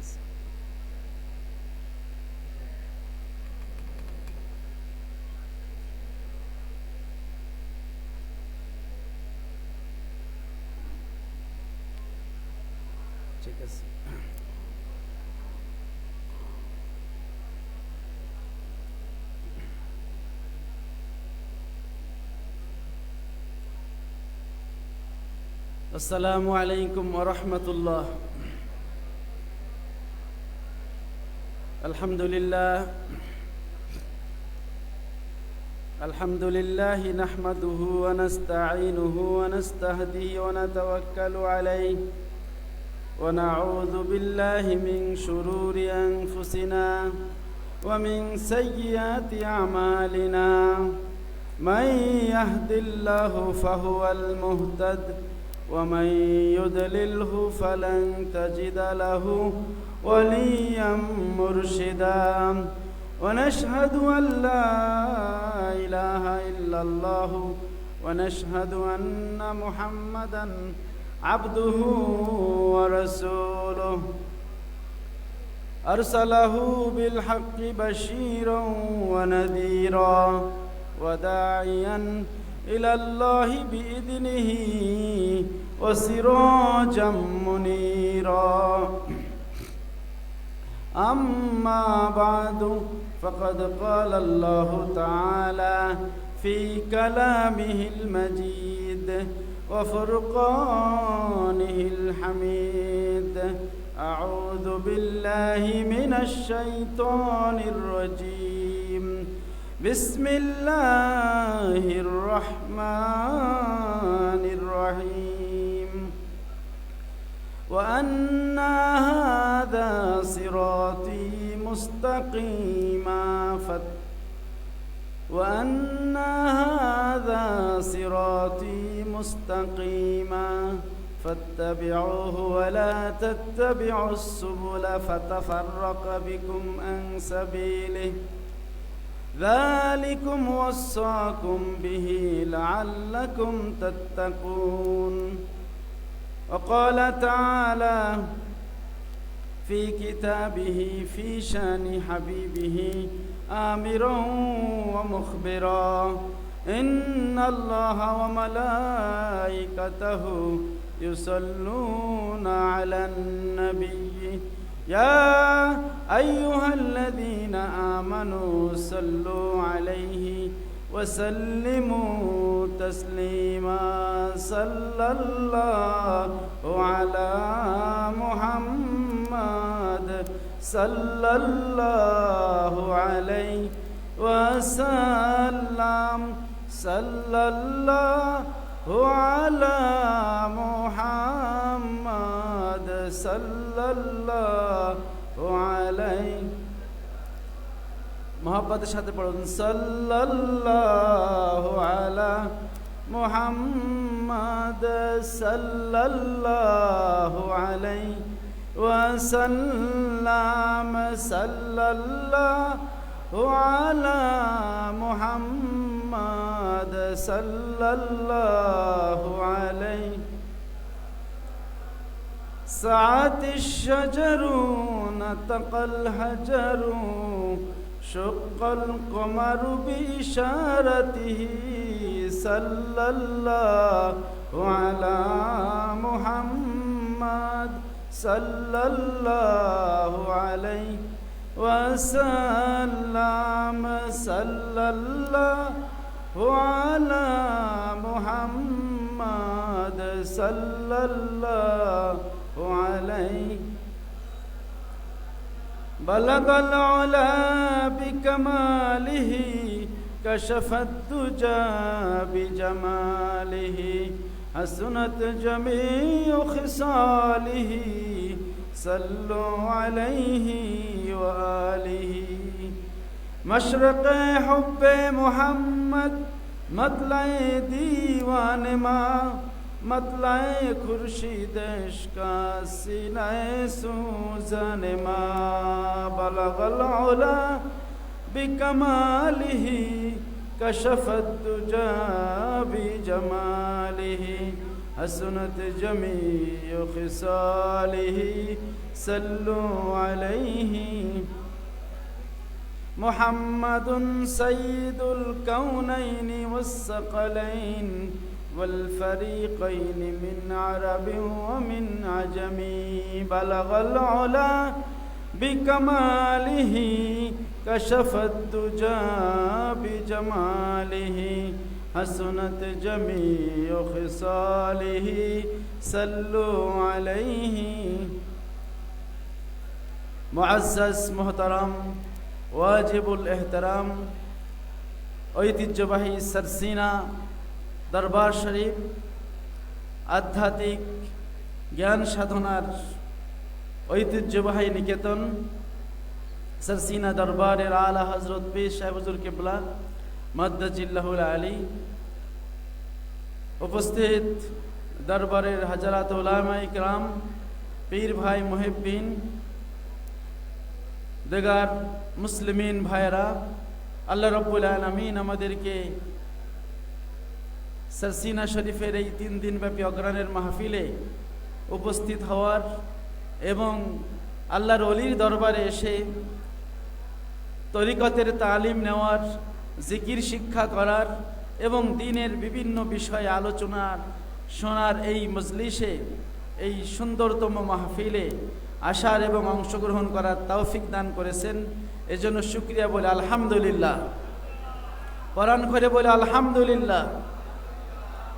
আছে। ঠিক আছে। আসসালামু আলাইকুম ওয়া রাহমাতুল্লাহ। আলহামদুলিল্লাহ নাহমাদুহু ওয়া নাস্তাঈনুহু ওয়া নাস্তাহদিহি ওয়া নাতাওয়াক্কালু আলাইহি ওয়া নাউযু বিল্লাহি মিন শুরুরি আনফুসিনা ওয়া মিন সাইয়্যাতি আমালিনা। মান ইয়াহদিল্লাহু ফাহুয়াল মুহতাদ ومن يضلله فلن تجد له وليا مرشدا ونشهد أن لا إله إلا الله ونشهد أن محمدا عبده ورسوله أرسله بالحق بشيرا ونذيرا وداعيا إلى الله بإذنه وسراجا منيرا. أما بعد فقد قال الله تعالى في كلامه المجيد وفرقانه الحميد: أعوذ بالله من الشيطان الرجيم. بسم الله الرحمن الرحيم. وأن هذا صراطي مستقيما فاتبعوه ولا تتبعوا السبل فتفرق بكم عن سبيله ذلكم وصاكم به لعلكم تتقون. وقال تعالى في كتابه في شان حبيبه آمرا ومخبرا: إن الله وملائكته يصلون على النبي يا أيها الذين آمنوا صلوا عليه وسلموا تسليما. صلى الله على محمد صلى الله عليه وسلم. صلى الله على محمد صلى الله عليه. মোহাব্বতের সাথে পড়ুন: সাল্লাল্লাহু আলা মুহাম্মাদ সাল্লাল্লাহু আলাইহি ওয়াসাল্লাম। সাল্লাল্লাহু আলা মুহাম্মাদ সাল্লাল্লাহু আলাইহি। سعت الشجر نطق الحجر شق القمر بإشارته. صلى الله على محمد صلى الله عليه وسلم. صلى الله على محمد صلى الله عليه. بلغ العلا بكماله كشف الدجى بجماله. حسنت جميع خصاله. صلوا عليه وآله. مشرق حب محمد مطلع दीवान माँ मतलाए खुर्शीद का सीनाए सूजन माँ बलगल उला बिकमालिही कशफत दुजा बिजमालिही हसनत जमीउ खिसालिही صلوا عليه محمد سيد الكونين والثقلين والفريقين من عرب ومن عجم بلغ العلا بكماله كشف الدجى بجماله حسنت جميع خصاله صلوا عليه মুআজ্জাজ মুহতারাম ওয়াজিবুল এহতারাম ঐতিহ্যবাহী সারসিনা দরবার শরীফ আধ্যাত্মিক জ্ঞান সাধনার ঐতিহ্যবাহী নিকেতন সারসিনা দরবারের আলা হযরত পীর সাহেব হুজুর কিবলা মাদ্দাজিল্লাহুল আলী, উপস্থিত দরবারের হাজারাত উলামায়ে কিরাম, পীর ভাই মুহিব্বিন, দেগার মুসলিমিন ভাইরা, আল্লাহ রাব্বুল আলামিন আমাদেরকে সারসিনা শরীফের এই 3 দিনব্যাপী অগ্রাণের মাহফিলে উপস্থিত হওয়ার এবং আল্লাহর ওলির দরবারে এসে তরিকতের তালিম নেওয়ার, জিকির শিক্ষা করার এবং দ্বীনের বিভিন্ন বিষয়ে আলোচনার শোনার এই মজলিসে, এই সুন্দরতম মাহফিলে আসার এবং অংশগ্রহণ করার তৌফিক দান করেছেন। এজন্য শুকরিয়া বলে আলহামদুলিল্লাহ। কোরআন করে বলে আলহামদুলিল্লাহ।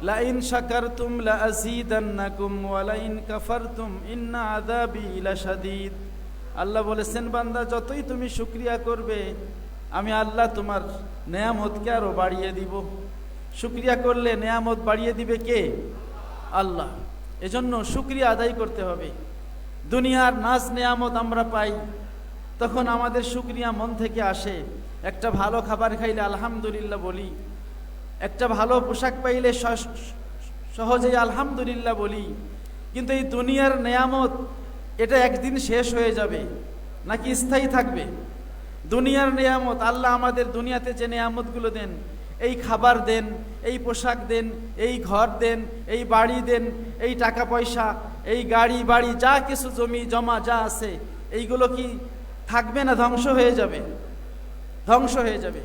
লা ইন শাকারতুম লা আযীদান্নাকুম ওয়া লা ইন কাফারতুম ইন্না আযাবি লাশাদীদ। আল্লাহ বলেছেন, বান্দা যতই তুমি শুকরিয়া করবে আমি আল্লাহ তোমার নেয়ামতকে আরো বাড়িয়ে দিব। শুকরিয়া করলে নেয়ামত বাড়িয়ে দিবে কে? আল্লাহ। এজন্য শুকরিয়া আদায় করতে হবে। দুনিয়ার নাজ নেয়ামত আমরা পাই, তখন আমাদের শুকরিয়া মন থেকে আসে। একটা ভালো খাবার খাইলে আলহামদুলিল্লাহ বলি, একটা ভালো পোশাক পাইলে সহজেই আলহামদুলিল্লাহ বলি। কিন্তু এই দুনিয়ার নেয়ামত এটা একদিন শেষ হয়ে যাবে নাকি স্থায়ী থাকবে? দুনিয়ার নেয়ামত, আল্লাহ আমাদের দুনিয়াতে যে নেয়ামতগুলো দেন, এই খাবার দেন, এই পোশাক দেন, এই ঘর দেন, এই বাড়ি দেন, এই টাকা পয়সা, এই গাড়ি বাড়ি, যা কিছু জমি জমা যা আছে, এইগুলো কি থাকবে না ধ্বংস হয়ে যাবে? ধ্বংস হয়ে যাবে।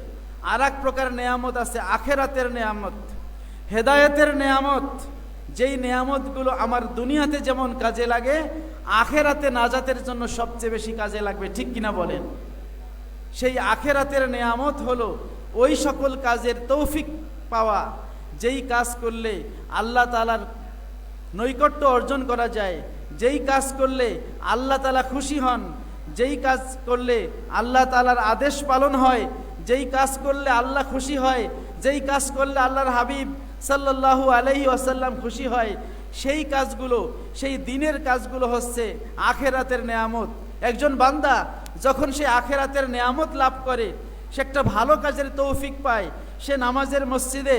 আর এক প্রকার নেয়ামত আছে, আখেরাতের নেয়ামত, হেদায়েতের নেয়ামত। যেই নেয়ামতগুলো আমার দুনিয়াতে যেমন কাজে লাগে, আখেরাতে নাজাতের জন্য সবচেয়ে বেশি কাজে লাগবে। ঠিক কিনা বলেন? সেই আখেরাতের নেয়ামত হলো ওই সকল কাজের তৌফিক পাওয়া, যেই কাজ করলে আল্লাহ তাআলার নৈকট্য অর্জন করা যায়, যেই কাজ করলে আল্লাহ তাআলা খুশি হন, যেই কাজ করলে আল্লাহ তাআলার আদেশ পালন হয়, যেই কাজ করলে আল্লাহ খুশি হয়, যেই কাজ করলে আল্লাহর হাবিব সাল্লাল্লাহু আলাইহি ওয়াসাল্লাম খুশি হয়, সেই কাজগুলো, সেই দিনের কাজগুলো হচ্ছে আখেরাতের নেয়ামত। একজন বান্দা যখন সে আখেরাতের নেয়ামত লাভ করে, সে একটা ভালো কাজের তৌফিক পায়, সে নামাজের মসজিদে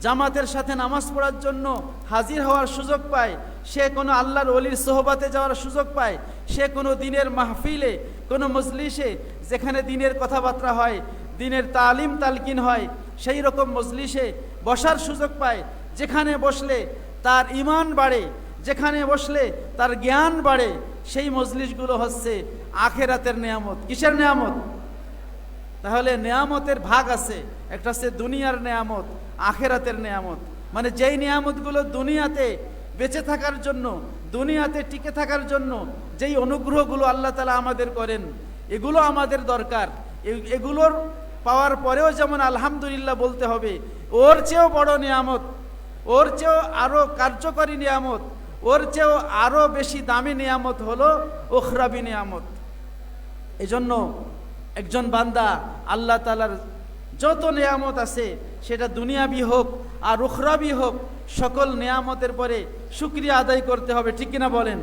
জামাতের সাথে নামাজ পড়ার জন্য হাজির হওয়ার সুযোগ পায়, সে কোনো আল্লাহর ওলির সোহবাতে যাওয়ার সুযোগ পায়, সে কোনো দিনের মাহফিলে, কোনো মজলিসে যেখানে দিনের কথাবার্তা হয়, দিনের তালিম তালকিন হয়, সেই রকম মজলিসে বসার সুযোগ পায়, যেখানে বসলে তার ঈমান বাড়ে, যেখানে বসলে তার জ্ঞান বাড়ে। সেই মজলিসগুলো হচ্ছে আখেরাতের নেয়ামত। কিসের নেয়ামত? তাহলে নেয়ামতের ভাগ আছে, একটা হচ্ছে দুনিয়ার নেয়ামত, আখেরাতের নেয়ামত। মানে যেই নেয়ামতগুলো দুনিয়াতে বেঁচে থাকার জন্য, দুনিয়াতে টিকে থাকার জন্য যেই অনুগ্রহগুলো আল্লাহ তাআলা আমাদের করেন, এগুলো আমাদের দরকার। এগুলোর পাওয়ার পরেও যেমন আলহামদুলিল্লাহ বলতে হবে, ওর চেয়েও বড় নিয়ামত, ওর চেয়েও আরো কার্যকরী নিয়ামত, ওর চেয়েও আরো বেশি দামি নিয়ামত হলো উখরাবি নিয়ামত। এজন্য একজন বান্দা আল্লাহ তাআলার যত নিয়ামত আছে, সেটা দুনিয়াবি হোক আর উখরাবি হোক, সকল নিয়ামতের পরে শুকরিয়া আদায় করতে হবে। ঠিক কিনা বলেন?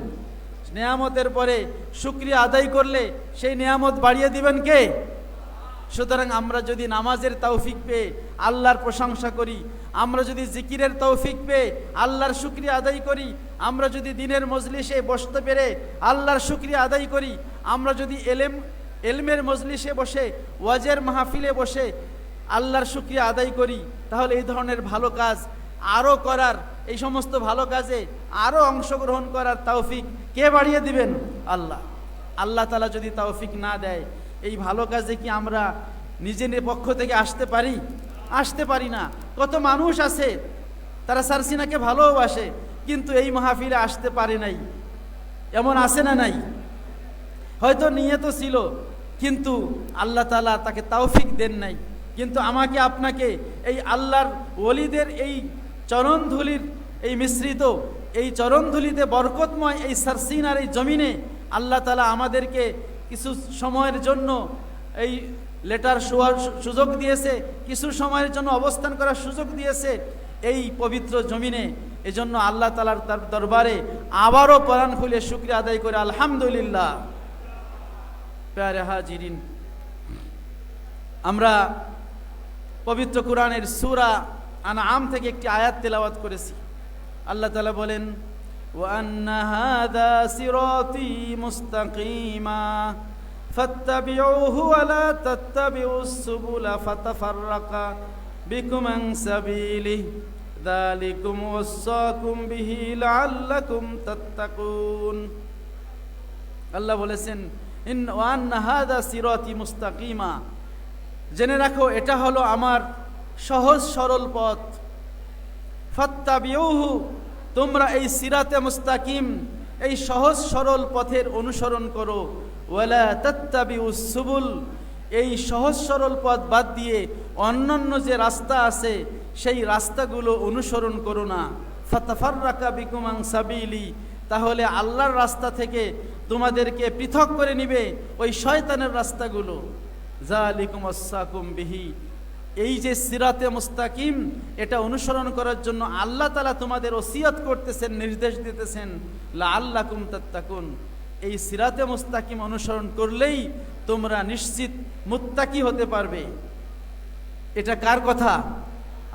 নিয়ামতের পরে শুকরিয়া আদায় করলে সেই নিয়ামত বাড়িয়ে দিবেন কে? সুতরাং আমরা যদি নামাজের তৌফিক পেয়ে আল্লাহর প্রশংসা করি, আমরা যদি জিকিরের তৌফিক পেয়ে আল্লাহর শুকরিয়া আদায় করি, আমরা যদি দিনের মজলিসে বসতে পেরে আল্লাহর শুকরিয়া আদায় করি, আমরা যদি এলমের মজলিসে বসে, ওয়াজের মাহফিলে বসে আল্লাহর শুকরিয়া আদায় করি, তাহলে এই ধরনের ভালো কাজ আরও করার, এই সমস্ত ভালো কাজে আরও অংশগ্রহণ করার তৌফিক কে বাড়িয়ে দিবেন? আল্লাহ। আল্লাহ তাআলা যদি তৌফিক না দেয়, এই ভালো কাজে কি আমরা নিজের পক্ষ থেকে আসতে পারি? আসতে পারি না। কত মানুষ আছে তারা সারসিনাকে ভালোবাসে, কিন্তু এই মাহফিলে আসতে পারে নাই। এমন আছে না নাই? হয়তো নিয়ত ছিল, কিন্তু আল্লাহ তাআলা তাকে তৌফিক দেন নাই। কিন্তু আমাকে আপনাকে এই আল্লাহর ওলিদের এই চরণধুলির এই মিশ্রিত এই চরণধুলিতে বরকতময় এই সারসিনার এই জমিনে আল্লাহ তাআলা আমাদেরকে কিছু সময়ের জন্য এই লেটার শোয়ার সুযোগ দিয়েছে, কিছু সময়ের জন্য অবস্থান করার সুযোগ দিয়েছে এই পবিত্র জমিনে। এজন্য আল্লাহ তাআলার তার দরবারে আবারও প্রাণ খুলে শুকরিয়া আদায় করে আলহামদুলিল্লাহ। প্যারে হাজিরিন, আমরা পবিত্র কোরআনের সূরা আনআম থেকে একটি আয়াত তেলাওয়াত করেছি। আল্লাহ তাআলা বলেন, ওয়া আন্না হাযা সিরাতী মুস্তাকিমা ফাত্তাবিউহু ওয়া লা তাত্তাবিউস সুবুলা ফাতাফাররাকা বিকুম আন সাবিলিহি যালিকুম ওয়াসাকুম বিহি লাআল্লাকুম তাত্তাকুন। আল্লাহ বলেছেন, ওয়া আন্না হাযা সিরাতী মুস্তাকিমা, জেনে রাখো এটা হলো আমার সহজ সরল পথ। ফাত্তাবিউহু, তোমরা এই সিরাতে মুস্তাকিম এই সহজ সরল পথের অনুসরণ করো। ওয়ালা তাত্তাবিউস সুবুল, এই সহজ সরল পথ বাদ দিয়ে অন্যান্য যে রাস্তা আছে সেই রাস্তাগুলো অনুসরণ করো না। ফাতাফাররাকা বিকুম আন সাবিলি, তাহলে আল্লাহর রাস্তা থেকে তোমাদেরকে পৃথক করে নিবে ওই শয়তানের রাস্তাগুলো। যালিকুম ওয়াসাকুম বিহি, এই যে সিরাতে মুস্তাকিম এটা অনুসরণ করার জন্য আল্লাহ তাআলা তোমাদের ওসিয়ত করতেছেন, নির্দেশ দিতেছেন, লাআল্লাকুম তাত্তাকুন। এই সিরাতে মুস্তাকিম অনুসরণ করলেই তোমরা নিশ্চিত মুত্তাকি হতে পারবে। এটা কার কথা?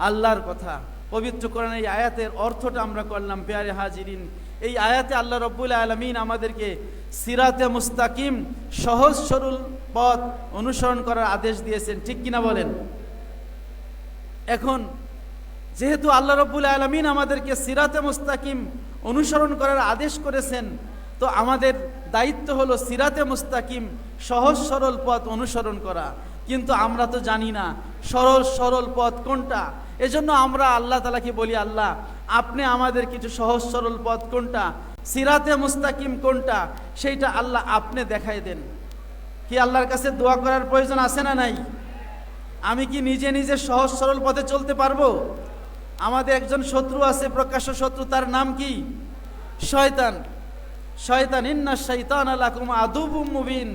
আল্লাহর কথা। পবিত্র কোরআনের এই আয়াতের অর্থটা আমরা করলাম। প্যারে হাজিরিন, এই আয়াতে আল্লাহ রব্বুল আলামিন আমাদেরকে সিরাতে মুস্তাকিম সহজ সরল পথ অনুসরণ করার আদেশ দিয়েছেন, ঠিক কিনা বলেন? এখন যেহেতু আল্লাহ রব্বুল আলামিন আমাদেরকে সিরাতে মুস্তাকিম অনুসরণ করার আদেশ করেছেন, তো আমাদের দায়িত্ব হলো সিরাতে মুস্তাকিম সহজ সরল পথ অনুসরণ করা। কিন্তু আমরা তো জানি না সরল সরল পথ কোনটা। এজন্য আমরা আল্লাহ তাআলাকে বলি, আল্লাহ আপনি আমাদের কিছু সহজ সরল পথ কোনটা, সিরাতে মুস্তাকিম কোনটা, সেইটা আল্লাহ আপনি দেখাই দেন। কি আল্লাহর কাছে দোয়া করার প্রয়োজন আছে না নাই? আমি কি নিজে নিজে সহজ সরল পথে চলতে পারবো? আমাদের একজন শত্রু আছে, প্রকাশ্য শত্রু, তার নাম কি? শয়তান। শয়তান, ইন্না শাইতানা লাকুম আদুউম মুবিন,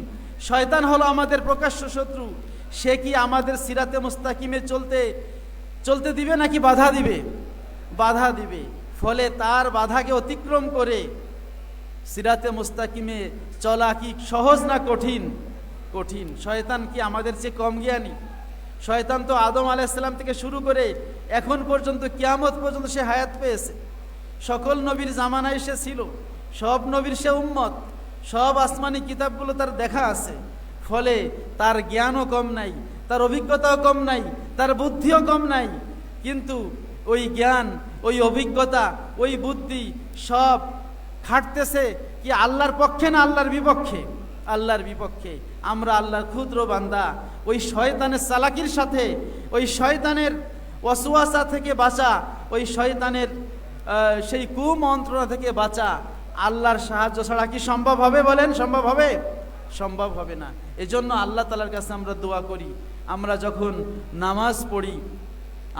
শয়তান হলো আমাদের প্রকাশ্য শত্রু। সে কি আমাদের সিরাতে মুস্তাকিমে চলতে দিবে নাকি বাধা দিবে? বাধা দিবে। ফলে তার বাধাকে অতিক্রম করে সিরাতে মুস্তাকিমে চলা কি সহজ না কঠিন? কঠিন। শয়তান কি আমাদের চেয়ে কম জ্ঞানী? শয়তান তো আদম আলাইহিস সালাম থেকে শুরু করে এখন পর্যন্ত কিয়ামত পর্যন্ত সে হায়াত পেয়েছে। সকল নবীর জামানায় সে ছিল, সব নবীর সে উম্মত, সব আসমানি কিতাবগুলো তার দেখা আছে। ফলে তার জ্ঞানও কম নাই, তার অভিজ্ঞতাও কম নাই, তার বুদ্ধিও কম নাই। কিন্তু ওই জ্ঞান, ওই অভিজ্ঞতা, ওই বুদ্ধি সব খাটতেছে কি আল্লাহর পক্ষে না আল্লাহর বিপক্ষে? আল্লাহর বিপক্ষে। আমরা আল্লাহর ক্ষুদ্র বান্দা, ওই শয়তানের চালাকির সাথে, ওই শয়তানের ওয়াসওয়াসা থেকে বাঁচা, ওই শয়তানের সেই কুমন্ত্রণা থেকে বাঁচা আল্লাহর সাহায্য ছাড়া কি সম্ভব হবে? বলেন, সম্ভব হবে? সম্ভব হবে না। এজন্য আল্লাহ তাআলার কাছে আমরা দোয়া করি। আমরা যখন নামাজ পড়ি,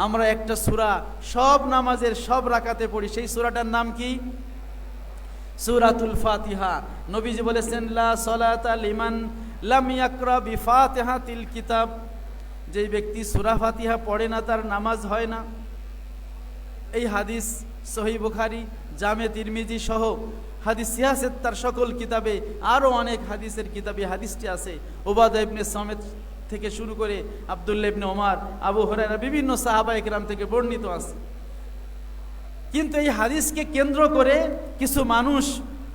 আমরা একটা সূরা সব নামাজের সব রাকাতে পড়ি। সেই সূরাটার নাম কি? সূরাতুল ফাতিহা। নবীজি বলেছেন, লা সালাতা লিমান লাম ইয়াকরা বিফাতিহাতিল কিতাব, যেই ব্যক্তি সূরা ফাতিহা পড়ে না তার নামাজ হয় না। এই হাদিস সহিহ বুখারী, জামে তিরমিজি সহ হাদিস সিয়াসেত তার সকল কিতাবে, আরও অনেক হাদিসের কিতাবে হাদিসটি আছে। উবাদা ইবনে সামিত থেকে শুরু করে আব্দুল্লাহ ইবনে ওমর, আবু হুরায়রা, বিভিন্ন সাহাবায়ে কেরাম থেকে বর্ণিত আছে। কিন্তু এই হাদিসকে কেন্দ্র করে কিছু মানুষ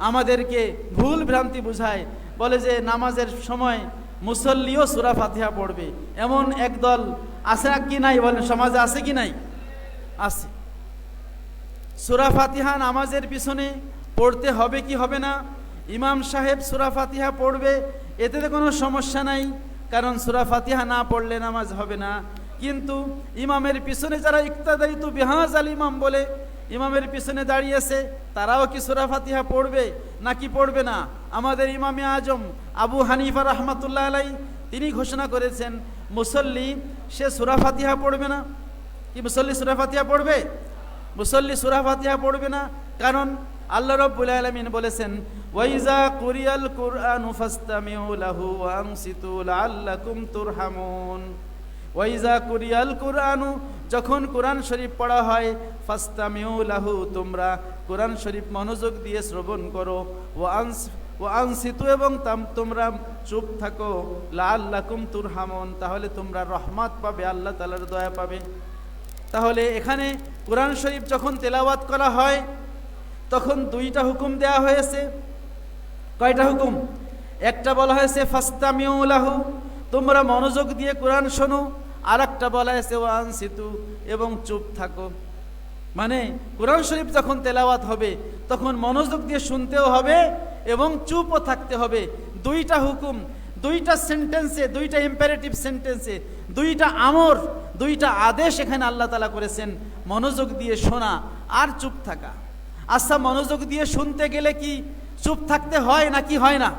আমাদেরকে ভুল ভ্রান্তি বুঝায়, বলে যে নামাজের সময় মুসল্লিও সূরা ফাতিহা পড়বে। এমন একদল আছে কি নাই? বলেন, সমাজে আছে কি নাই? আছে। সূরা ফাতিহা নামাজের পিছনে পড়তে হবে কি হবে না? ইমাম সাহেব সূরা ফাতিহা পড়বে, এতে তো কোনো সমস্যা নাই, কারণ সূরা ফাতিহা না পড়লে নামাজ হবে না। কিন্তু ইমামের পিছনে যারা ইক্তাদাইতু বিহাযাল ইমাম বলে ইমামের পিছনে দাঁড়িয়েছে, তারাও কি সূরা ফাতিহা পড়বে নাকি পড়বে না? আমাদের ইমামে আজম আবু হানিফা রাহমাতুল্লাহ আলাইহি তিনি ঘোষণা করেছেন, মুসল্লি সে সূরা ফাতিহা পড়বে না। কি মুসল্লি সূরা ফাতিহা পড়বে? মুসল্লি সূরা ফাতিহা পড়বে না, কারণ আল্লাহ রাব্বুল আলামিন বলেছেন, ওয়াইজা কুরিয়াল কুরআনু ফাসতামিউ লাহু ওয়া আনসিতু লাআল্লাকুম তুরহামুন। ওয়াইজা কুরিয়াল কুরআনু, যখন কোরআন শরীফ পড়া হয়, ফাসতামিউ লাহু, তোমরা কোরআন শরীফ মনোযোগ দিয়ে শ্রবণ করো, ওয়া আনসিতু, এবং তোমরা চুপ থাকো, লাআল্লাকুম তুরহামুন, তাহলে তোমরা রহমত পাবে, আল্লাহ তাআলার দয়া পাবে। তাহলে এখানে কোরআন শরীফ যখন তেলাওয়াত করা হয় তখন দুইটা হুকুম দেয়া হয়েছে। কয়টা হুকুম? একটা বলা হয়েছে ফাসতামিউ লাহু, তোমরা মনোযোগ দিয়ে কোরআন শোনো, আর একটা বলা হয়েছে ওয়া আনসিতু, এবং চুপ থাকো। মানে কোরআন শরীফ যখন তেলাওয়াত হবে তখন মনোযোগ দিয়ে শুনতেও হবে এবং চুপও থাকতে হবে। দুইটা হুকুম, দুইটা সেন্টেন্সে, দুইটা ইম্পারেটিভ সেন্টেন্সে, দুইটা আমর, দুইটা আদেশ এখানে আল্লাহ তাআলা করেছেন, মনোযোগ দিয়ে শোনা আর চুপ থাকা। আচ্ছা, মনোযোগ দিয়ে শুনতে গেলে কি চুপ থাকতে হয় নাকি হয় না?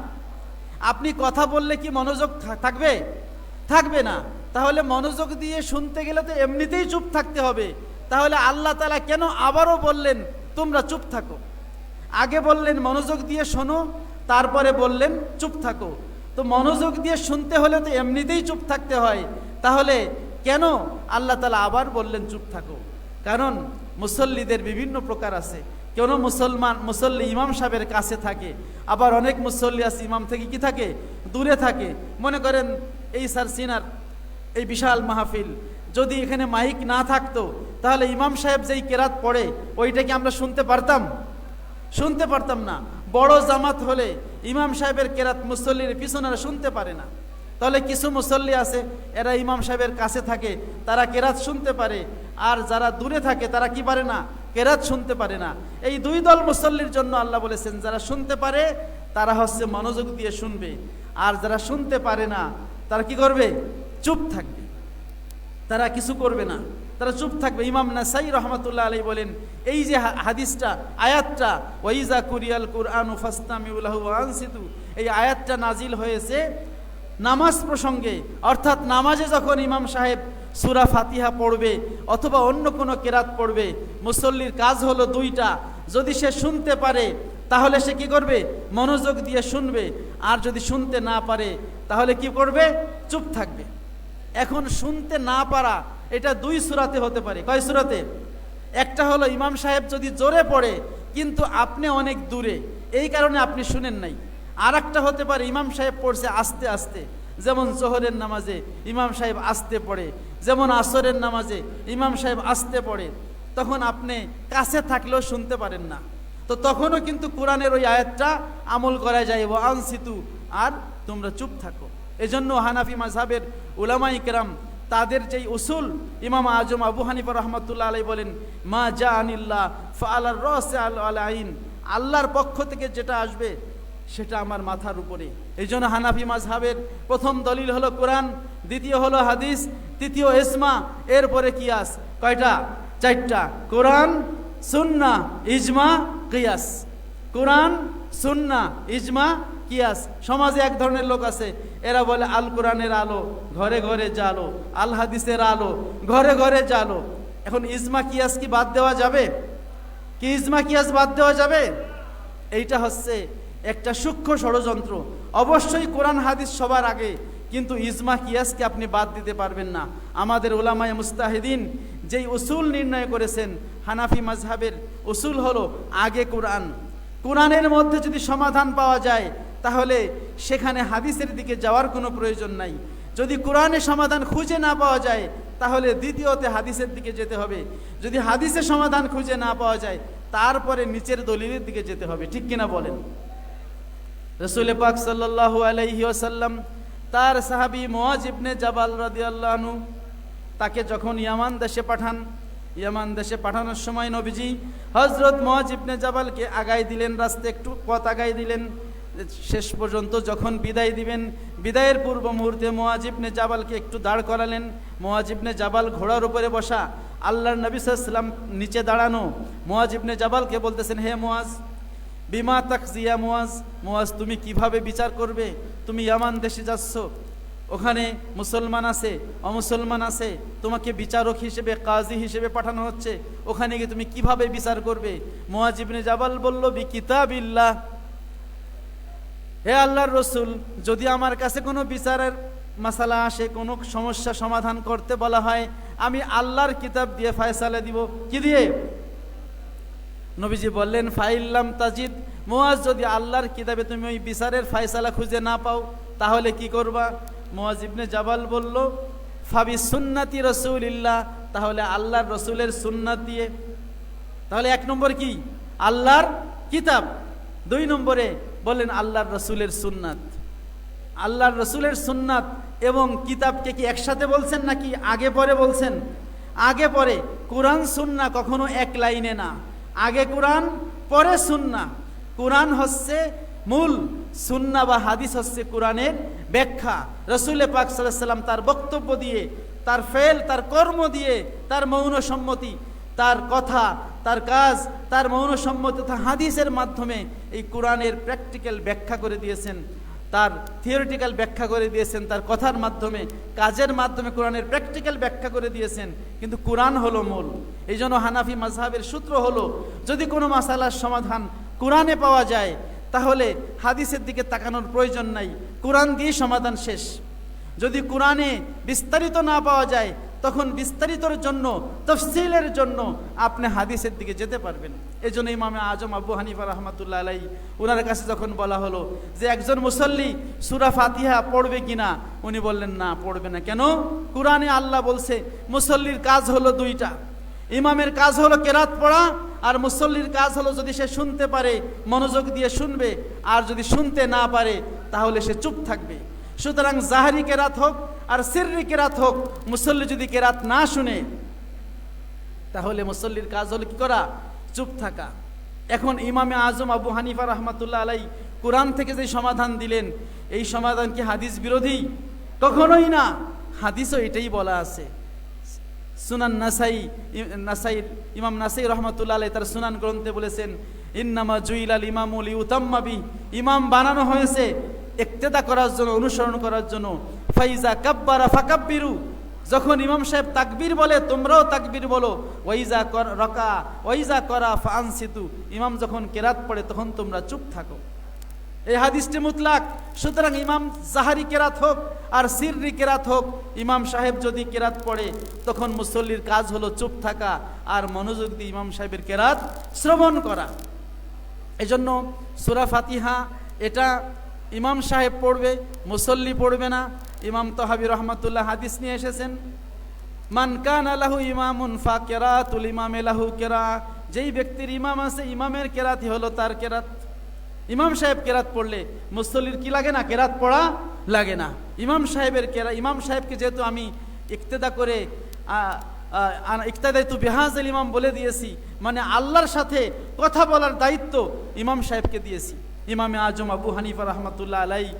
আপনি কথা বললে কি মনোযোগ থাকবে? থাকবে না। তাহলে মনোযোগ দিয়ে শুনতে গেলে তো এমনিতেই চুপ থাকতে হবে। তাহলে আল্লাহ তাআলা কেন আবারও বললেন তোমরা চুপ থাকো? আগে বললেন মনোযোগ দিয়ে শোনো, তারপরে বললেন চুপ থাকো। তো মনোযোগ দিয়ে শুনতে হলে তো এমনিতেই চুপ থাকতে হয়, তাহলে কেন আল্লাহ তাআলা আবার বললেন চুপ থাকো? কারণ মুসল্লিদের বিভিন্ন প্রকার আছে। কেন মুসল্লি ইমাম সাহেবের কাছে থাকে, আবার অনেক মুসল্লি আছে ইমাম থেকে কি থাকে, দূরে থাকে। মনে করেন এই স্যার সিনার এই বিশাল মাহফিল, যদি এখানে মাইক না থাকতো তাহলে ইমাম সাহেব যেই কেরাত পড়ে ওইটা কি আমরা শুনতে পারতাম? শুনতে পারতাম না। বড় জামাত হলে ইমাম সাহেবের কেরাত মুসল্লির পিছনেরা শুনতে পারে না। তাহলে কিছু মুসল্লি আছে এরা ইমাম সাহেবের কাছে থাকে, তারা কেরাত শুনতে পারে, আর যারা দূরে থাকে তারা কি পারে না, কেরাত শুনতে পারে না। এই দুই দল মুসল্লির জন্য আল্লাহ বলেছেন, যারা শুনতে পারে তারা হচ্ছে মনোযোগ দিয়ে শুনবে, আর যারা শুনতে পারে না তারা কি করবে? চুপ থাকবে, তারা কিছু করবে না, তারা চুপ থাকবে। ইমাম নাসাই রহমাতুল্লাহ আলাইহি বলেন, এই যে হাদিসটা, আয়াতটা ওয়াইজা কুরিয়াল কুরআনু ফাসতামিউ লাহু ওয়া আনসিতু, এই আয়াতটা নাজিল হয়েছে নামাজ প্রসঙ্গে। অর্থাৎ নামাজে যখন ইমাম সাহেব সূরা ফাতিহা পড়বে অথবা অন্য কোনো কেরাত পড়বে, মুসল্লির কাজ হলো দুইটা। যদি সে শুনতে পারে তাহলে সে কি করবে? মনোযোগ দিয়ে শুনবে, আর যদি শুনতে না পারে তাহলে কি করবে? চুপ থাকবে। এখন শুনতে না পারা এটা দুই সূরাতে হতে পারে। কয় সূরাতে? একটা হলো ইমাম সাহেব যদি জোরে পড়ে কিন্তু আপনি অনেক দূরে, এই কারণে আপনি শুনেন নাই। আর একটা হতে পারে ইমাম সাহেব পড়ছে আস্তে আস্তে, যেমন জোহরের নামাজে ইমাম সাহেব আস্তে পড়ে, যেমন আসরের নামাজে ইমাম সাহেব আস্তে পড়ে, তখন আপনি কাছে থাকলেও শুনতে পারেন না। তো তখনও কিন্তু কোরআনের ওই আয়াতটা আমল করা যায়, ওয়া আনসিতু, আর তোমরা চুপ থাকো। এজন্য হানাফি মাযহাবের উলামায়ে কেরাম তাদের যেই উসুল, ইমাম আজম আবু হানিফা রাহমাতুল্লাহ আলাইহি বলেন, মা জাআনিল্লাহ ফাআলার রাসি আল আইন, আল্লাহর পক্ষ থেকে যেটা আসবে সেটা আমার মাথার উপরে। এই জন্য হানাফি মাযহাবের প্রথম দলিল হলো কোরআন, দ্বিতীয় হলো হাদিস, তৃতীয় ইজমা, এরপরে কিয়াস। কয়টা? চারটা। কোরআন, সুন্নাহ, ইজমা, কিয়াস। কোরআন, সুন্নাহ, ইজমা, কিয়াস। সমাজে এক ধরনের লোক আছে, এরা বলে আল কোরআনের আলো ঘরে ঘরে জালো, আল হাদিসের আলো ঘরে ঘরে জালো। এখন ইজমা কিয়াস কি বাদ দেওয়া যাবে? কি ইজমা কিয়াস বাদ দেওয়া যাবে? এইটা হচ্ছে একটা সূক্ষ্ম ষড়যন্ত্র। অবশ্যই কোরআন হাদিস সবার আগে, কিন্তু ইজমা কিয়াসকে আপনি বাদ দিতে পারবেন না। আমাদের উলামায়ে মুস্তাহিদিন যেই উসুল নির্ণয় করেছেন, হানাফি মাযহাবের উসুল হলো আগে কোরআন। কোরআনের মধ্যে যদি সমাধান পাওয়া যায় তাহলে সেখানে হাদিসের দিকে যাওয়ার কোনো প্রয়োজন নাই। যদি কোরআনে সমাধান খুঁজে না পাওয়া যায় তাহলে দ্বিতীয়তে হাদিসের দিকে যেতে হবে। যদি হাদিসে সমাধান খুঁজে না পাওয়া যায় তারপরে নিচের দলিলের দিকে যেতে হবে। ঠিক কিনা বলেন? রাসূল পাক সাল্লাল্লাহু আলাইহি ওয়াসাল্লাম তার সাহাবী মুআজ ইবনে জাবাল রাদিয়াল্লাহু আনহু তাকে যখন ইয়ামান দেশে পাঠান, ইয়ামান দেশে পাঠানোর সময় নবীজি হযরত মুআজ ইবনে জাবালকে আগায় দিলেন, রাস্তায় একটু পথ আগায় দিলেন। শেষ পর্যন্ত যখন বিদায় দিবেন, বিদায়ের পূর্ব মুহূর্তে মুআজ ইবনে জাবালকে একটু দাঁড় করালেন। মুআজ ইবনে জাবাল ঘোড়ার উপরে বসা, আল্লাহর নবী সাল্লাল্লাহু আলাইহি ওয়াসাল্লাম নিচে দাঁড়ানো। মুআজ ইবনে জাবালকে বলতেছেন, হে মুআজ, বিমা তাকজিয়া মুআজ, মুআজ তুমি কিভাবে বিচার করবে? তুমি ইয়ামান দেশে যাচ্ছ, ওখানে মুসলমান আছে, অমুসলমান আছে, তোমাকে বিচারক হিসেবে, কাজী হিসেবে পাঠানো হচ্ছে, ওখানে গিয়ে তুমি কিভাবে বিচার করবে? মুআজ ইবনে জাবাল বলল, বি কিতাবিল্লাহ, হে আল্লাহর রসুল, যদি আমার কাছে কোনো বিচারের মাসালা আসে, কোনো সমস্যা সমাধান করতে বলা হয়, আমি আল্লাহর কিতাব দিয়ে ফয়সালা দিব। কি দিয়ে? নবীজি বললেন, ফাইল্লাম তাজিদ, মুআজ যদি আল্লাহর কিতাবে তুমি ওই বিচারের ফয়সালা খুঁজে না পাও, তাহলে কি করবা? মুআজ ইবনে জাবাল বলল, ফাবি সুন্নাতি রাসূলিল্লাহ, তাহলে আল্লাহর রসুলের সুন্নাত দিয়ে। তাহলে এক নম্বর কি? আল্লাহর কিতাব। দুই নম্বরে বললেন আল্লাহর রসুলের সুন্নাত। আল্লাহর রসুলের সুন্নাত এবং কিতাবকে কি একসাথে বলছেন নাকি আগে পরে বলছেন? আগে পরে। কোরআন সুন্নাহ কখনো এক লাইনে না, আগে কোরআন পরে সুন্নাহ। কোরআন হচ্ছে মূল, সুন্নাহ বা হাদিস হচ্ছে কোরআনের ব্যাখ্যা। রসুল পাক সাল্লাল্লাহু আলাইহি ওয়াসাল্লাম তার বক্তব্য দিয়ে, তার ফেল, তার কর্ম দিয়ে, তার মৌন সম্মতি, তার কথা, তার কাজ, তার মৌন সম্মতি তথা হাদিসের মাধ্যমে এই কোরআনের প্র্যাকটিক্যাল ব্যাখ্যা করে দিয়েছেন, তার থিওরিটিক্যাল ব্যাখ্যা করে দিয়েছেন, তার কথার মাধ্যমে, কাজের মাধ্যমে কোরআনের প্র্যাকটিক্যাল ব্যাখ্যা করে দিয়েছেন। কিন্তু কোরআন হলো মূল। এই জন্য হানাফি মাযহাবের সূত্র হলো, যদি কোনো মাসালার সমাধান কোরআনে পাওয়া যায়, তাহলে হাদিসের দিকে তাকানোর প্রয়োজন নাই, কোরআন দিয়ে সমাধান শেষ। যদি কোরআনে বিস্তারিত না পাওয়া যায়, তখন বিস্তারিতর জন্য, তফসিলের জন্য আপনি হাদিসের দিকে যেতে পারবেন। এই জন্য ইমামে আজম আবু হানিফা রাহমাতুল্লাহ আলাইহি, ওনার কাছে যখন বলা হলো যে একজন মুসল্লি সূরা ফাতিহা পড়বে কিনা, উনি বললেন না, পড়বে না। কেন? কোরআনে আল্লাহ বলছে মুসল্লির কাজ হলো দুইটা, ইমামের কাজ হলো কেরাত পড়া, আর মুসল্লির কাজ হলো যদি সে শুনতে পারে মনোযোগ দিয়ে শুনবে, আর যদি শুনতে না পারে তাহলে সে চুপ থাকবে। সুতরাং জাহরি কেরাত হোক আর সিররি কেরাত হোক, মুসল্লি যদি কেরাত না শুনে, তাহলে মুসল্লির কাজ হলো কি করা? চুপ থাকা। এখন ইমামে আজম আবু হানিফা রাহমাতুল্লাহ আলাইহি কোরআন থেকে যে সমাধান দিলেন, এই সমাধান কি হাদিস বিরোধী? কখনোই না। হাদিসও এটাই বলা আছে। সুনান নাসাই, ইমাম নাসাই রহমাতুল্লাহ আলাইহি তার সুনান গ্রন্থে বলেছেন, ইন্নামা জুইলাল ইমামু লিউতাম্মা বিহি, ইমাম বানানো হয়েছে ইক্তেদা করার জন্য, অনুসরণ করার জন্য। ফাইজা কাব্বারা ফাকাব্বিরু, যখন ইমাম সাহেব তাকবীর বলে তোমরাও তাকবীর বলো। ওয়াইজা রকা ওয়াইজা করা ফানসিতু, ইমাম যখন কেরাত পড়ে তখন তোমরা চুপ থাকো। এই হাদিসটি মুতলাক। সুতরাং ইমাম জাহারি কেরাত হোক আর সিররি কেরাত হোক, ইমাম সাহেব যদি কেরাত পড়ে, তখন মুসল্লির কাজ হলো চুপ থাকা আর মনোযোগ দিয়ে ইমাম সাহেবের কেরাত শ্রবণ করা। এজন্য সূরা ফাতিহা এটা ইমাম সাহেব পড়বে, মুসল্লি পড়বে না। ইমাম তাহাবী রহমাতুল্লাহ হাদিস নিয়ে এসেছেন, মান কানা লাহু ইমামুন ফাকিরাতুল ইমামে লাহু কিরা, যেই ব্যক্তির ইমাম আছে, ইমামের কেরাতই হলো তার কেরাত। ইমাম সাহেব কেরাত পড়লে মুসল্লির কি লাগে না? কেরাত পড়া লাগে না। ইমাম সাহেবের কেরাত, ইমাম সাহেবকে যেহেতু আমি ইক্তেদা করে ইক্তেদাইতু বিহাযিল ইমাম বলে দিয়েছি, মানে আল্লাহর সাথে কথা বলার দায়িত্ব ইমাম সাহেবকে দিয়েছি। ইমামে আজম আবু হানিফা রহমাতুল্লাহ আলাইহি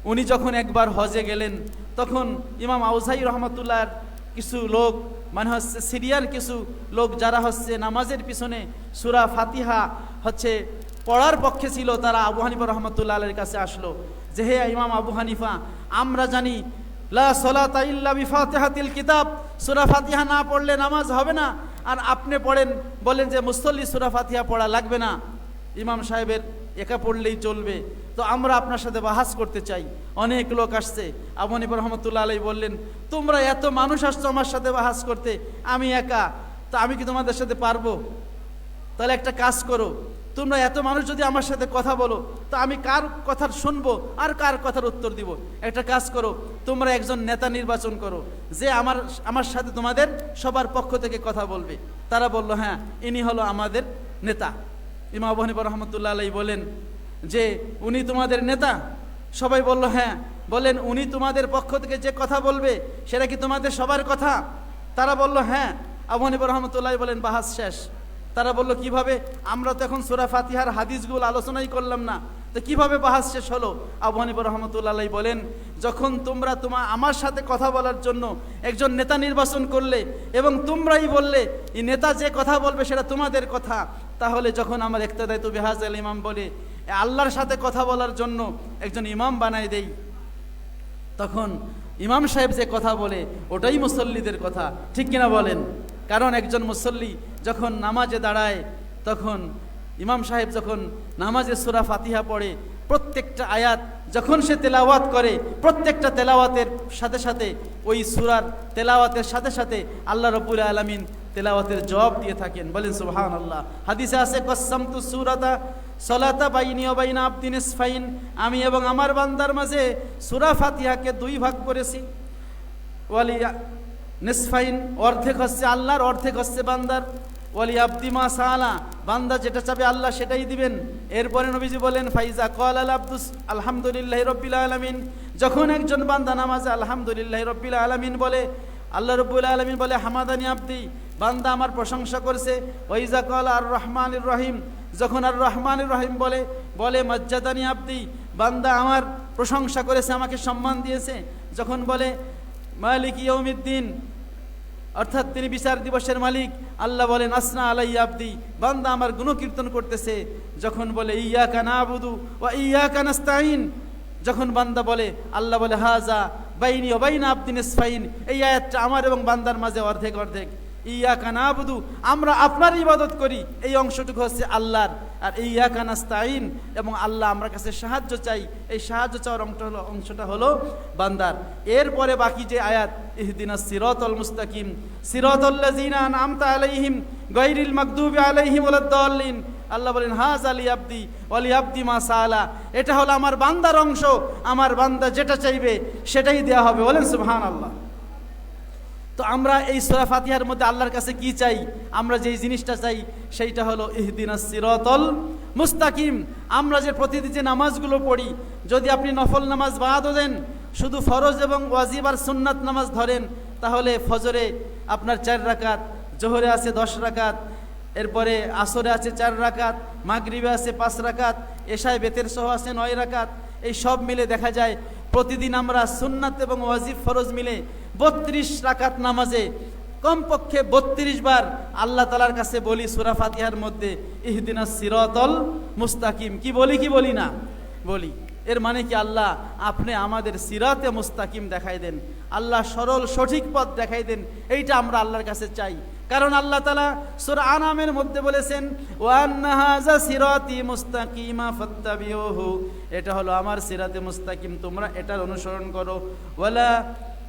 উনি যখন একবার হজে গেলেন, তখন ইমাম আউজাই রহমাতুল্লাহর কিছু লোক, মানে হচ্ছে সিরিয়ার কিছু লোক যারা হচ্ছে নামাজের পিছনে সূরা ফাতিহা হচ্ছে পড়ার পক্ষে ছিল, তারা আবু হানিফা রহমাতুল্লাহ আলাইহির কাছে আসলো যে, হে ইমাম আবু হানিফা, আমরা জানি লা সলাতা ইল্লা বিফাতিহাতিল কিতাব, সূরা ফাতিহা না পড়লে নামাজ হবে না, আর আপনি পড়েন, বলেন যে মুসল্লি সূরা ফাতিহা পড়া লাগবে না, ইমাম সাহেবের একা পড়লেই চলবে। তো আমরা আপনার সাথে বাহাস করতে চাই। অনেক লোক আসছে। আবু হানিফা রহমাতুল্লাহ আলাইহি বললেন, তোমরা এত মানুষ আসছো আমার সাথে বাহাস করতে, আমি একা, তো আমি কি তোমাদের সাথে পারবো? তাহলে একটা কাজ করো, তোমরা এত মানুষ যদি আমার সাথে কথা বলো, তো আমি কার কথা শুনবো আর কার কথার উত্তর দিব? একটা কাজ করো, তোমরা একজন নেতা নির্বাচন করো, যে আমার সাথে তোমাদের সবার পক্ষ থেকে কথা বলবে। তারা বলল, হ্যাঁ, ইনি হলো আমাদের নেতা। ইমাম আবু হানিফা রহমাতুল্লাহ আলাইহি বলেন যে, উনি তোমাদের নেতা? সবাই বলল, হ্যাঁ। বলেন, উনি তোমাদের পক্ষ থেকে যে কথা বলবে সেটা কি তোমাদের সবার কথা? তারা বলল, হ্যাঁ। আবু হানিফা রহমাতুল্লাহ আলাইহি বলেন, বাহাস শেষ। তারা বলল, কিভাবে? আমরা তো এখন সূরা ফাতিহার হাদিসগুলো আলোচনাই করলাম না, তো তো কিভাবে বাহাস শেষ হলো? আবু হানিফা রহমতুল্লাহ আলাইহি বলেন, যখন তোমরা আমার সাথে কথা বলার জন্য একজন নেতা নির্বাচন করলে এবং তোমরাই বললে এই নেতা যে কথা বলবে সেটা তোমাদের কথা, তাহলে যখন আমার ইক্তেদাতু বিহাযাল ইমাম বলে আল্লাহর সাথে কথা বলার জন্য একজন ইমাম বানাই দেই, তখন ইমাম সাহেব যে কথা বলে ওটাই মুসল্লিদের কথা, ঠিক কিনা বলেন? কারণ একজন মুসল্লি যখন নামাজে দাঁড়ায়, তখন ইমাম সাহেব যখন নামাজে সূরা ফাতিহা পড়ে, প্রত্যেকটা আয়াত যখন সে তেলাওয়াত করে, প্রত্যেকটা তেলাওয়াতের সাথে সাথে ওই সূরার তেলাওয়াতের সাথে সাথে আল্লাহ রাব্বুল আলামিন তেলাওয়াতের জবাব দিয়ে থাকেন। বলেন সুবহানাল্লাহ। হাদিসে আছে, কসসামতু সূরাতা সালাতা বাইনি ওয়া বাইনা আবদি নিসফাইন, আমি এবং আমার বান্দার মাঝে সূরা ফাতিহাকে দুই ভাগ করেছি। ওয়ালি নিসফাইন, অর্ধেক হচ্ছে আল্লাহর, অর্ধেক হচ্ছে বান্দার। ওয়ালি আবদি মা সাআলা, বান্দা যেটা চাবে আল্লাহ সেটাই দিবেন। এরপরে নবীজি বলেন, ফাইজা ক্বালা আল আবদু আলহামদুলিল্লাহি রাব্বিল আলামিন, যখন একজন বান্দা নামাজে আলহামদুলিল্লাহি রাব্বিল আলামিন বলে, আল্লাহ রাব্বুল আলামিন বলে হামাদানি আবদি, বান্দা আমার প্রশংসা করছে। ওয়াইজা ক্বালা আর রহমানির রহিম, যখন আর রহমানির রহিম বলে মাজ্জাদানি আবদি, বান্দা আমার প্রশংসা করেছে, আমাকে সম্মান দিয়েছে। যখন বলে মালিক ইয়াউমিদ্দিন, অর্থাৎ তিনি বিচার দিবসের মালিক, আল্লাহ বলেন আসনা আলাইয়া আবদি, বান্দা আমার গুণকীর্তন করতেছে। যখন বলে ইয়াকা নাবুদু ওয়া ইয়াকা নাস্তাইন, যখন বান্দা বলে, আল্লাহ বলে হাজা বাইনি ওয়া বাইনা আবদি নিসফাইন, এই আয়াতটা আমার এবং বান্দার মাঝে অর্ধেক অর্ধেক। ইয়াকা নাবুদু, আমরা আপনার ইবাদত করি, এই অংশটুকু হচ্ছে আল্লাহর। আর ইয়াকা নাস্তাইন, এবং আল্লাহ আমার কাছে সাহায্য চাই, এই সাহায্য চাওয়ার অংশটা হলো বান্দার। এরপরে বাকি যে আয়াত, ইহদিনাস সিরাতাল মুস্তাকিম সিরাতাল্লাযিনা আনআমতা আলাইহিম গায়রিল মাগদুবি আলাইহিম ওয়ালাদ-দাল্লিন, আল্লাহ বলেন হাযা লি আবদি ওয়া লি আবদি মা সাআলা, এটা হলো আমার বান্দার অংশ, আমার বান্দা যেটা চাইবে সেটাই দেওয়া হবে। বলেন সুবহানাল্লাহ। তো আমরা এই সূরা ফাতিহার মধ্যে আল্লাহর কাছে কি চাই? আমরা যেই জিনিসটা চাই সেইটা হলো ইহদিনাস সিরাতাল মুস্তাকিম। আমরা যে প্রতিদিন যে নামাজগুলো পড়ি, যদি আপনি নফল নামাজ বাদও দেন, শুধু ফরজ এবং ওয়াজিব আর সুন্নাত নামাজ ধরেন, তাহলে ফজরে আপনার 4 রাকাত, জোহরে আছে 10 রাকাত, এরপরে আসরে আছে 4 রাকাত, মাগরিবে আছে 5 রাকাত, এশায় বেতের সহ আছে 9 রাকাত। এই সব মিলে দেখা যায় প্রতিদিন আমরা সুন্নাত এবং ওয়াজিব ফরজ মিলে 32 রাকাত নামাজে কমপক্ষে 32 বার আল্লাহ তাআলার কাছে বলি সূরা ফাতিহার মধ্যে ইহদিনাস সিরাতাল মুস্তাকিম। কি বলি কি বলি না? বলি। এর মানে কি, আল্লাহ আপনি আমাদের সিরাতে মুস্তাকিম দেখাই দেন, আল্লাহ সরল সঠিক পথ দেখাই দেন, এইটা আমরা আল্লাহর কাছে চাই। কারণ আল্লাহ তাআলা সূরা আনামের মধ্যে বলেছেন, ওয়া আন্না হাযা সিরাতি মুস্তাকিমা ফাত্তাবিউহু, এটা হলো আমার সিরাতে মুস্তাকিম, তোমরা এটার অনুসরণ করো। ওয়ালা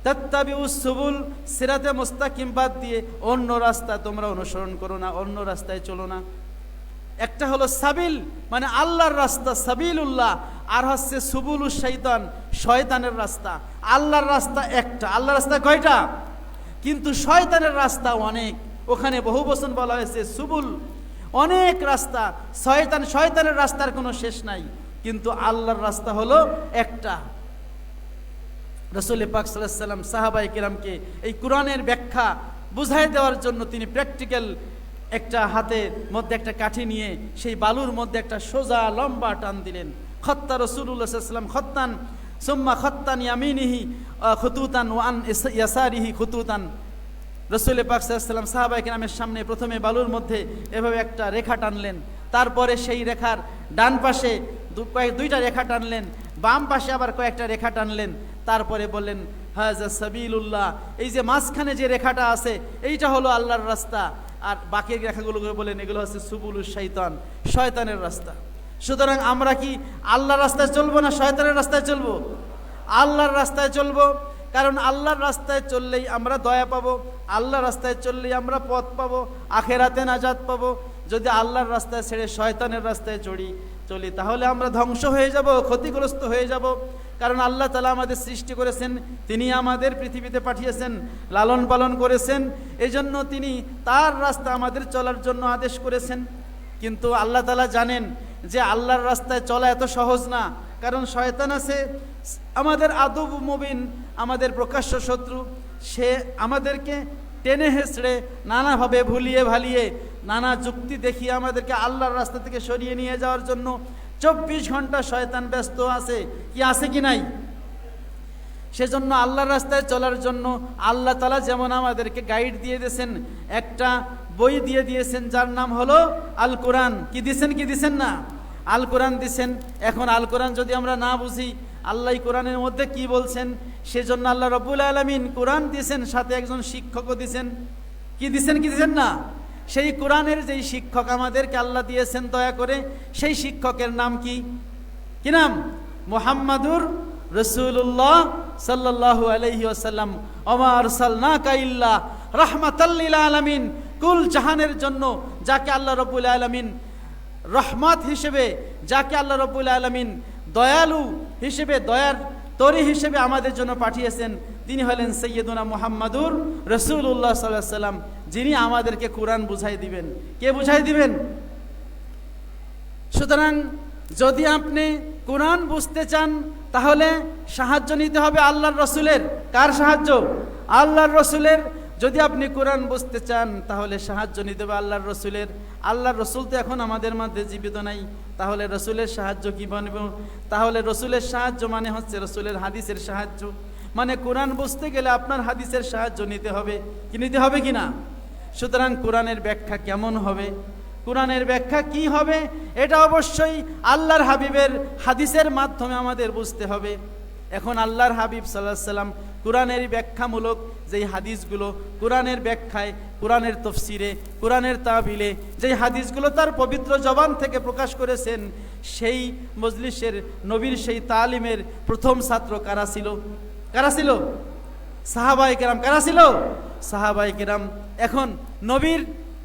তাত্তাবিউস সুবুল, সিরাতে মুস্তাকিম বাদ দিয়ে অন্য রাস্তা তোমরা অনুসরণ করো না, অন্য রাস্তায় চলো না। একটা হলো সাবিল, মানে আল্লাহর রাস্তা সাবিলুল্লাহ, আর হচ্ছে সুবুলুশ শয়তান, শয়তানের রাস্তা। আল্লাহর রাস্তা একটা, আল্লাহর রাস্তা কয়টা? কিন্তু শয়তানের রাস্তা অনেক, ওখানে বহু বচন বলা হয়েছে সুবুল, অনেক রাস্তা। শয়তানের রাস্তার কোনো শেষ নাই, কিন্তু আল্লাহর রাস্তা হলো একটা। রাসূল পাক সাল্লাল্লাহু আলাইহি ওয়াসাল্লাম সাহাবায়ে কিরামকে এই কোরআনের ব্যাখ্যা বুঝাই দেওয়ার জন্য তিনি প্র্যাকটিক্যাল একটা হাতের মধ্যে একটা কাঠি নিয়ে সেই বালুর মধ্যে একটা সোজা লম্বা টান দিলেন। খত্তা রাসূলুল্লাহ সাল্লাল্লাহু আলাইহি ওয়াসাল্লাম খত্তান সুম্মা খত্তান ইয়ামিনিহি খুতুতান ওয়া আন ইয়াসারিহি খুতুতান। রাসূল পাক সাল্লাল্লাহু আলাইহি ওয়াসাল্লাম সাহাবায়ে কিরামের সামনে প্রথমে বালুর মধ্যে এভাবে একটা রেখা টানলেন, তারপরে সেই রেখার ডান পাশে দুইটা রেখা টানলেন, বাম পাশে আবার কয়েকটা রেখা টানলেন, তারপরে বললেন হাযা সাবিলুল্লাহ, এই যে মাঝখানে যে রেখাটা আছে এইটা হলো আল্লাহর রাস্তা, আর বাকি রেখাগুলো বলেন এগুলো হচ্ছে সুবুলুশ শয়তান, শয়তানের রাস্তা। সুতরাং আমরা কি আল্লাহর রাস্তায় চলবো না শয়তানের রাস্তায় চলবো? আল্লাহর রাস্তায় চলবো, কারণ আল্লাহর রাস্তায় চললেই আমরা দয়া পাবো, আল্লাহর রাস্তায় চললেই আমরা পথ পাবো, আখেরাতে নাজাত পাবো। যদি আল্লাহর রাস্তায় ছেড়ে শয়তানের রাস্তায় চলি তাহলে আমরা ধ্বংস হয়ে যাব, ক্ষতিগ্রস্ত হয়ে যাব। কারণ আল্লাহ তাআলা আমাদের সৃষ্টি করেছেন, তিনি আমাদের পৃথিবীতে পাঠিয়েছেন, লালন পালন করেছেন, এজন্য তিনি তার রাস্তা আমাদের চলার জন্য আদেশ করেছেন। কিন্তু আল্লাহ তাআলা জানেন যে আল্লাহর রাস্তায় চলা এত সহজ না, কারণ শয়তান আছে আমাদের আদব মুবিন, আমাদের প্রকাশ্য শত্রু। সে আমাদেরকে টেনে হেঁচড়ে নানাভাবে ভুলিয়ে ভালিয়ে নানা যুক্তি দেখিয়ে আমাদেরকে আল্লাহর রাস্তা থেকে সরিয়ে নিয়ে যাওয়ার জন্য 24 ঘন্টা শয়তান ব্যস্ত আছে, কি আছে কি নাই? সেজন্য আল্লাহর রাস্তায় চলার জন্য আল্লাহ তাআলা যেমন আমাদেরকে গাইড দিয়ে দিয়েছেন, একটা বই দিয়ে দিয়েছেন যার নাম হলো আল কোরআন। কি দিছেন না? আল কোরআন দিছেন। এখন আল কোরআন যদি আমরা না বুঝি আল্লাহ কোরআনের মধ্যে কি বলছেন, সেজন্য আল্লাহ রাব্বুল আলামিন কোরআন দিয়েছেন, সাথে একজন শিক্ষকও দিয়েছেন। কি দিছেন না? সেই কোরআনের যেই শিক্ষক আমাদেরকে আল্লাহ দিয়েছেন দয়া করে, সেই শিক্ষকের নাম কি? কি নাম? মুহাম্মাদুর রাসূলুল্লাহ সাল্লাল্লাহু আলাইহি ওয়াসাল্লাম। ওমা আরসালনাকা ইল্লা রাহমাতাল লিল আলামিন, কুল জাহানের জন্য যাকে আল্লাহ রাব্বুল আলামিন রহমত হিসেবে, যাকে আল্লাহ রাব্বুল আলামিন দয়ালু হিসেবে, দয়ার তরি হিসেবে আমাদের জন্য পাঠিয়েছেন, তিনি হলেন সৈয়দুনা মুহাম্মাদুর রাসূলুল্লাহ সাল্লাল্লাহু আলাইহি ওয়াসাল্লাম, যিনি আমাদেরকে কোরআন বুঝাই দিবেন। কে বুঝাই দিবেন? সুতরাং যদি আপনি কোরআন বুঝতে চান তাহলে সাহায্য নিতে হবে আল্লাহর রসুলের। কার সাহায্য? আল্লাহর রসুলের। যদি আপনি কোরআন বুঝতে চান তাহলে সাহায্য নিতে হবে আল্লাহর রসুলের। আল্লাহর রসুল তো এখন আমাদের মধ্যে জীবিত নাই, তাহলে রসুলের সাহায্য কি বানব? তাহলে রসুলের সাহায্য মানে হচ্ছে রসুলের হাদিসের সাহায্য। মানে কোরআন বুঝতে গেলে আপনার হাদিসের সাহায্য নিতে হবে। কি নিতে হবে কি না? সুতরাং কোরআনের ব্যাখ্যা কেমন হবে, কোরআনের ব্যাখ্যা কি হবে, এটা অবশ্যই আল্লাহর হাবিবের হাদিসের মাধ্যমে আমাদের বুঝতে হবে। এখন আল্লাহর হাবিব সাল্লাল্লাহু আলাইহি ওয়াসাল্লাম কোরআনের ব্যাখ্যামূলক যেই হাদিসগুলো, কোরআনের ব্যাখ্যায়, কোরআনের তফসিরে, কোরআনের তাবিলে যেই হাদিসগুলো তার পবিত্র জবান থেকে প্রকাশ করেছেন, সেই মজলিসের নবীর সেই তালিমের প্রথম ছাত্র কারা ছিল? কারা ছিল? সাহাবায়ে কেরাম। কারা ছিল? সাহাবায়ে কেরাম। এখন নবী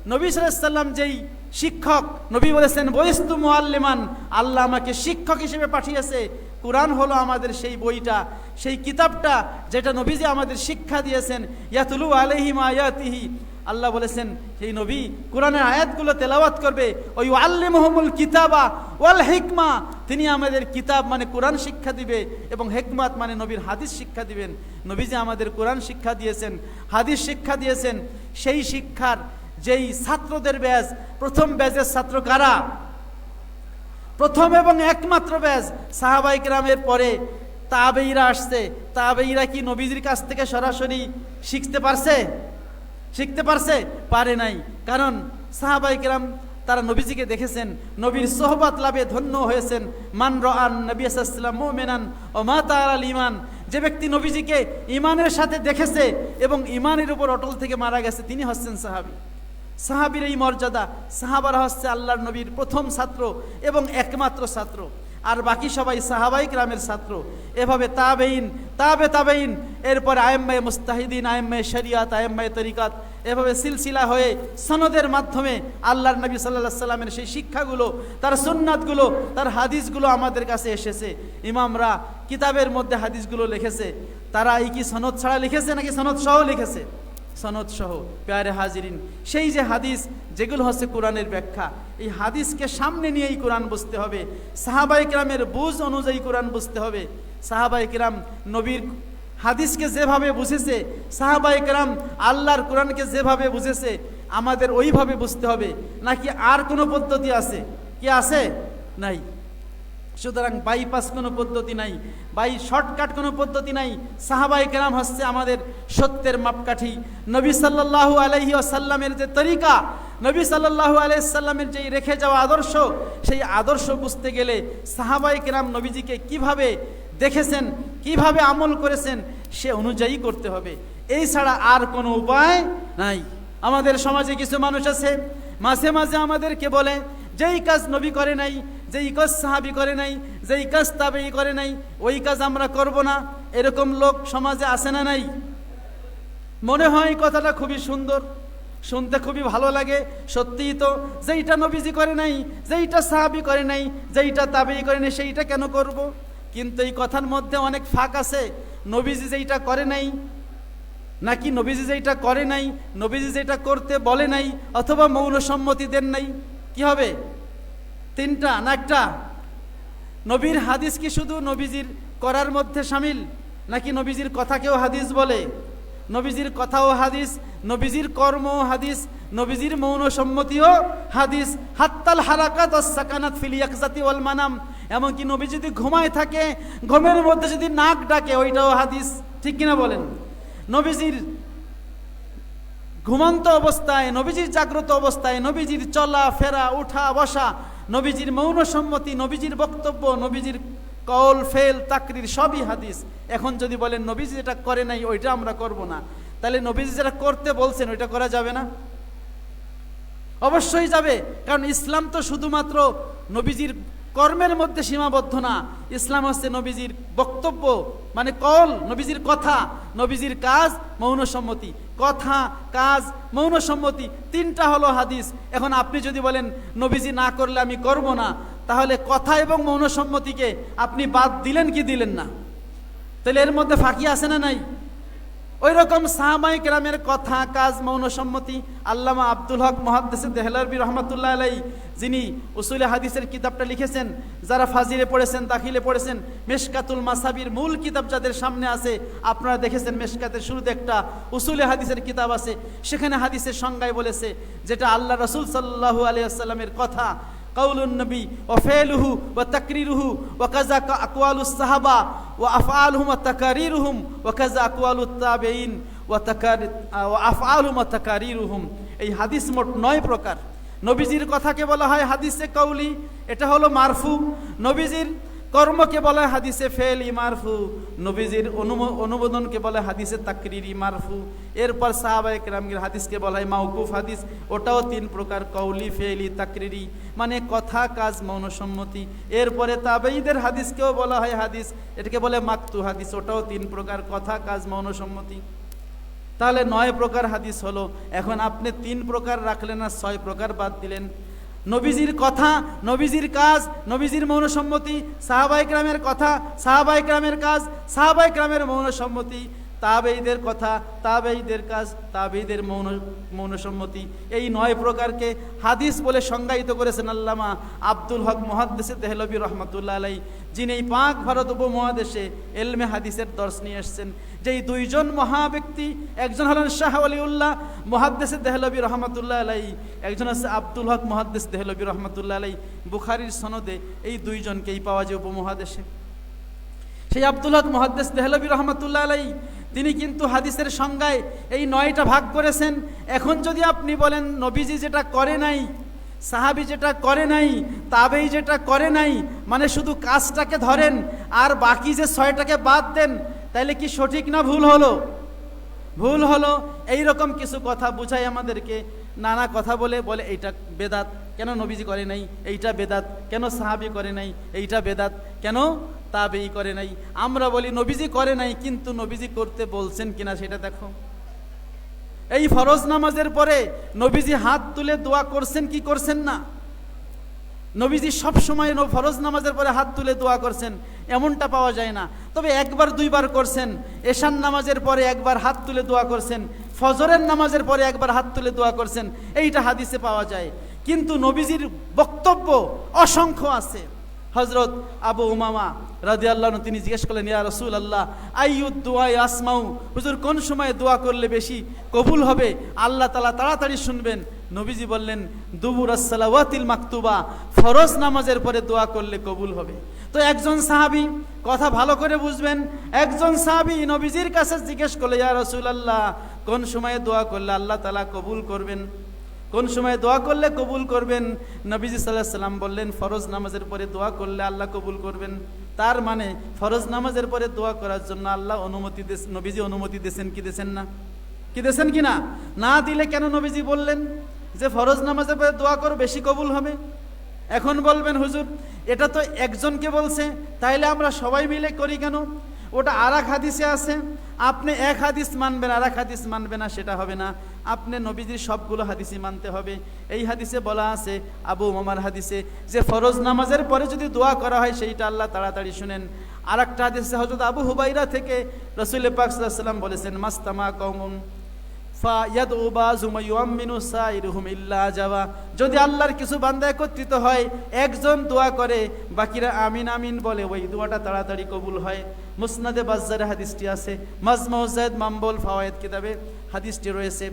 সাল্লাল্লাহু আলাইহি ওয়াসাল্লাম যেই শিক্ষক, নবী বলেছেন বয়স্তু মুআল্লিমান, আল্লাহ আমাকে শিক্ষক হিসেবে পাঠিয়েছে। কোরআন হলো আমাদের সেই বইটা, সেই কিতাবটা যেটা নবীজি আমাদের শিক্ষা দিয়েছেন। ইয়াতুলু আলাইহিম আয়াতিহি, আল্লাহ বলেছেন সেই নবী কোরআনের আয়াতগুলো তেলাওয়াত করবে। ওই আল্লিমুহুমুল কিতাবা ওয়াল হিকমা, তিনি আমাদের কিতাব মানে কোরআন শিক্ষা দিবে, এবং হিকমাত মানে নবীর হাদিস শিক্ষা দিবেন। নবীজি আমাদের কোরআন শিক্ষা দিয়েছেন, হাদিস শিক্ষা দিয়েছেন। সেই শিক্ষার যেই ছাত্রদের ব্যাচ, প্রথম ব্যাচের ছাত্র কারা? প্রথম এবং একমাত্র ব্যাচ সাহাবায়ে কেরামের পরে তাবেঈরা আসছে। তাবেঈরা কি নবীজির কাছ থেকে সরাসরি শিখতে পারছে? পারে নাই। কারণ সাহাবায়ে কেরাম তারা নবীজিকে দেখেছেন, নবীর সোহবত লাভে ধন্য হয়েছেন। মান রাআন নবী সাল্লাল্লাহু আলাইহি ওয়াসাল্লাম মুমিনান ওয়া মাতা আলাল ঈমান, যে ব্যক্তি নবীজিকে ঈমানের সাথে দেখেছে এবং ঈমানের উপর অটল থেকে মারা গেছে, তিনি হচ্ছেন সাহাবী। সাহাবীর এই মর্যাদা। সাহাবারা হচ্ছে আল্লাহর নবীর প্রথম ছাত্র এবং একমাত্র ছাত্র, আর বাকি সবাই সাহাবায়ে কেরামের ছাত্র। এভাবে তাবেঈন, তাবেঈন, এরপরে আইম্মায়ে মুস্তাহিদিন, আইম্মায়ে শরিয়াত, আইম্মায়ে তরিকাত, এভাবে সিলসিলা হয়ে সনদের মাধ্যমে আল্লাহর নবী সাল্লাল্লাহু আলাইহি সাল্লামের সেই শিক্ষাগুলো, তার সুন্নাতগুলো, তার হাদিসগুলো আমাদের কাছে এসেছে। ইমামরা কিতাবের মধ্যে হাদিসগুলো লিখেছে, তারা এই কি সনদ ছাড়া লিখেছে নাকি সনদ সহ লিখেছে? সনদ সহ। প্যারে হাজিরিন, সেই যে হাদিস যেগুলো হচ্ছে কোরআনের ব্যাখ্যা, এই হাদিসকে সামনে নিয়েই কোরআন বুঝতে হবে। সাহাবায়ে কেরামের বুঝ অনুযায়ী কোরআন বুঝতে হবে। সাহাবায়ে কেরাম নবীর হাদিসকে যেভাবে বুঝেছে, সাহাবায়ে কেরাম আল্লাহর কোরআনকে যেভাবে বুঝেছে, আমাদের ওইভাবে বুঝতে হবে। নাকি আর কোনো পদ্ধতি আছে? কি আছে? নাই। সুতরাং বাইপাস কোনো পদ্ধতি নাই, শর্টকাট কোনো পদ্ধতি নাই। সাহাবায়ে কেরাম হচ্ছে আমাদের সত্যের মাপকাঠি। নবী সাল্লাল্লাহু আলাইহি ওয়াসাল্লামের যে তরিকা, নবী সাল্লাল্লাহু আলাইহি ওয়াসাল্লামের যেই রেখে যাওয়া আদর্শ, সেই আদর্শ বুঝতে গেলে সাহাবায়ে কেরাম নবীজিকে কিভাবে দেখেছেন, কিভাবে আমল করেছেন, সে অনুযায়ী করতে হবে। এই ছাড়া আর কোনো উপায় নাই। আমাদের সমাজে কিছু মানুষ আছে মাঝে মাঝে আমাদেরকে বলে, যেই কাজ নবী করে নাই, যেই কাজ সাহাবী করে নাই, যেই কাজ তাবেঈ করে নাই, ওই কাজ আমরা করব না। এরকম লোক সমাজে আছে না নাই? মনে হয় কথাটা খুবই সুন্দর, শুনতে খুবই ভালো লাগে। সত্যিই তো, যেইটা নবীজি করে নাই, যেইটা সাহাবী করে নাই, যেইটা তাবেঈ করে নাই, সেইটা কেন করব? কিন্তু এই কথার মধ্যে অনেক ফাঁক আছে। নবীজি যেইটা করে নাই, নাকি নবীজি যেইটা করে নাই, নবীজি যেটা করতে বলে নাই, অথবা মৌন সম্মতি দেন নাই, কি হবে? তিনটা না একটা? নবীর হাদিস কি শুধু নবীজির করার মধ্যে শামিল, নাকি নবীজির কথাকেও হাদিস বলে? নবীজির কথাও হাদিস, নবীজির কর্মও হাদিস, নবীজির মৌন সম্মতিও হাদিস। হাত্তাল হারাকাত ওয়াস সাকানাত ফিল ইয়াকজাতি ওয়াল মানাম, এমনকি নবী যদি ঘুমায় থাকে, ঘুমের মধ্যে যদি নাক ডাকে, ওইটাও হাদিস। ঠিক কিনা বলেন? নবীজির ঘুমন্ত অবস্থায়, নবীজির জাগ্রত অবস্থায়, নবীজির চলা ফেরা, উঠা বসা, নবীজির মৌন সম্মতি, নবীজির বক্তব্য, নবীজির কওল ফেল তাকরির সবই হাদিস। এখন যদি বলেন নবীজি যেটা করে নাই ওইটা আমরা করব না, তাহলে নবীজি যেটা করতে বলছেন ওইটা করা যাবে না? অবশ্যই যাবে, কারণ ইসলাম তো শুধুমাত্র নবীজির কর্মের মধ্যে সীমাবদ্ধ না। ইসলাম হচ্ছে নবীজির বক্তব্য, মানে কওল, নবীজির কথা, নবীজির কাজ, মৌন সম্মতি। কথা, কাজ, মৌন সম্মতি, তিনটা হলো হাদিস। এখন আপনি যদি বলেন নবীজি না করলে আমি করব না, তাহলে কথা এবং মৌন সম্মতিকে আপনি বাদ দিলেন কি দিলেন না? তাহলে এর মধ্যে ফাঁকি আছে না নাই? ওই রকম সাহাবায়ে কেরামের কথা, কাজ, মৌন সম্মতি আল্লামা আব্দুল হক মুহাদ্দিস দেহলভী রহমাতুল্লাহ আলাইহি, যিনি উসুলে হাদিসের কিতাবটা লিখেছেন, যারা ফাজিলে পড়েছেন, দাখিলে পড়েছেন, মিশকাতুল মাসাবির মূল কিতাব যাদের সামনে আছে, আপনারা দেখেছেন মিশকাতের শুরুতে একটা উসুলে হাদিসের কিতাব আছে, সেখানে হাদিসের সংজ্ঞায় বলেছে যেটা আল্লাহ রাসূল সাল্লাল্লাহু আলাইহি ওয়াসাল্লামের কথা, কাউলুন নবী ওয়া ফেলুহু ওয়া তাকরিরুহু ওয়া কাযা আকওয়ালুস সাহাবা ওয়া আফআলুহুম ওয়া তাকারিরুহুম ওয়া কাযা আকওয়ালুত তাবিঈন ওয়া আফআলুহুম ওয়া তাকারিরুহুম। এই হাদিস মোট 9 প্রকার। নবীজির কথাকে বলা হয় হাদিসে কাউলি, এটা হলো মারফু। নবীজির কর্মকে বলা হয় হাদিসে ফেলি মারফু। নবীজির অনুমোদনকে বলা হয় হাদিসে তাকরিরি মারফু। এরপর সাহাবায়ে কেরামের হাদিসকে বলা হয় মাওকুফ হাদিস, ওটাও 3 প্রকার, কওলি, ফেলি, তাকরিরি, মানে কথা, কাজ, মৌন সম্মতি। এরপরে তাবেঈদের হাদিসকেও বলা হয় হাদিস, এটাকে বলে মাকতু হাদিস, ওটাও 3 প্রকার, কথা, কাজ, মৌন সম্মতি। তাহলে 9 প্রকার হাদিস হলো। এখন আপনি 3 প্রকার রাখলেন আর 6 প্রকার বাদ দিলেন। নবীজির কথা, নবীজির কাজ, নবীজির মৌন সম্মতি, সাহাবায়ে কেরামের কথা, সাহাবায়ে কেরামের কাজ, সাহাবায়ে কেরামের মৌন সম্মতি, তাবেঈদের কথা, তাবেঈদের কাজ, তাবেঈদের মৌন সম্মতি, এই 9 প্রকারকে হাদিস বলে সংজ্ঞায়িত করেছেন আল্লামা আব্দুল হক মুহাদ্দিস দেহলভী রহমাতুল্লাহ আলাইহি, যিনি এই পাক ভারত উপমহাদেশে এলমে হাদিসের দর্শ নিয়ে এসেছেন। যেই 2 জন মহাব্যক্তি, একজন হলেন শাহ ওয়ালিউল্লাহ মুহাদ্দিস দেহলভী রহমাতুল্লাহ আলাইহি, একজন হচ্ছে আব্দুল হক মুহাদ্দিস দেহলভী রহমাতুল্লাহ আলাইহি। বুখারীর সনদে এই 2 জনকেই পাওয়া যায় উপমহাদেশে। সেই আব্দুল হক মুহাদ্দিস দেহলভী রহমাতুল্লাহ আলাইহি তিনি কিন্তু হাদিসের সংজ্ঞায় এই 9টা ভাগ করেছেন। এখন যদি আপনি বলেন নবীজি যেটা করে নাই, সাহাবী যেটা করে নাই, তাবেঈ যেটা করে নাই, মানে শুধু কাজটাকে ধরেন আর বাকি যে 6টাকে বাদ দেন, তাইলে কি সঠিক না ভুল হলো? ভুল হলো। এই রকম কিছু কথা বুঝাই আমাদেরকে, নানা কথা বলে এইটা বেদাত, কেন নবীজি করে নাই? এইটা বেদাত, কেন সাহাবী করে নাই? এইটা বেদাত, কেন তাবেঈ করে নাই? আমরা বলি নবীজি করে নাই, কিন্তু নবীজি করতে বলছেন কিনা সেটা দেখো। এই ফরজ নামাজের পরে নবীজি হাত তুলে দোয়া করছেন কি করছেন না? নবীজি সব সময় ফরজ নামাজের পরে হাত তুলে দোয়া করছেন এমনটা পাওয়া যায় না। তবে 1বার 2বার করছেন। এশার নামাজের পরে 1বার হাত তুলে দোয়া করছেন, ফজরের নামাজের পরে 1বার হাত তুলে দোয়া করছেন, এইটা হাদিসে পাওয়া যায়। কিন্তু নবীজির বক্তব্য অসংখ্য আছে। হযরত আবু উমামা রাদিয়াল্লাহু আনহু তিনি জিজ্ঞেস করলেন, ইয়া রাসূলুল্লাহ আইয়ুদ দুআ আসমাউ, হুজুর কোন সময় দোয়া করলে বেশি কবুল হবে, আল্লাহ তাআলা তাড়াতাড়ি শুনবেন? নবীজি বললেন, দুবুরাস সালাওয়াতিল মাকতুবা, ফরজ নামাজের পরে দোয়া করলে কবুল হবে। তো একজন সাহাবী, কথা ভালো করে বুঝবেন, একজন সাহাবী নবীজির কাছে জিজ্ঞেস করলেন, ইয়া রাসূলুল্লাহ কোন সময়ে দোয়া করলে আল্লাহ তাআলা কবুল করবেন, কোন সময় দোয়া করলে কবুল করবেন? নবীজি সাল্লাল্লাহু আলাইহি সাল্লাম বললেন, ফরজ নামাজের পরে দোয়া করলে আল্লাহ কবুল করবেন। তার মানে ফরজ নামাজের পরে দোয়া করার জন্য আল্লাহ অনুমতি দিয়েছেন, নবীজি অনুমতি দিয়েছেন কি দিয়েছেন না? কি দিয়েছেন কি না? না দিলে কেন নবীজি বললেন যে ফরজ নামাজের পরে দোয়া করো বেশি কবুল হবে? এখন বলবেন হুজুর এটা তো একজনকে বলছে, তাইলে আমরা সবাই মিলে করি কেন? ওটা আরেক হাদিসে আছে, আপনি এক হাদিস মানবেন আরেক হাদিস মানবেন না, সেটা হবে না। আপনি নবীজির সবগুলো হাদিসই মানতে হবে। এই হাদিসে বলা আছে, আবু উমামার হাদিসে, যে ফরজ নামাজের পরে যদি দোয়া করা হয় সেইটা আল্লাহ তাড়াতাড়ি শুনেন। আরেকটা হাদিসে হযরত আবু হুবাইরা থেকে রাসূল পাক সাল্লাল্লাহু আলাইহি ওয়াসাল্লাম বলেছেন, মাস্তামা কওমুন ফায়াদউ বাযুম ইউমিনু সাইরুহুম ইল্লা জাওয়া। যদি আল্লাহর কিছু বান্দা একত্রিত হয়, একজন দোয়া করে, বাকিরা আমিন আমিন বলে, ওই দোয়াটা তাড়াতাড়ি কবুল হয়। মুসনাদে বাজ্জারে হাদিসটি আছে, মাজমাউ যায়েদ মামবুল ফাওয়ায়েদ কিতাবে হাদিসটি রয়েছে।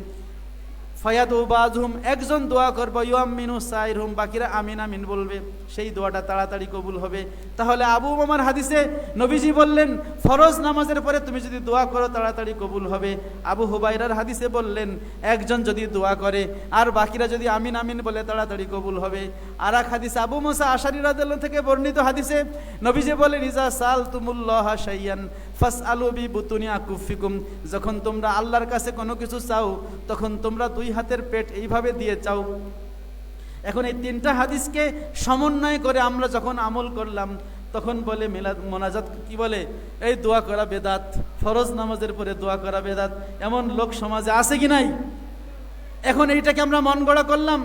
ফায়াদউ বাযুম, একজন দোয়া করবে, ইউমিনু সাইরুহুম, বাকিরা আমিন আমিন বলবে, সেই দোয়াটা তাড়াতাড়ি কবুল হবে। তাহলে আবু উমামার হাদিসে নবীজি বললেন ফরজ নামাজের পরে তুমি যদি দোয়া করো তাড়াতাড়ি কবুল হবে। আবু হুবাইরার হাদিসে বললেন একজন যদি দোয়া করে আর বাকিরা যদি আমিন আমিন বলে তাড়াতাড়ি কবুল হবে। আর এক হাদিসে আবু মুসা আশারী রাদিয়াল্লাহু থেকে বর্ণিত হাদিসে নবীজি বলেন ইজা সালতুমুল্লাহ শাইয়ান ফাসআলু বিবুতুনি আকুফিকুম, যখন তোমরা আল্লাহর কাছে কোনো কিছু চাও তখন তোমরা দুই হাতের পেট এইভাবে দিয়ে চাও। এখন এই তিনটা হাদিসকে সমন্বয় করে আমরা যখন আমল করলাম তখন বলে মোনাজাত কি বলে, এই দোয়া করা বেদাত, ফরজ নামাজের পরে দোয়া করা বেদাত। এমন লোক সমাজে আছে কি নাই? এখন এইটাকে আমরা মন গড়া করলাম।